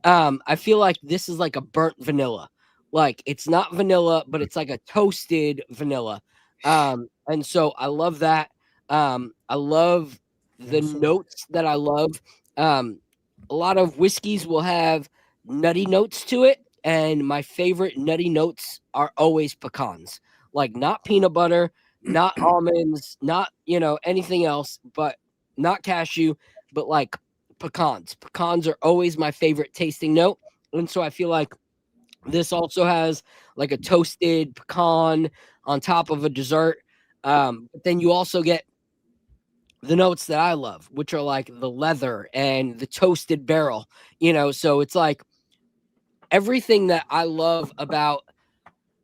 I feel like this is like a burnt vanilla. Like it's not vanilla, but it's like a toasted vanilla. And so I love that. I love the notes that I love. A lot of whiskeys will have nutty notes to it. And my favorite nutty notes are always pecans, like not peanut butter, not almonds, not, anything else, but not cashew, but like pecans. Pecans are always my favorite tasting note. And so I feel like this also has like a toasted pecan on top of a dessert. But then you also get the notes that I love, which are like the leather and the toasted barrel, so it's like everything that I love about.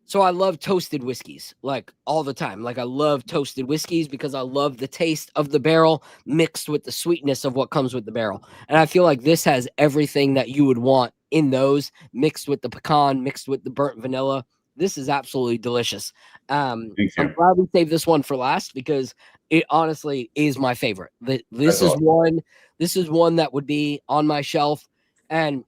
So I love toasted whiskeys like all the time. Like I love toasted whiskeys because I love the taste of the barrel mixed with the sweetness of what comes with the barrel. And I feel like this has everything that you would want in those mixed with the pecan, mixed with the burnt vanilla. This is absolutely delicious. I'm glad we saved this one for last because it honestly is my favorite. This is one that would be on my shelf. And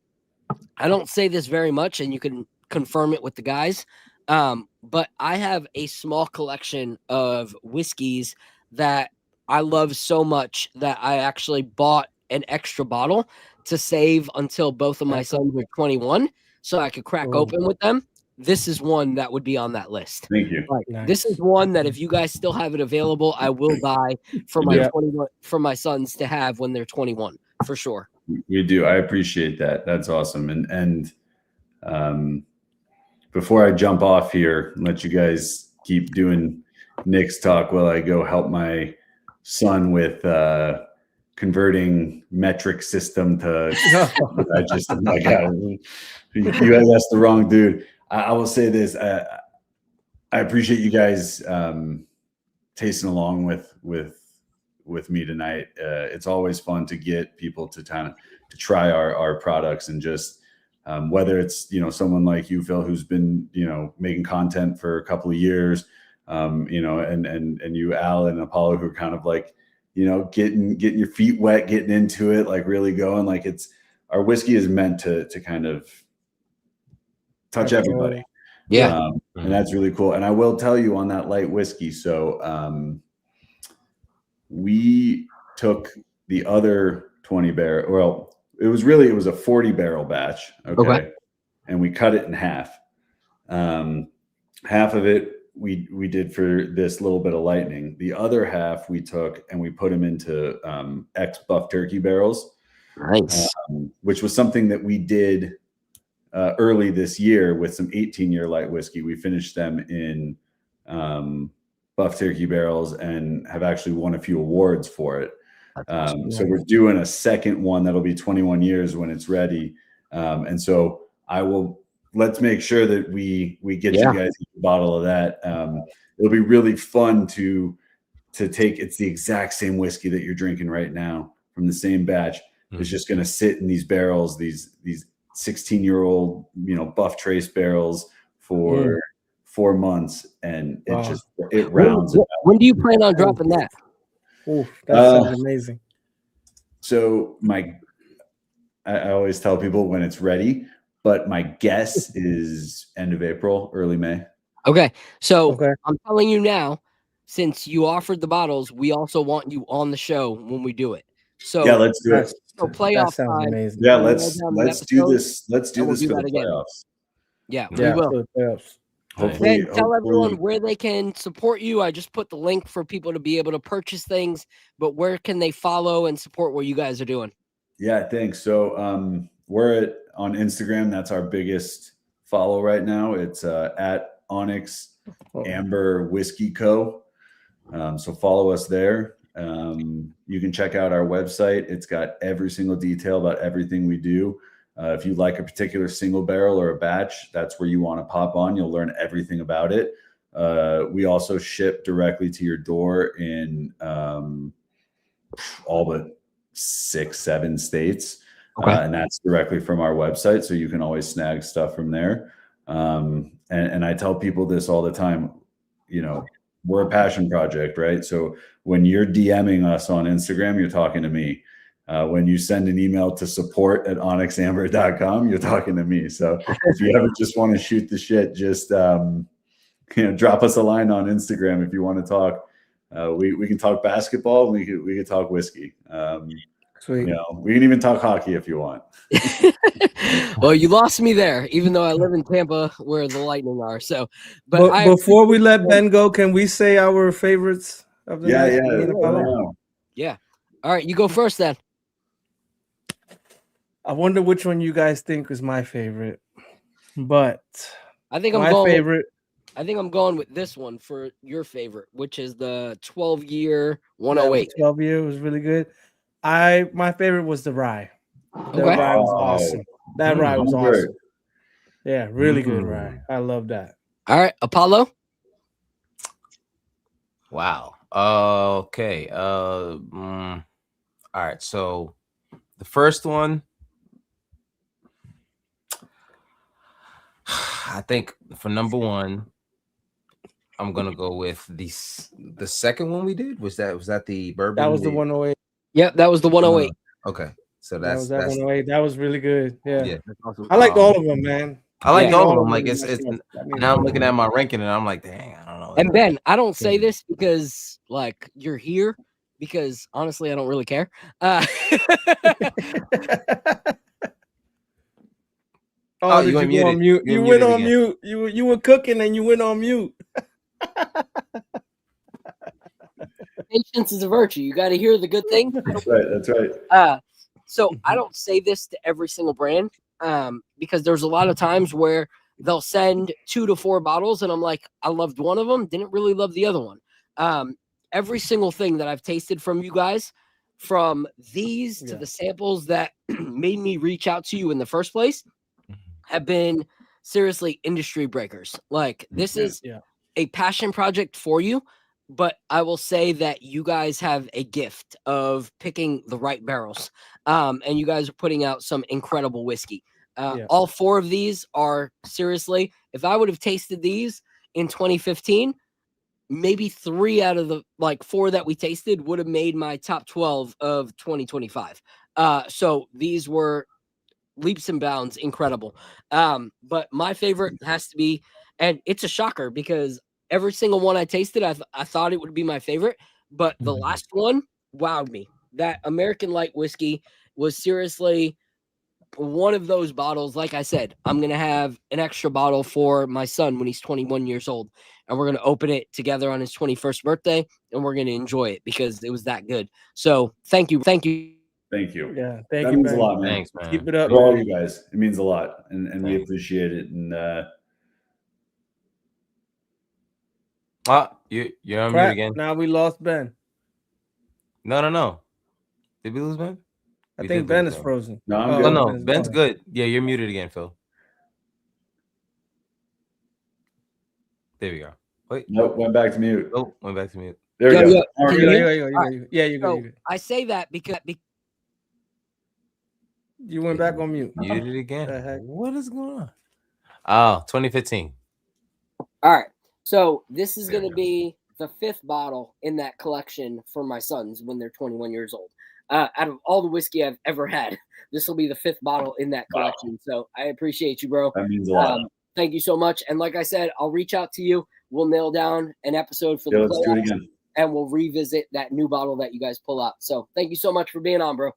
I don't say this very much, and you can confirm it with the guys. But I have a small collection of whiskeys that I love so much that I actually bought an extra bottle to save until both of my sons were 21 so I could crack open with them. This is one that would be on that list. Thank you. Like, This is one that if you guys still have it available, I will buy for my 21 for my sons to have when they're 21 for sure. We do. I appreciate that. That's awesome. And before I jump off here and let you guys keep doing Knicks talk while I go help my son with converting metric system to I just like you guys asked the wrong dude. I will say this. I appreciate you guys tasting along with me tonight. It's always fun to get people to try our products and just whether it's someone like you, Phil, who's been making content for a couple of years, and you, Al, and Apollo, who are kind of like getting your feet wet, getting into it, like really going. Like our whiskey is meant to kind of touch everybody. Yeah. And that's really cool. And I will tell you on that light whiskey. So we took the other 20 barrel. Well, it was a 40 barrel batch. Okay. And we cut it in half. Half of it we did for this little bit of lightning. The other half we took and we put them into ex buff turkey barrels. Nice. Which was something that we did early this year with some 18-year light whiskey. We finished them in buff turkey barrels and have actually won a few awards for it. So we're doing a second one that'll be 21 years when it's ready. And so let's make sure that we get you guys a bottle of that. It'll be really fun to take. It's the exact same whiskey that you're drinking right now from the same batch. It's just going to sit in these barrels, these 16-year-old, buff trace barrels for 4 months, and it rounds. When do you plan on dropping that? Oh, that sounds amazing. So I always tell people when it's ready, but my guess is end of April, early May. Okay, so I'm telling you now, since you offered the bottles, we also want you on the show when we do it. So yeah, let's do it. So playoff time. Amazing. Yeah, let's do this. Let's do this for the playoffs. Yeah, we will. Hopefully, tell everyone where they can support you. I just put the link for people to be able to purchase things, but where can they follow and support what you guys are doing? Yeah, thanks. So we're on Instagram. That's our biggest follow right now. It's at Onyx Amber Whiskey Co. So follow us there. You can check out our website. It's got every single detail about everything we do. If you like a particular single barrel or a batch, that's where you want to pop on. You'll learn everything about it. We also ship directly to your door in all but 6-7 states. And that's directly from our website. So you can always snag stuff from there. And I tell people this all the time, we're a passion project, right? So when you're DMing us on Instagram, you're talking to me. When you send an email to support@onyxamber.com, you're talking to me. So if you ever just want to shoot the shit, just drop us a line on Instagram if you want to talk. We can talk basketball. We can talk whiskey. Sweet. We can even talk hockey if you want. Well, you lost me there, even though I live in Tampa where the Lightning are. So, but before we let Ben go, can we say our favorites of the night? Yeah. All right, you go first then. I wonder which one you guys think is my favorite, but I think I'm going with this one for your favorite, which is the 12-year 108. 12-year was really good. My favorite was the rye. The rye was awesome. That rye was awesome. Yeah, really good rye. I love that. All right, Apollo. Wow. Okay. All right. So the first one, I think for number one, I'm gonna go with the second one we did. Was that the bourbon? That was the 108. Yep, that was the 108. Okay. So that's 108. That was really good. Yeah. Awesome. I liked all of them, man. I liked all of them. Like it's now I'm looking at my ranking and I'm like, dang, I don't know. And Ben, I don't say this because like you're here, because honestly, I don't really care. You went on mute. You went on mute. You were cooking and you went on mute. Patience is a virtue. You got to hear the good thing. That's right. That's right. So I don't say this to every single brand because there's a lot of times where they'll send 2 to 4 bottles and I'm like, I loved one of them, didn't really love the other one. Every single thing that I've tasted from you guys, from these to the samples that made me reach out to you in the first place, have been seriously industry breakers. Like this is a passion project for you. But I will say that you guys have a gift of picking the right barrels. And you guys are putting out some incredible whiskey. All 4 of these are seriously, if I would have tasted these in 2015, maybe 3 out of the 4 that we tasted would have made my top 12 of 2025. So these were leaps and bounds incredible. But my favorite has to be, and it's a shocker because every single one I tasted, I thought it would be my favorite, but the last one wowed me. That American light whiskey was seriously one of those bottles, like I said, I'm going to have an extra bottle for my son when he's 21 years old. And we're going to open it together on his 21st birthday. And we're going to enjoy it because it was that good. So thank you. Thank you. Yeah, thank that you, means Ben. a lot, man. Thanks, man. Keep it up, For all man. you guys, it means a lot, and we Thanks. appreciate it. And You're on mute Crap, again. now we lost Ben. No. Did we lose Ben? I We think did Ben lose is frozen. No, I'm Oh, good. No, Ben's Ben's gone. good. Yeah, you're muted again, Phil. There we go. Wait. Nope, went back to mute. Oh, went back to mute. There we Yo, go. yo, Now we're can good. you- Yeah, you're So good. I say that because You went back on mute. Muted again. The heck? What is going on? Oh, 2015. all right. So this is There going we to go. be the 5th bottle in that collection for my sons when they're 21 years old. Out of all the whiskey I've ever had, this will be the 5th bottle in that Wow. collection. So I appreciate you, bro. That means a lot. Thank you so much. And like I said, I'll reach out to you. We'll nail down an episode for Yeah, the let's do it playoffs, again. and we'll revisit that new bottle that you guys pull out. So thank you so much for being on, bro. All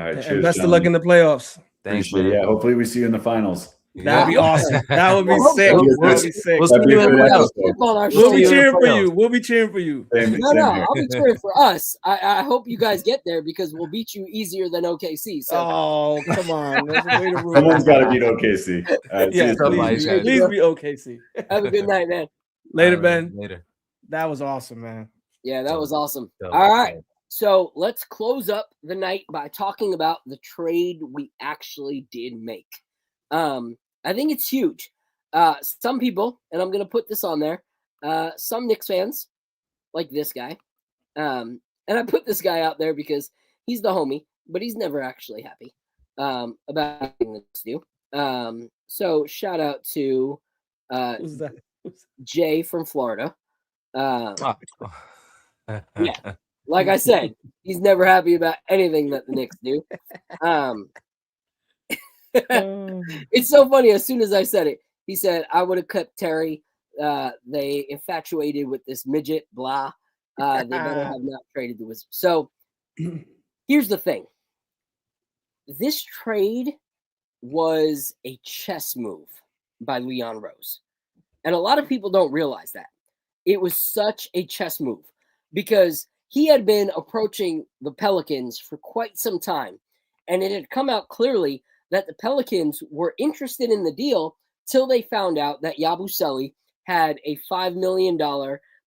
right, And cheers, best of luck in the playoffs. Thanks, Appreciate it. man. Yeah, hopefully we see you in the finals. That'd be awesome. That would be We'll- sick. we'll- That would be sick. we'll That'd see be you a in the good playoffs. episode. On our We'll show. be See you in the cheering for playoffs. you. We'll be cheering for you. Same No, here. I'll be cheering for us. I hope you guys get there because we'll beat you easier than OKC. So Oh, come on. That's a way to ruin Someone's it. got to beat OKC. All right, see Yeah, you Somebody please, soon. got please be OKC. have a good night, man. Later, All right, Ben. Later. That was awesome, man. Yeah, that was awesome. Dope. All right. So let's close up the night by talking about the trade we actually did make. I think it's huge. Some people, and I'm going to put this on there, some Knicks fans, like this guy, and I put this guy out there because he's the homie, but he's never actually happy about anything the Knicks do. So shout out to Who's that? Jay from Florida. Ah. Yeah. Like I said, he's never happy about anything that the Knicks do. It's so funny. As soon as I said it, he said, I would have kept Terry. They infatuated with this midget, blah. They better have not traded the Wizards. So here's the thing. This trade was a chess move by Leon Rose. And a lot of people don't realize that. It was such a chess move because he had been approaching the Pelicans for quite some time. And it had come out clearly that the Pelicans were interested in the deal till they found out that Yabusele had a $5 million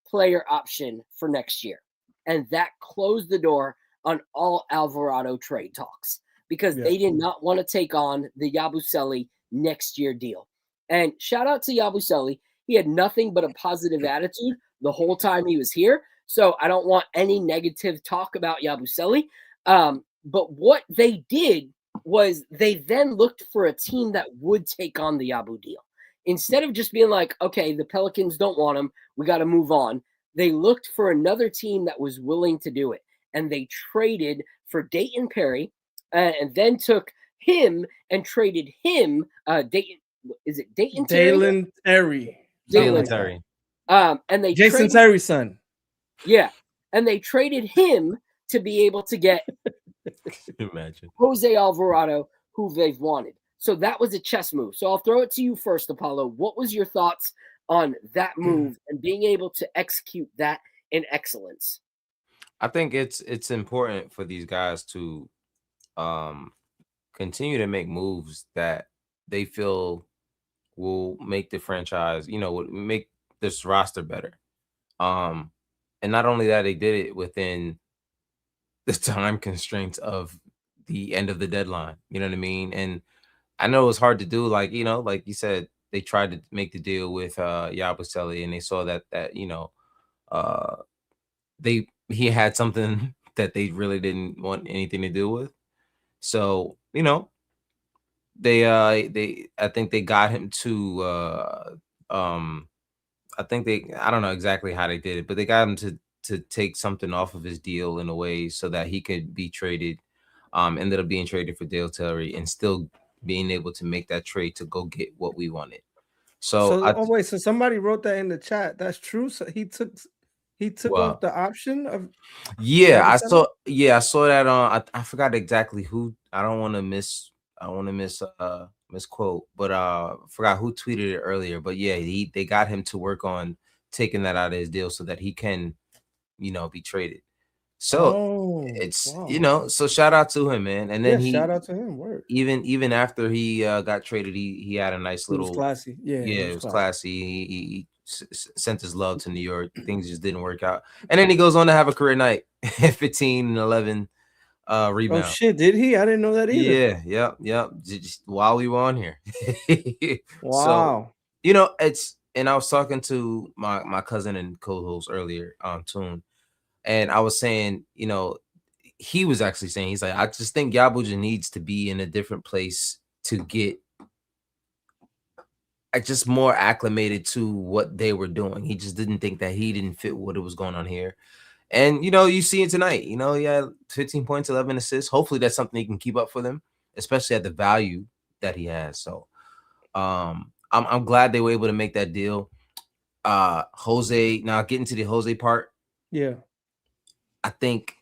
player option for next year. And that closed the door on all Alvarado trade talks because they did not want to take on the Yabusele next year deal. And shout out to Yabusele. He had nothing but a positive attitude the whole time he was here. So I don't want any negative talk about Yabusele. But what they did was they then looked for a team that would take on the Yabu deal. Instead of just being like, okay, the Pelicans don't want him, we got to move on. They looked for another team that was willing to do it. And they traded for Dayton Perry and then took him and traded him. Dayton, is it Dayton Terry? Dalen Terry. Jalen Terry. And they Jason traded, Terry's son. yeah. And they traded him to be able to get Imagine. Jose Alvarado, who they've wanted. So that was a chess move. So I'll throw it to you first, Apollo. What was your thoughts on that move and being able to execute that in excellence? I think it's important for these guys to continue to make moves that they feel will make the franchise, will make this roster better. And not only that, they did it within the time constraints of the end of the deadline. You know what I mean? And I know it's hard to do. Like you said, they tried to make the deal with Yabusele, and they saw that he had something that they really didn't want anything to do with. So they I think they got him to I don't know exactly how they did it, but they got him to take something off of his deal in a way so that he could be traded. Ended up being traded for Dale Terry and still being able to make that trade to go get what we wanted. So somebody wrote that in the chat. That's true. So he took off the option of. I saw that on. I forgot exactly who. I don't want to I want to misquote, but forgot who tweeted it earlier. But yeah, they got him to work on taking that out of his deal so that he can, be traded. So it's so shout out to him, man. And then shout out to him. Word. Even after he got traded, he had a nice little. It was classy. Yeah, it was classy. He sent his love to New York. Things just didn't work out, and then he goes on to have a career night, 15 and 11 rebounds. Oh shit, did he? I didn't know that either. Yeah, yep. Just while we were on here. Wow. So, and I was talking to my cousin and co-host earlier on Tune, and I was saying, he was actually saying, he's like, I just think Yabuja needs to be in a different place to get just more acclimated to what they were doing. He just didn't think that he didn't fit what was going on here. And, you see it tonight. He had 15 points, 11 assists. Hopefully that's something he can keep up for them, especially at the value that he has. So I'm glad they were able to make that deal. Jose, now getting to the Jose part. Yeah. I think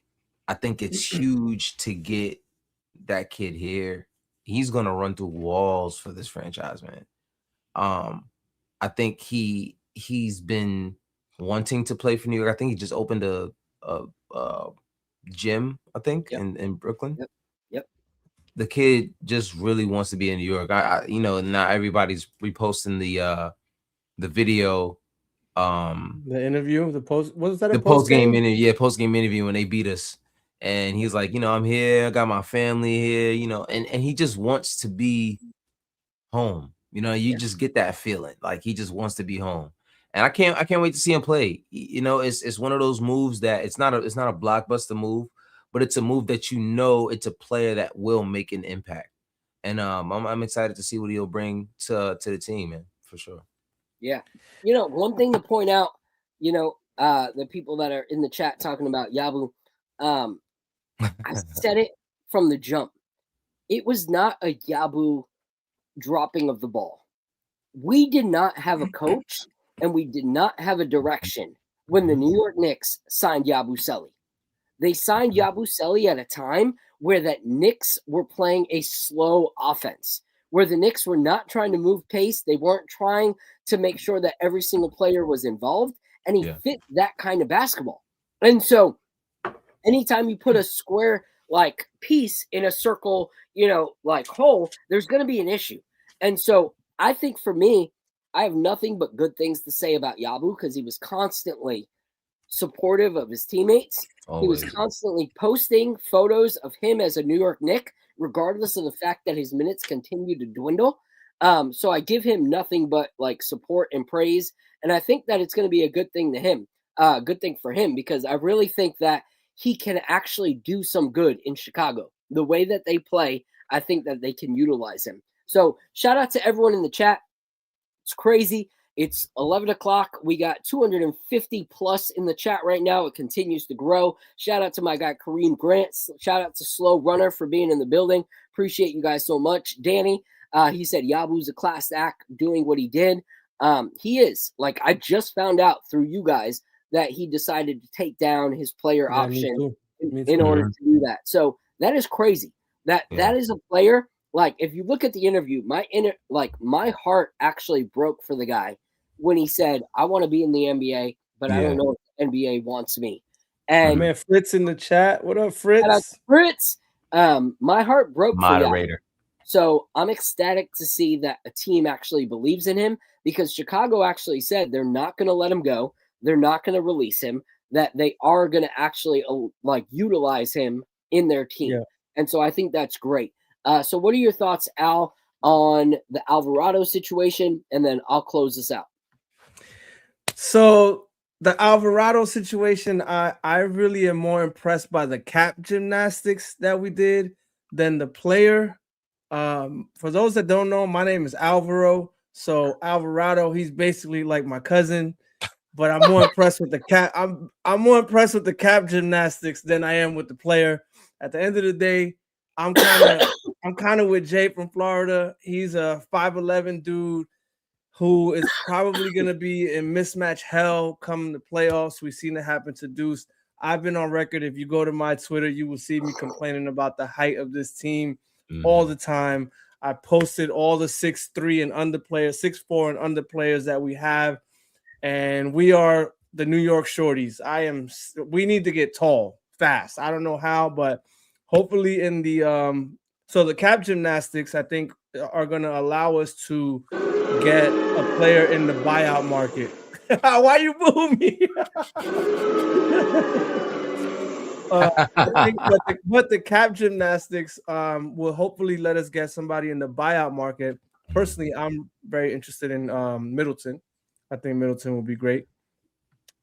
it's huge to get that kid here. He's gonna run through walls for this franchise, man. I think he's been wanting to play for New York. I think he just opened a gym, I think, in Brooklyn. Yep. The kid just really wants to be in New York. I not everybody's reposting the video. The interview, the post, what was that? The post game interview, post game interview when they beat us, and he's like, I'm here, I got my family here, and he just wants to be home. You just get that feeling, like he just wants to be home, and I can't wait to see him play. It's one of those moves that it's not a blockbuster move, but it's a move that it's a player that will make an impact, and I'm excited to see what he'll bring to the team, man, for sure. Yeah. One thing to point out, the people that are in the chat talking about Yabu, I said it from the jump. It was not a Yabu dropping of the ball. We did not have a coach and we did not have a direction when the New York Knicks signed Yabusele. They signed Yabusele at a time where the Knicks were playing a slow offense, where the Knicks were not trying to move pace. They weren't trying to make sure that every single player was involved, and he fit that kind of basketball. And so anytime you put a square like piece in a circle, like hole, there's going to be an issue. And so I think for me, I have nothing but good things to say about Yabu because he was constantly supportive of his teammates. Always. He was constantly posting photos of him as a New York Knick, regardless of the fact that his minutes continue to dwindle. So I give him nothing but like support and praise. And I think that it's going to be a good thing for him, because I really think that he can actually do some good in Chicago. The way that they play, I think that they can utilize him. So shout out to everyone in the chat. It's crazy. It's 11 o'clock. We got 250 plus in the chat right now. It continues to grow. Shout out to my guy, Kareem Grant. Shout out to Slow Runner for being in the building. Appreciate you guys so much. Danny, he said Yabu's a class act doing what he did. He is. Like, I just found out through you guys that he decided to take down his player option in order to do that. So that is crazy. That is a player. Like, if you look at the interview, my heart actually broke for the guy when he said, I want to be in the NBA, but I don't know if the NBA wants me. And man, Fritz in the chat. What up, Fritz? Shout out to Fritz. My heart broke Moderator. for that. So I'm ecstatic to see that a team actually believes in him, because Chicago actually said they're not going to let him go. They're not going to release him, that they are going to actually utilize him in their team. Yeah. And so I think that's great. So what are your thoughts, Al, on the Alvarado situation? And then I'll close this out. So the Alvarado situation, I really am more impressed by the cap gymnastics that we did than the player. For those that don't know, my name is Alvaro. So Alvarado, he's basically like my cousin, but I'm more impressed with the cap. I'm more impressed with the cap gymnastics than I am with the player. At the end of the day, I'm kind of with Jay from Florida. He's a 5'11" dude who is probably going to be in mismatch hell come the playoffs. We've seen it happen to Deuce. I've been on record. If you go to my Twitter, you will see me complaining about the height of this team. all the time. I posted all the 6'3" and under players, 6'4" and under players that we have, and we are the New York Shorties. We need to get tall fast. I don't know how, but hopefully in the so the cap gymnastics, I think, are going to allow us to get a player in the buyout market. Why you boo me? I think, but the cap gymnastics will hopefully let us get somebody in the buyout market. Personally, I'm very interested in Middleton. I think Middleton will be great.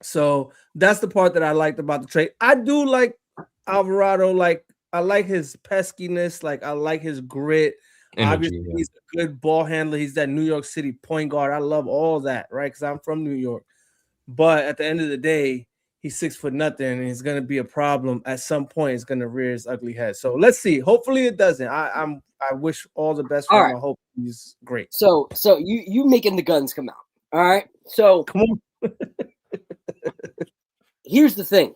So that's the part that I liked about the trade. I do like Alvarado. Like, I like his peskiness. Like, I like his grit. Obviously, he's a good ball handler. He's that New York City point guard. I love all that, right? Because I'm from New York. But at the end of the day, he's 6'0" and he's going to be a problem. At some point, it's going to rear his ugly head. So let's see. Hopefully, it doesn't. I wish all the best for him. I hope he's great. So you making the guns come out. All right. So come on. Here's the thing.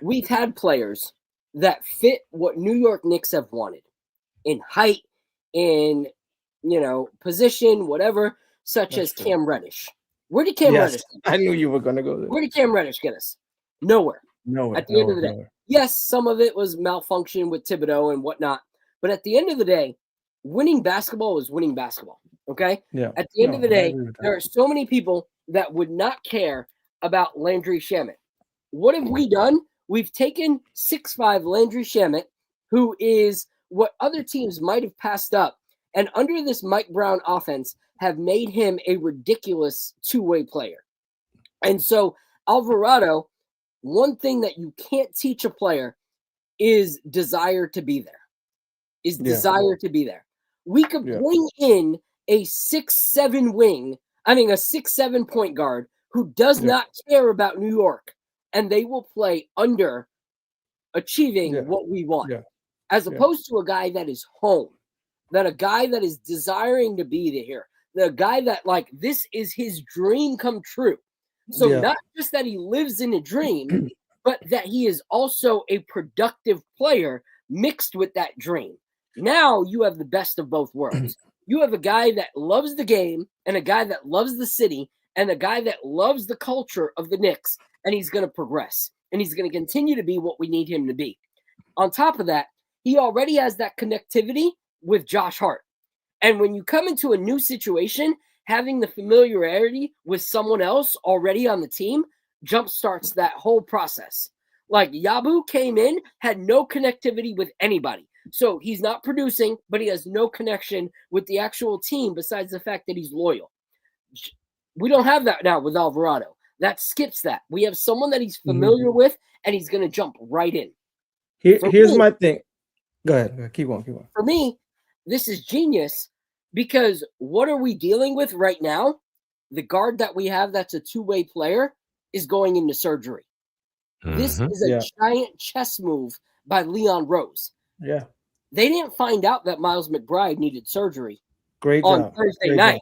We've had players that fit what New York Knicks have wanted in height, in position, whatever, such as Cam Reddish. Where did Cam Reddish get us? I knew you were going to go there. Where did Cam Reddish get us? Nowhere. At the end of the day. Yes, some of it was malfunction with Thibodeau and whatnot. But at the end of the day, winning basketball is winning basketball. Okay? Yeah. At the end of the day, there are so many people that would not care about Landry Shamet. What have we done? We've taken 6'5" Landry Shamet, who is what other teams might have passed up, and under this Mike Brown offense have made him a ridiculous two-way player. And so Alvarado, one thing that you can't teach a player is desire to be there. To be there. We could bring in a 6'7" wing, a 6'7" point guard who does not care about New York, and they will play under achieving what we want. As opposed to a guy that is home, that a guy that is desiring to be here, the guy that, like, this is his dream come true. So not just that he lives in a dream, but that he is also a productive player mixed with that dream. Now you have the best of both worlds. You have a guy that loves the game and a guy that loves the city and a guy that loves the culture of the Knicks, and he's going to progress, and he's going to continue to be what we need him to be. On top of that, he already has that connectivity with Josh Hart. And when you come into a new situation, having the familiarity with someone else already on the team jumpstarts that whole process. Like, Yabu came in, had no connectivity with anybody. So he's not producing, but he has no connection with the actual team besides the fact that he's loyal. We don't have that now with Alvarado. That skips that. We have someone that he's familiar with, and he's going to jump right in. Here's my thing. Go ahead. Keep going. For me, this is genius because what are we dealing with right now? The guard that we have that's a two-way player is going into surgery. This is a giant chess move by Leon Rose. Yeah. They didn't find out that Miles McBride needed surgery on Thursday night.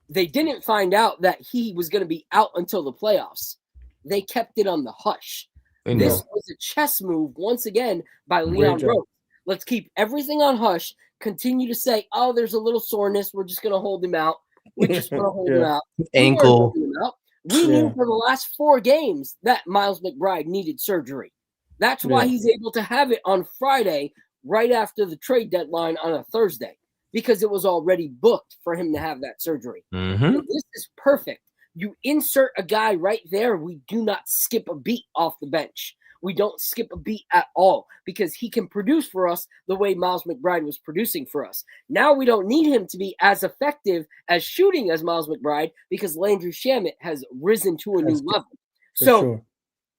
They didn't find out that he was going to be out until the playoffs. They kept it on the hush. This was a chess move once again by Leon Rose. Let's keep everything on hush. Continue to say, oh, there's a little soreness. We're just going to hold him out. We're just going to hold him out. Ankle. We knew for the last 4 games that Miles McBride needed surgery. That's why he's able to have it on Friday right after the trade deadline on a Thursday, because it was already booked for him to have that surgery. This is perfect. You insert a guy right there. We do not skip a beat off the bench. We don't skip a beat at all because he can produce for us the way Miles McBride was producing for us. Now we don't need him to be as effective as shooting as Miles McBride because Landry Shamet has risen to a new level. So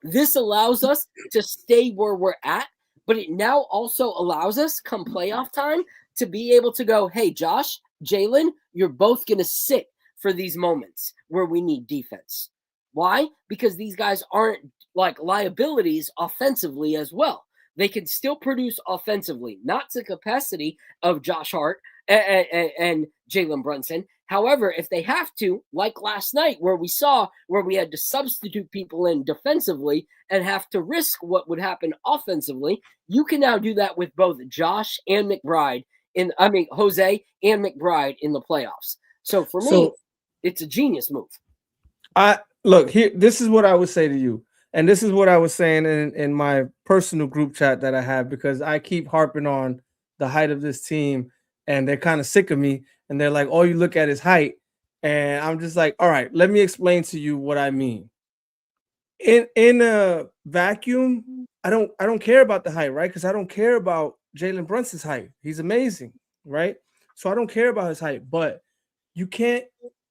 this allows us to stay where we're at, but it now also allows us come playoff time to be able to go, hey, Josh, Jalen, you're both going to sit for these moments where we need defense. Why? Because these guys aren't like liabilities offensively as well. They can still produce offensively, not to capacity of Josh Hart and Jalen Brunson. However, if they have to, like last night where we had to substitute people in defensively and have to risk what would happen offensively, you can now do that with both Josh and McBride Jose and McBride in the playoffs. So for me, it's a genius move. Look here. This is what I would say to you, and this is what I was saying in my personal group chat that I have, because I keep harping on the height of this team, and they're kind of sick of me, and they're like, "All you look at is height," and I'm just like, "All right, let me explain to you what I mean." In a vacuum, I don't care about the height, right? Because I don't care about Jalen Brunson's height. He's amazing, right? So I don't care about his height, but you can't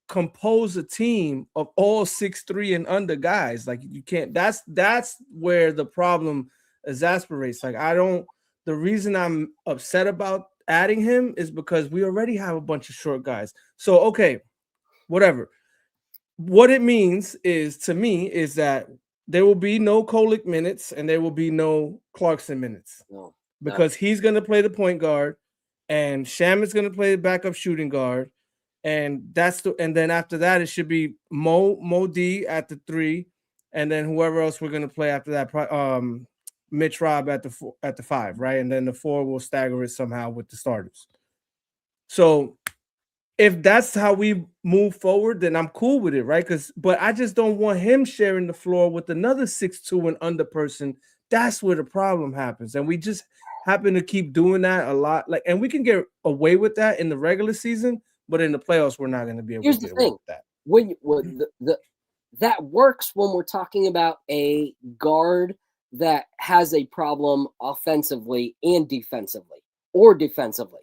compose a team of all 6'3" and under guys. Like, you can't. That's where the problem exasperates. Like, the reason I'm upset about adding him is because we already have a bunch of short guys. So, okay, whatever. What it means is, to me, is that there will be no Kolek minutes and there will be no Clarkson minutes, because he's going to play the point guard and Sham is going to play the backup shooting guard. And then after that, it should be Mo D at the 3, and then whoever else we're going to play after that, Mitch Rob at the 5, right? And then the 4 will stagger it somehow with the starters. So if that's how we move forward, then I'm cool with it, right? But I just don't want him sharing the floor with another 6'2" and under person. That's where the problem happens, and we just happen to keep doing that a lot. Like, and we can get away with that in the regular season, but in the playoffs, we're not going to be able to get away with that. That works when we're talking about a guard that has a problem offensively and defensively, or defensively.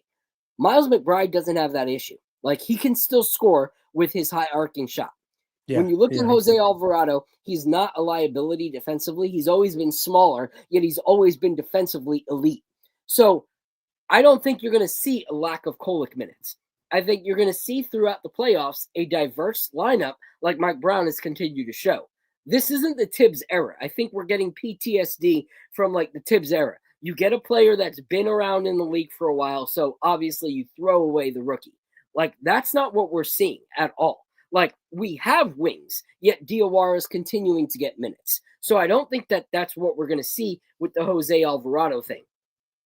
Miles McBride doesn't have that issue. Like, he can still score with his high arcing shot. Yeah, when you look at Jose Alvarado, he's not a liability defensively. He's always been smaller, yet he's always been defensively elite. So I don't think you're going to see a lack of Kolek minutes. I think you're going to see throughout the playoffs a diverse lineup like Mike Brown has continued to show. This isn't the Tibbs era. I think we're getting PTSD from like the Tibbs era. You get a player that's been around in the league for a while, so obviously you throw away the rookie. Like, that's not what we're seeing at all. Like, we have wings, yet Diawara is continuing to get minutes. So I don't think that that's what we're going to see with the Jose Alvarado thing.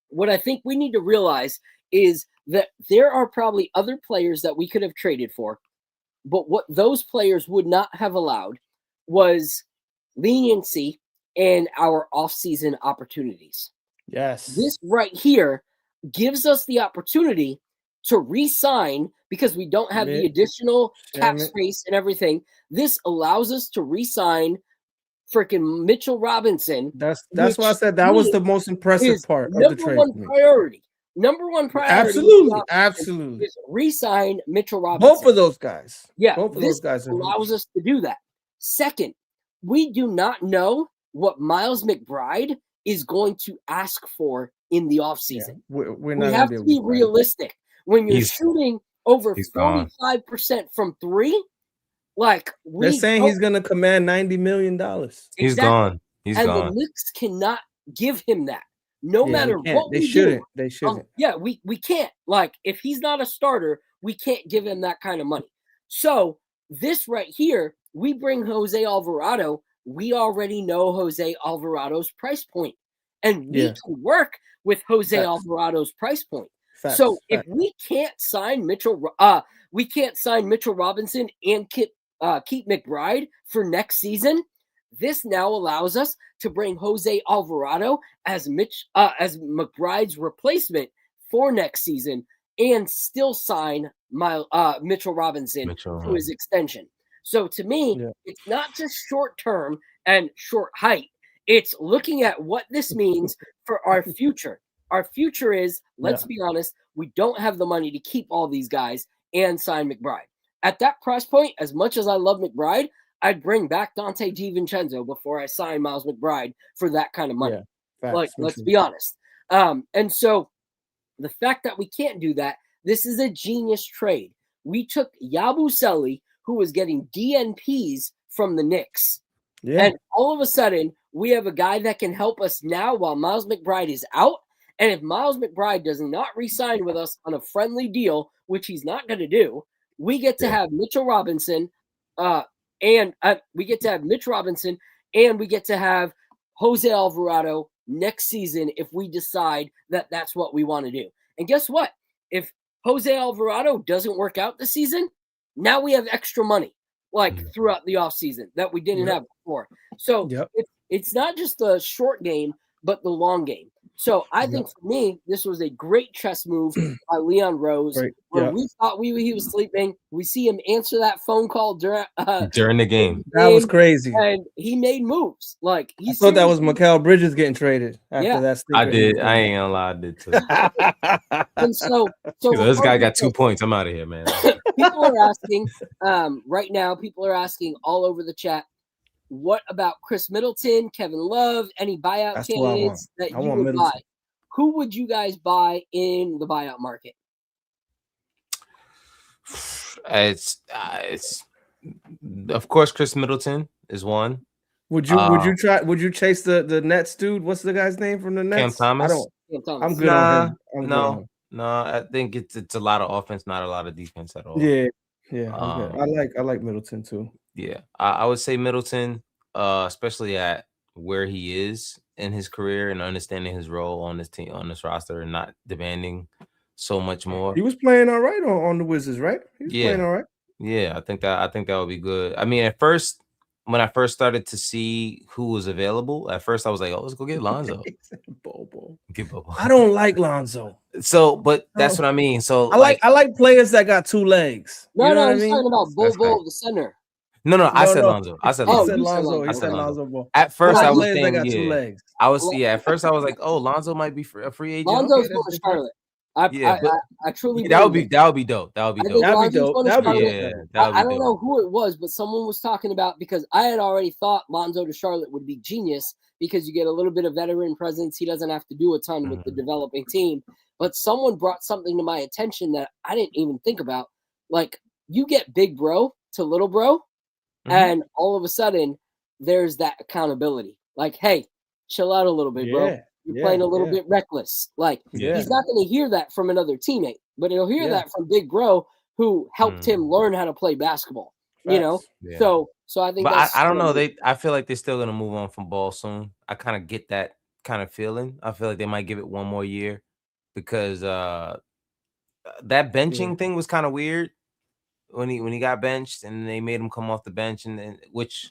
What I think we need to realize is that there are probably other players that we could have traded for, but what those players would not have allowed was leniency in our offseason opportunities. Yes. This right here gives us the opportunity to re-sign, because we don't have the additional cap space and everything. This allows us to re-sign freaking Mitchell Robinson. That's why I said that was the most impressive part of the trade. Number one priority. Absolutely. Is re-sign Mitchell Robinson. Both of those guys. Yeah. Both of those guys allows us to do that. Second, we do not know what Miles McBride is going to ask for in the offseason. Yeah, we have to be realistic. When you're shooting over 45% from 3, like, they're saying he's going to command $90 million. He's gone. He's gone. The Knicks cannot give him that. No matter what they shouldn't. They shouldn't. We can't. Like, if he's not a starter, we can't give him that kind of money. So this right here, we bring Jose Alvarado. We already know Jose Alvarado's price point, and we can work with Jose Alvarado's price point. So if we can't sign Mitchell Robinson and keep McBride for next season, this now allows us to bring Jose Alvarado as McBride's replacement for next season, and still sign Mitchell Robinson to his extension. So to me, it's not just short term and short height. It's looking at what this means for our future. Our future is, let's be honest, we don't have the money to keep all these guys and sign McBride. At that price point, as much as I love McBride, I'd bring back Dante DiVincenzo before I sign Miles McBride for that kind of money. Let's be honest. And so the fact that we can't do that, this is a genius trade. We took Yabusele, who was getting DNPs from the Knicks. Yeah. And all of a sudden, we have a guy that can help us now while Miles McBride is out. And if Miles McBride does not re-sign with us on a friendly deal, which he's not going to do, we get to have Mitchell Robinson, and we get to have Jose Alvarado next season if we decide that that's what we want to do. And guess what? if Jose Alvarado doesn't work out this season, now we have extra money throughout the offseason that we didn't have before. So it's not just the short game, but the long game. So I think for me, this was a great chess move by Leon Rose. Where we thought he was sleeping. We see him answer that phone call during the game. That was crazy. And he made moves. I thought that was Mikal Bridges getting traded after that. I did. I ain't gonna lie, I did too. And so this guy got 2 points. I'm out of here, man. People are asking right now. People are asking all over the chat. What about Chris Middleton, Kevin Love, any buyout candidates that you would Middleton. buy? Who would you guys buy in the buyout market? It's of course Chris Middleton is one. Would you chase the Nets dude? What's the guy's name from the Nets? Cam Thomas. I'm good on him. No, I think it's a lot of offense, not a lot of defense at all. Yeah. I like Middleton too. Yeah, I would say Middleton, especially at where he is in his career and understanding his role on this team, on this roster, and not demanding so much more. He was playing all right on the Wizards, right? He was playing all right. Yeah, I think that would be good. I mean, at first, when I first started to see who was available, at first I was like, "Oh, let's go get Lonzo." Bobo. Get Bobo. I don't like Lonzo. So, but that's what I mean. So I like players that got 2 legs. No, you know I was talking about Bobo, the center. No, I said Lonzo. I said Lonzo. He said Lonzo. At first, I was players saying, that got 2 legs. I was at first I was like, oh, Lonzo might be a free agent. Lonzo's going to Charlotte. I truly that would be dope. That would be dope. That'd be dope. I don't know who it was, but someone was talking about, because I had already thought Lonzo to Charlotte would be genius because you get a little bit of veteran presence. He doesn't have to do a ton with the developing team. But someone brought something to my attention that I didn't even think about. Like, you get big bro to little bro, and all of a sudden there's that accountability. Like, hey, chill out a little bit, bro. You're playing a little bit reckless. Like, he's not going to hear that from another teammate, but he'll hear that from big bro who helped him learn how to play basketball. Facts. You know? Yeah. So I think that's I don't know. I feel like they're still gonna move on from Ball soon. I kind of get that kind of feeling. I feel like they might give it one more year because that benching thing was kind of weird when he got benched and they made him come off the bench and which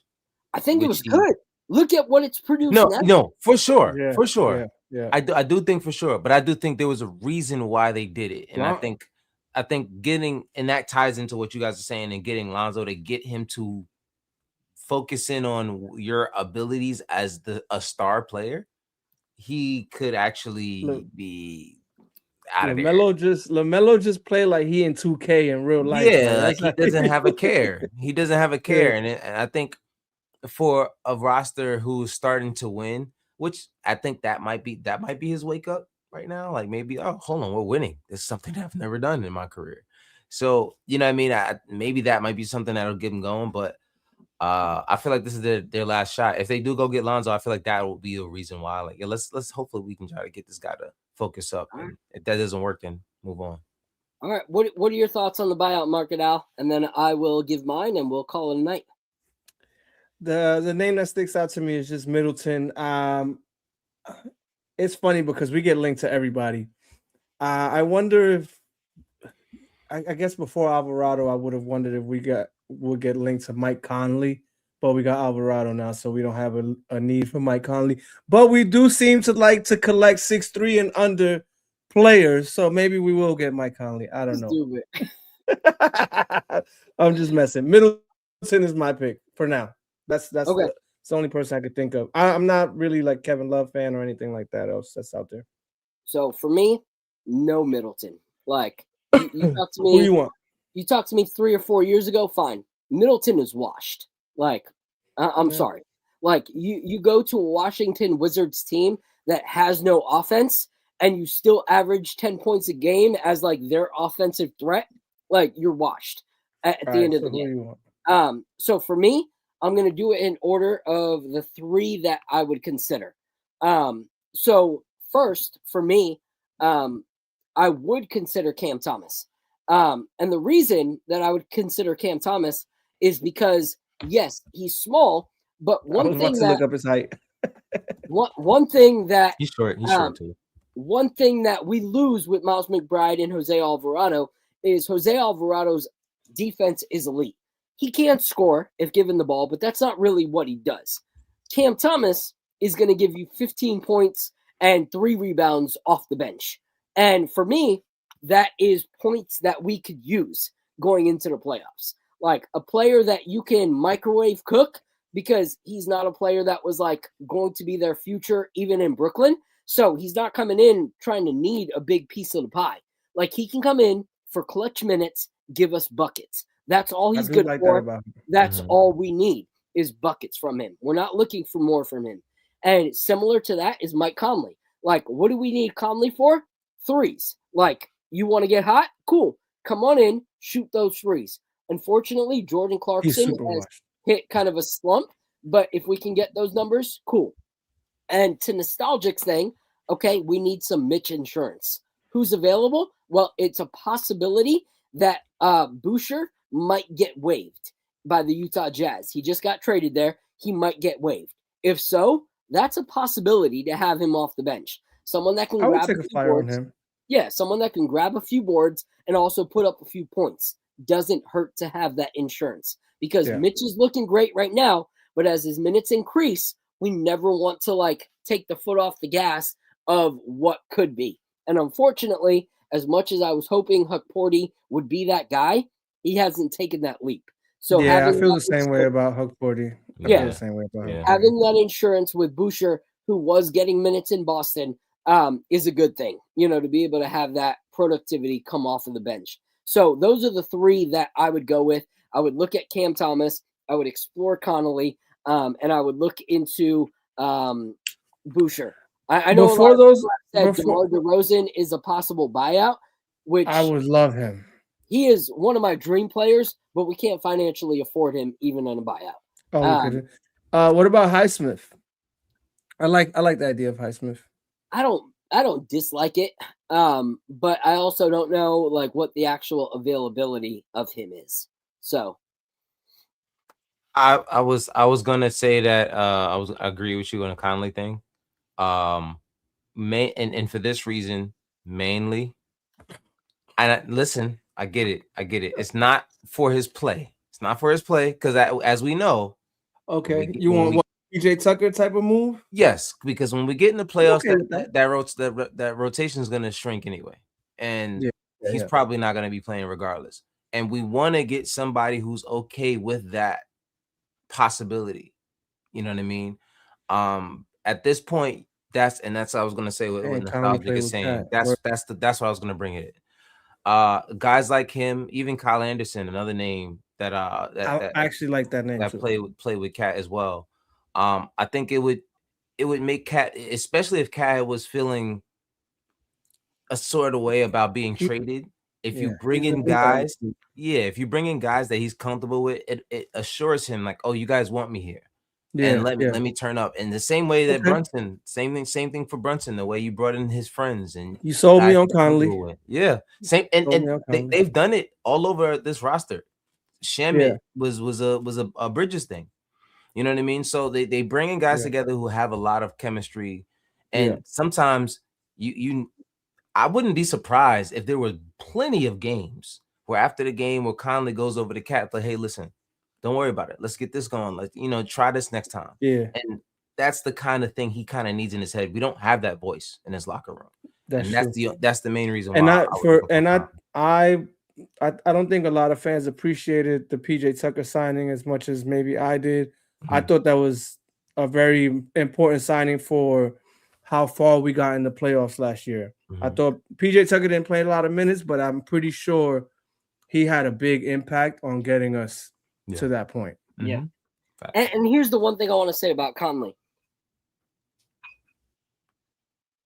I think it was good. Look at what it's produced. No, for sure. For sure. Yeah. I do think for sure, but I do think there was a reason why they did it. And I think getting, and that ties into what you guys are saying, and getting Lonzo to get him to focus in on your abilities as a star player, he could actually be out of there. LaMelo just play like he in 2K in real life. Yeah, like he doesn't have a care. He doesn't have a care. And I think for a roster who's starting to win, which I think that might be his wake up right now. Like maybe, oh, hold on, we're winning. This is something I've never done in my career. So, you know what I mean? Maybe that might be something that'll get him going, but I feel like this is their last shot. If they do go get Lonzo, I feel like that will be a reason why. Like, let's hopefully we can try to get this guy to focus up. And if that doesn't work, then move on. All right. What are your thoughts on the buyout market, Al? And then I will give mine and we'll call it a night. The name that sticks out to me is just Middleton. It's funny because we get linked to everybody. I wonder if I guess before Alvarado, I would have wondered if we'll get linked to Mike Conley, but we got Alvarado now, so we don't have a need for Mike Conley. But we do seem to like to collect 6'3" and under players, so maybe we will get Mike Conley. I don't know. I'm just messing. Middleton is my pick for now. That's okay. It's the only person I could think of. I'm not really like Kevin Love fan or anything like that else that's out there. So for me, no Middleton. Like you talk to me. Who you want? You talked to me 3 or 4 years ago. Fine. Middleton is washed. Like I'm sorry. Like you go to a Washington Wizards team that has no offense and you still average 10 points a game as like their offensive threat. Like you're washed at the end of the game. So for me, I'm going to do it in order of the 3 that I would consider. So first, for me, I would consider Cam Thomas. And the reason that I would consider Cam Thomas is because, yes, he's small, but one thing that... look up his height. one thing that... He's short too. one thing that we lose with Miles McBride and Jose Alvarado is Jose Alvarado's defense is elite. He can't score if given the ball, but that's not really what he does. Cam Thomas is going to give you 15 points and 3 rebounds off the bench. And for me, that is points that we could use going into the playoffs. Like a player that you can microwave cook, because he's not a player that was like going to be their future even in Brooklyn. So he's not coming in trying to need a big piece of the pie. Like he can come in for clutch minutes, give us buckets. That's all he's good for. That's all we need is buckets from him. We're not looking for more from him. And similar to that is Mike Conley. Like, what do we need Conley for? Threes. Like, you want to get hot? Cool. Come on in, shoot those threes. Unfortunately, Jordan Clarkson has hit kind of a slump, but if we can get those numbers, cool. And to Nostalgic's thing, okay, we need some Mitch insurance. Who's available? Well, it's a possibility that Boucher might get waived by the Utah Jazz. He just got traded there. He might get waived. If so, that's a possibility to have him off the bench. Someone that can grab a few boards. Yeah, someone that can grab a few boards and also put up a few points. Doesn't hurt to have that insurance because Mitch is looking great right now, but as his minutes increase, we never want to like take the foot off the gas of what could be. And unfortunately, as much as I was hoping Huck Porty would be that guy, he hasn't taken that leap. So yeah, I feel the same way about Huck Porty. Yeah, the same way about having that insurance with Boucher, who was getting minutes in Boston, is a good thing. You know, to be able to have that productivity come off of the bench. So those are the 3 that I would go with. I would look at Cam Thomas. I would explore Connolly, and I would look into Boucher. I know before those, DeMar DeRozan is a possible buyout, which I would love him. He is one of my dream players, but we can't financially afford him even on a buyout. What about Highsmith? I like the idea of Highsmith. I don't dislike it, but I also don't know like what the actual availability of him is. So I was gonna say that I agree with you on the Conley thing. And for this reason mainly. And listen, I get it. It's not for his play. It's not for his play because as we know. Okay, you want PJ Tucker type of move? Yes, because when we get in the playoffs, that rotation is going to shrink anyway, and he's probably not going to be playing regardless. And we want to get somebody who's okay with that possibility. You know what I mean? At this point, that's what I was going to say. What Nostalgic is saying. That's what I was going to bring it. Guys like him, even Kyle Anderson, another name that I actually like that name. That play with Cat as well. I think it would make Cat, especially if Cat was feeling a sort of way about being traded. If you bring in guys, if you bring in guys that he's comfortable with, it assures him like, oh, you guys want me here. And let me turn up. In the same way that Brunson, same thing for Brunson, the way you brought in his friends and you sold me on Conley. Yeah. Same and they've done it all over this roster. Shamit was a Bridges thing. You know what I mean? So they bring in guys together who have a lot of chemistry. And sometimes I wouldn't be surprised if there were plenty of games where after the game where Conley goes over to Cat, like, hey, listen, don't worry about it. Let's get this going. Let's, try this next time. Yeah. And that's the kind of thing he kind of needs in his head. We don't have that voice in his locker room. That's the main reason why. I don't think a lot of fans appreciated the PJ Tucker signing as much as maybe I did. Mm-hmm. I thought that was a very important signing for how far we got in the playoffs last year. Mm-hmm. I thought PJ Tucker didn't play a lot of minutes, but I'm pretty sure he had a big impact on getting us to that point. Yeah. Mm-hmm. And here's the one thing I want to say about Conley.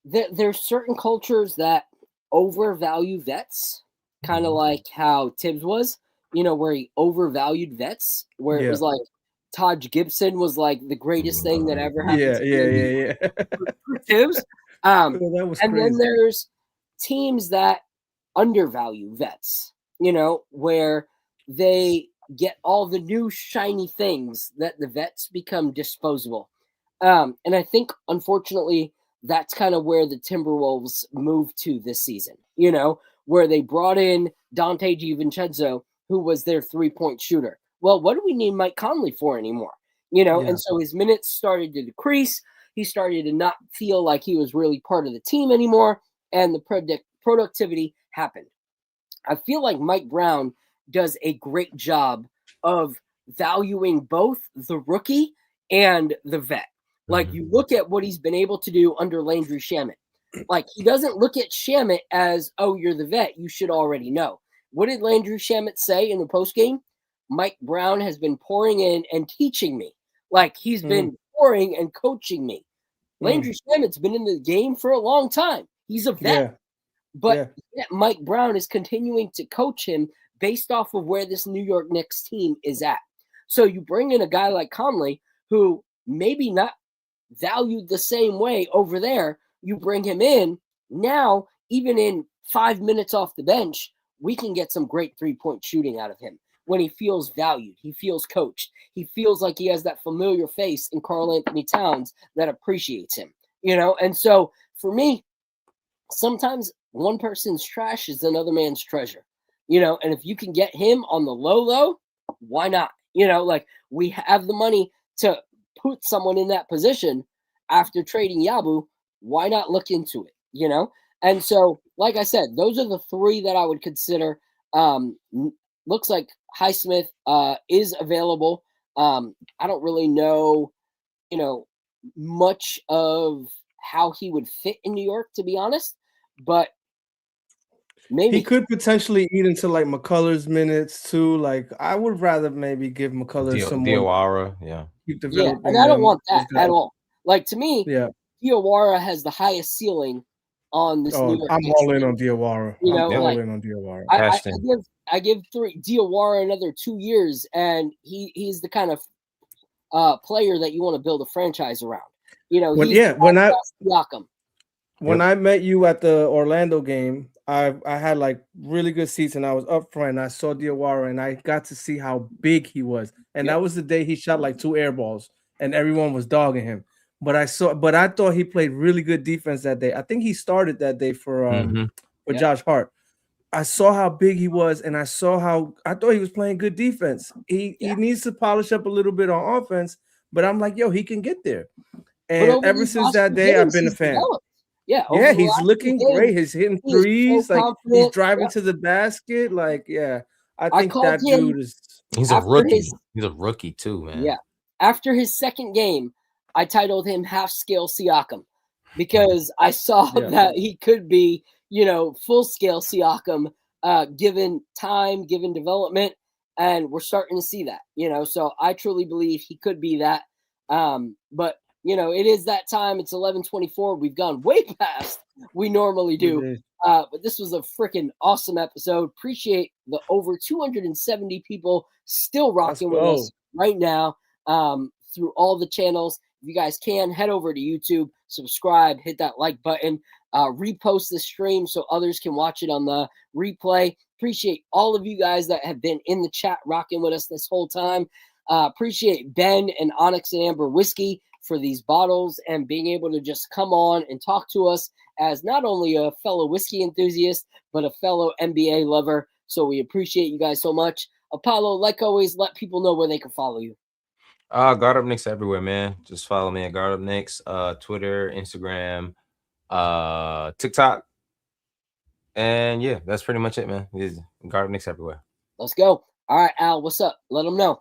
There's certain cultures that overvalue vets, kind of like how Tibbs was, where he overvalued vets, where it was like Taj Gibson was like the greatest thing that ever happened for Tibbs. And then there's teams that undervalue vets, where they get all the new shiny things that the vets become disposable. And I think, unfortunately, that's kind of where the Timberwolves moved to this season, you know, where they brought in Dante DiVincenzo, who was their 3-point shooter. Well, what do we need Mike Conley for anymore? You know, Yeah. and so his minutes started to decrease. He started to not feel like he was really part of the team anymore, and the productivity happened. I feel like Mike Brown does a great job of valuing both the rookie and the vet. Like, you look at what he's been able to do under Landry Shamet. Like, he doesn't look at Shamet as, oh, you're the vet, you should already know. What did Landry Shamet say in the postgame? Mike Brown has been pouring in and teaching me. Like, he's been pouring and coaching me. Landry Shamet's been in the game for a long time. He's a vet. Yeah. But yet Mike Brown is continuing to coach him based off of where this New York Knicks team is at. So you bring in a guy like Conley, who maybe not valued the same way over there. You bring him in. Now, even in 5 minutes off the bench, we can get some great 3-point shooting out of him. When he feels valued, he feels coached. He feels like he has that familiar face in Karl Anthony Towns that appreciates him, you know? And so for me, sometimes one person's trash is another man's treasure, you know? And if you can get him on the low, why not? You know, like, we have the money to put someone in that position after trading Yabu. Why not look into it, you know? And so, like I said, those are the three that I would consider. Looks like Highsmith is available. I don't really know, you know, much of how he would fit in New York, to be honest, but maybe he could potentially eat into like McCullers minutes too. Like, I would rather maybe give McCullers some more. Diawara, yeah. Keep Yeah, developing and I don't them. want that at all. Like, to me, Yeah. Diawara has the highest ceiling on this New York. I'm Knicks all in team. on Diawara. You know, I'm all like, in on Diawara. I give Diawara another 2 years, and he's the kind of player that you want to build a franchise around. You know, when I met you at the Orlando game, I had like really good seats, and I was up front, and I saw Diawara, and I got to see how big he was. And that was the day he shot like 2 air balls, and everyone was dogging him. But I thought he played really good defense that day. I think he started that day for Josh Hart. I saw how big he was, and I thought he was playing good defense. He needs to polish up a little bit on offense, but I'm like, yo, he can get there. And ever since that day, I've been a fan. Yeah, he's looking great. He's hitting threes, like he's driving to the basket. Like, I think that dude is. He's a rookie. He's a rookie too, man. Yeah. After his second game, I titled him Half Scale Siakam, because I saw that he could be, you know, full scale Siakam, given time, given development, and we're starting to see that, you know. So I truly believe he could be that. But you know, it is that time. It's 11:24. We've gone way past we normally do. But this was a freaking awesome episode. Appreciate the over 270 people still rocking with us right now, through all the channels. If you guys can, head over to YouTube, subscribe, hit that like button, repost the stream so others can watch it on the replay. Appreciate all of you guys that have been in the chat rocking with us this whole time. Appreciate Ben and Onyx and Amber Whiskey for these bottles and being able to just come on and talk to us as not only a fellow whiskey enthusiast, but a fellow NBA lover. So we appreciate you guys so much. Apollo, like always, let people know where they can follow you. Guard Up Knicks everywhere, man. Just follow me at Guard Up Knicks, Twitter, Instagram, TikTok. And yeah, that's pretty much it, man. Guard Up Knicks everywhere. Let's go. All right, Al, what's up? Let them know.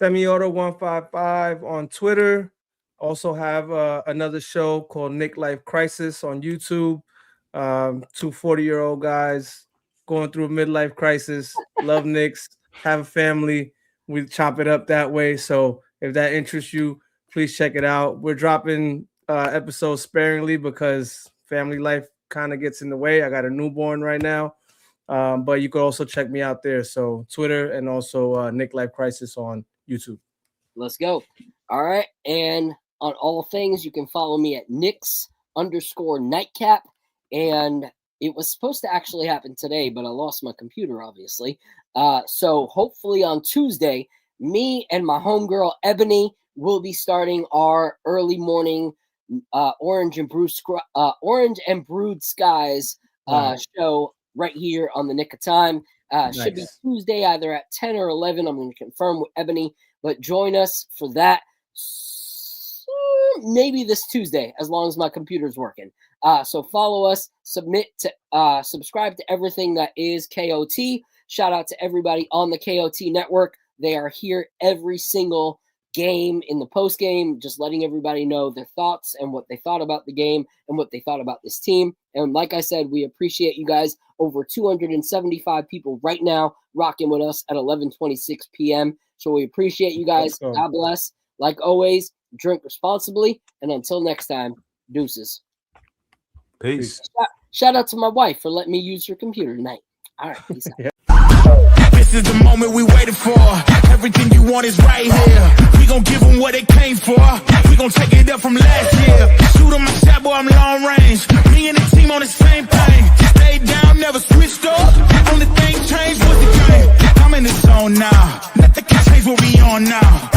Semiauto155 on Twitter. Also have another show called Nick Life Crisis on YouTube. 2 40-year-old guys going through a midlife crisis. Love Knicks. Have a family. We chop it up that way. So if that interests you, please check it out. We're dropping episodes sparingly because family life kind of gets in the way. I got a newborn right now. But you could also check me out there. So Twitter and also Nick Life Crisis on YouTube. Let's go. All right. And on all things, you can follow me at Knicks_Nightcap. And it was supposed to actually happen today, but I lost my computer, obviously. So hopefully on Tuesday, me and my homegirl Ebony will be starting our early morning Orange and Brewed Skies show right here on the Nick of Time. Should be Tuesday, either at 10 or 11. I'm going to confirm with Ebony, but join us for that. Maybe this Tuesday, as long as my computer's working. So follow us, subscribe to everything that is KOT. Shout out to everybody on the KOT network. They are here every single game in the post game, just letting everybody know their thoughts and what they thought about the game and what they thought about this team. And like I said, we appreciate you guys. Over 275 people right now rocking with us at 11:26 p.m. So we appreciate you guys. God bless. Like always, drink responsibly. And until next time, deuces. Peace. Shout out to my wife for letting me use her computer tonight. All right, peace out. This is the moment we waited for. Everything you want is right here. We gon' give them what they came for. We gon' take it up from last year. Shoot 'em a shot, boy, I'm long range. Me and the team on the same thing. Stayed down, never switched up. Only thing changed was the game. I'm in the zone now. Nothing can change what we on now.